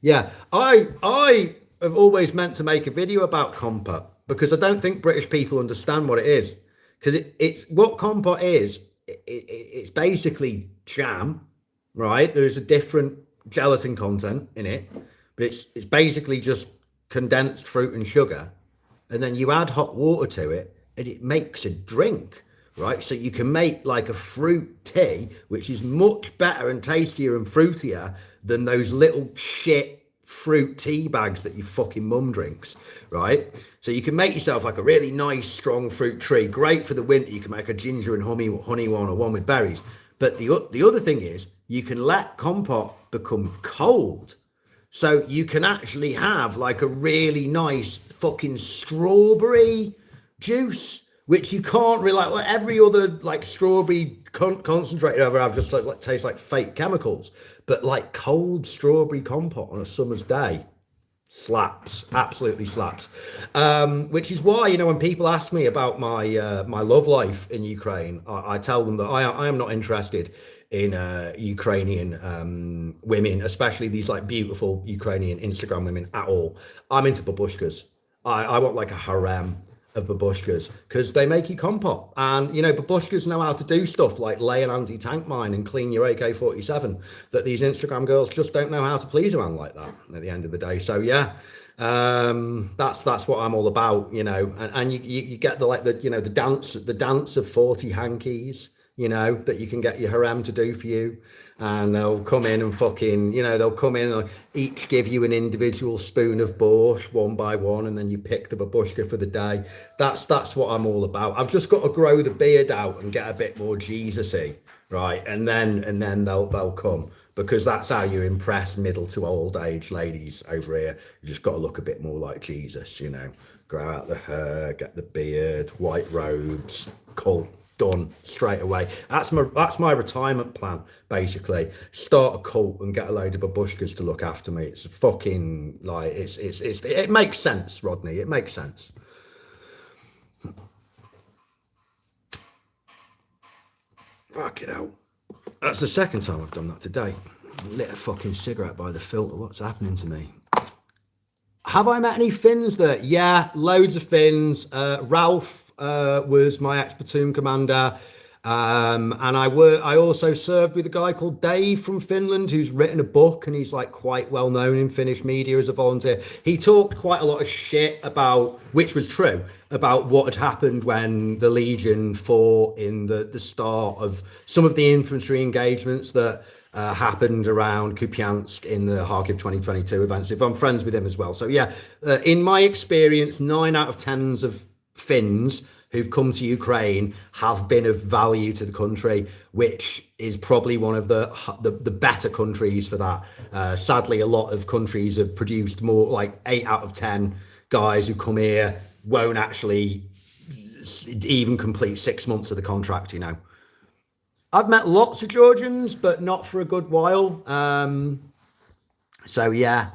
yeah, I have always meant to make a video about Compot because I don't think British people understand what it is. Because it's what Compot is. It's basically jam, right? There's a different gelatin content in it, but it's basically just condensed fruit and sugar, and then you add hot water to it, and it makes a drink. Right, so you can make like a fruit tea, which is much better and tastier and fruitier than those little shit fruit tea bags that your fucking mum drinks, right? So you can make yourself like a really nice, strong fruit tea, great for the winter. You can make a ginger and honey one or one with berries. But the other thing is you can let Compot become cold. So you can actually have like a really nice fucking strawberry juice, which you can't really, like every other like strawberry concentrate you ever have just like tastes like fake chemicals. But like cold strawberry Compot on a summer's day slaps, absolutely slaps. Which is why, when people ask me about my my love life in Ukraine, I tell them that I am not interested in Ukrainian women, especially these like beautiful Ukrainian Instagram women at all. I'm into babushkas. I want like a harem of babushkas because they make you Compot, and babushkas know how to do stuff like lay an anti-tank mine and clean your AK-47 that these Instagram girls just don't know how to please a man like that at the end of the day. So yeah, that's what I'm all about, and you get the dance of 40 hankies you know, that you can get your harem to do for you. And they'll come in and fucking, you know, they'll come in and each give you an individual spoon of borscht one by one, and then you pick the babushka for the day. That's what I'm all about. I've just got to grow the beard out and get a bit more Jesus-y, right? And then they'll come, because that's how you impress middle to old age ladies over here. You just got to look a bit more like Jesus, you know. Grow out the hair, get the beard, white robes, cult. Done straight away. That's my retirement plan, basically. Start a cult and get a load of babushkas to look after me. It's fucking like it makes sense, Rodney. It makes sense. Fuck it out. That's the second time I've done that today. Lit a fucking cigarette by the filter. What's happening to me? Have I met any Finns there? Yeah, loads of Finns. Ralph was my ex-platoon commander, and I also served with a guy called Dave from Finland, who's written a book, and he's like quite well known in Finnish media as a volunteer. He talked quite a lot of shit about, which was true, about what had happened when the Legion fought in the start of some of the infantry engagements that happened around Kupiansk in the Kharkiv 2022 events. If I'm friends with him as well. So yeah, in my experience, 9 out of 10s of Finns who've come to Ukraine have been of value to the country, which is probably one of the better countries for that. Sadly, a lot of countries have produced more, like 8 out of 10 guys who come here won't actually even complete 6 months of the contract, you know. I've met lots of Georgians, but not for a good while. So yeah.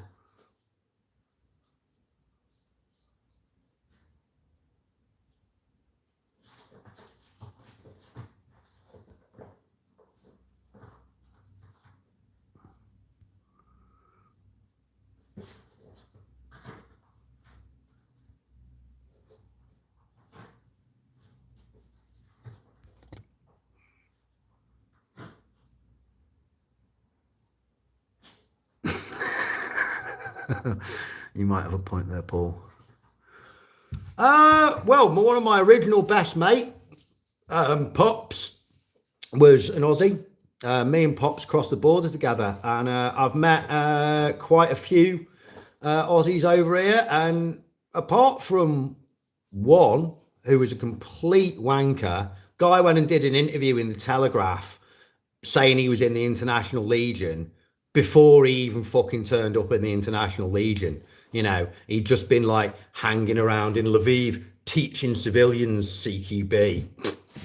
You might have a point there, Paul. Well, one of my original best mate, Pops, was an Aussie. Me and Pops crossed the border together, and I've met quite a few Aussies over here, and apart from one who was a complete wanker, guy went and did an interview in the Telegraph saying he was in the International Legion before he even fucking turned up in the International Legion. You know, he'd just been like hanging around in Lviv teaching civilians CQB.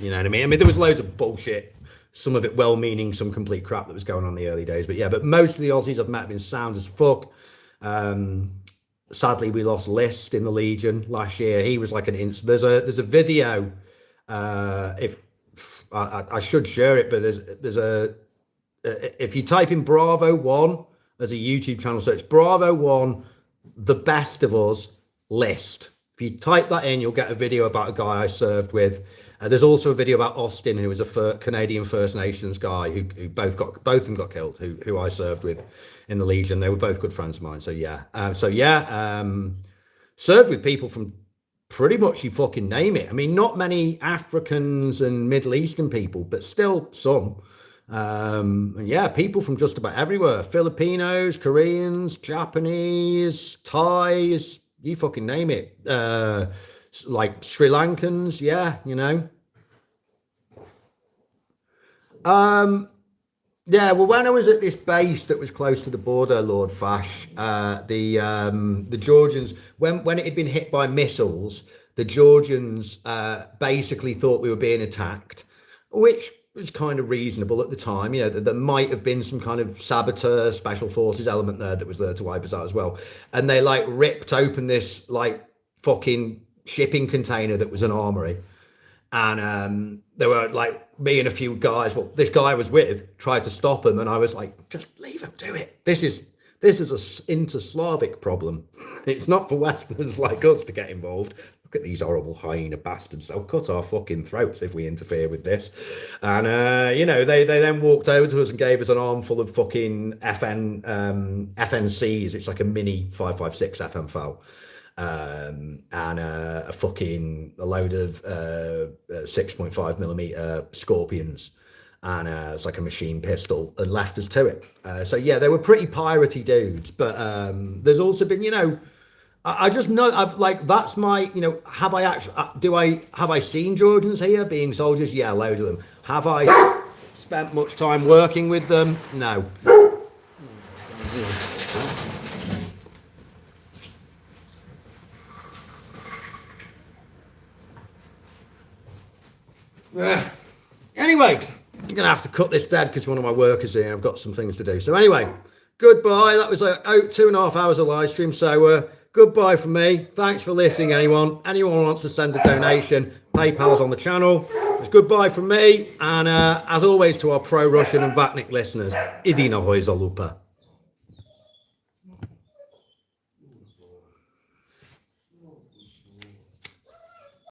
You know what I mean? I mean, there was loads of bullshit, some of it well-meaning, some complete crap that was going on in the early days. But yeah, but most of the Aussies I've met have been sound as fuck. Sadly, we lost List in the Legion last year. He was like an there's a video. If I should share it, but there's a if you type in Bravo 1 as a YouTube channel search, Bravo 1, the best of us, List. If you type that in, you'll get a video about a guy I served with. There's also a video about Austin, who was a Canadian First Nations guy who both of them got killed, who I served with in the Legion. They were both good friends of mine. So yeah, served with people from pretty much you fucking name it. I mean, not many Africans and Middle Eastern people, but still some. And yeah, people from just about everywhere: Filipinos, Koreans, Japanese, Thais, you fucking name it. Like Sri Lankans, yeah, you know. Yeah, well, when I was at this base that was close to the border, Lord Fash, the Georgians, when it had been hit by missiles, the Georgians basically thought we were being attacked, which was kind of reasonable at the time. You know, there might have been some kind of saboteur special forces element there that was there to wipe us out as well. And they like ripped open this like fucking shipping container that was an armory, and there were like me and a few guys, well, this guy I was with tried to stop him, and I was like, just leave him do it. This is a inter-Slavic problem. It's not for Westerners like us to get involved. Look at these horrible hyena bastards. They'll cut our fucking throats if we interfere with this. And you know, they then walked over to us and gave us an armful of fucking FNCs. It's like a mini 5.56 FM foul. and a load of 6.5mm Scorpions, and it's like a machine pistol, and left us to it. So yeah, they were pretty piratey dudes, but there's also been, you know, I just know I've like, that's my, you know, have I actually have I seen Georgians here being soldiers? Yeah, a load of them. Have I spent much time working with them? No. Anyway, I'm gonna have to cut this dead because one of my workers here. I've got some things to do. So anyway, goodbye. That was like 2.5 hours of live stream. So goodbye from me. Thanks for listening. Anyone wants to send a donation, PayPal's on the channel. It's goodbye from me. And as always, to our pro-Russian and Vatnik listeners, Idi na hoj za lupa.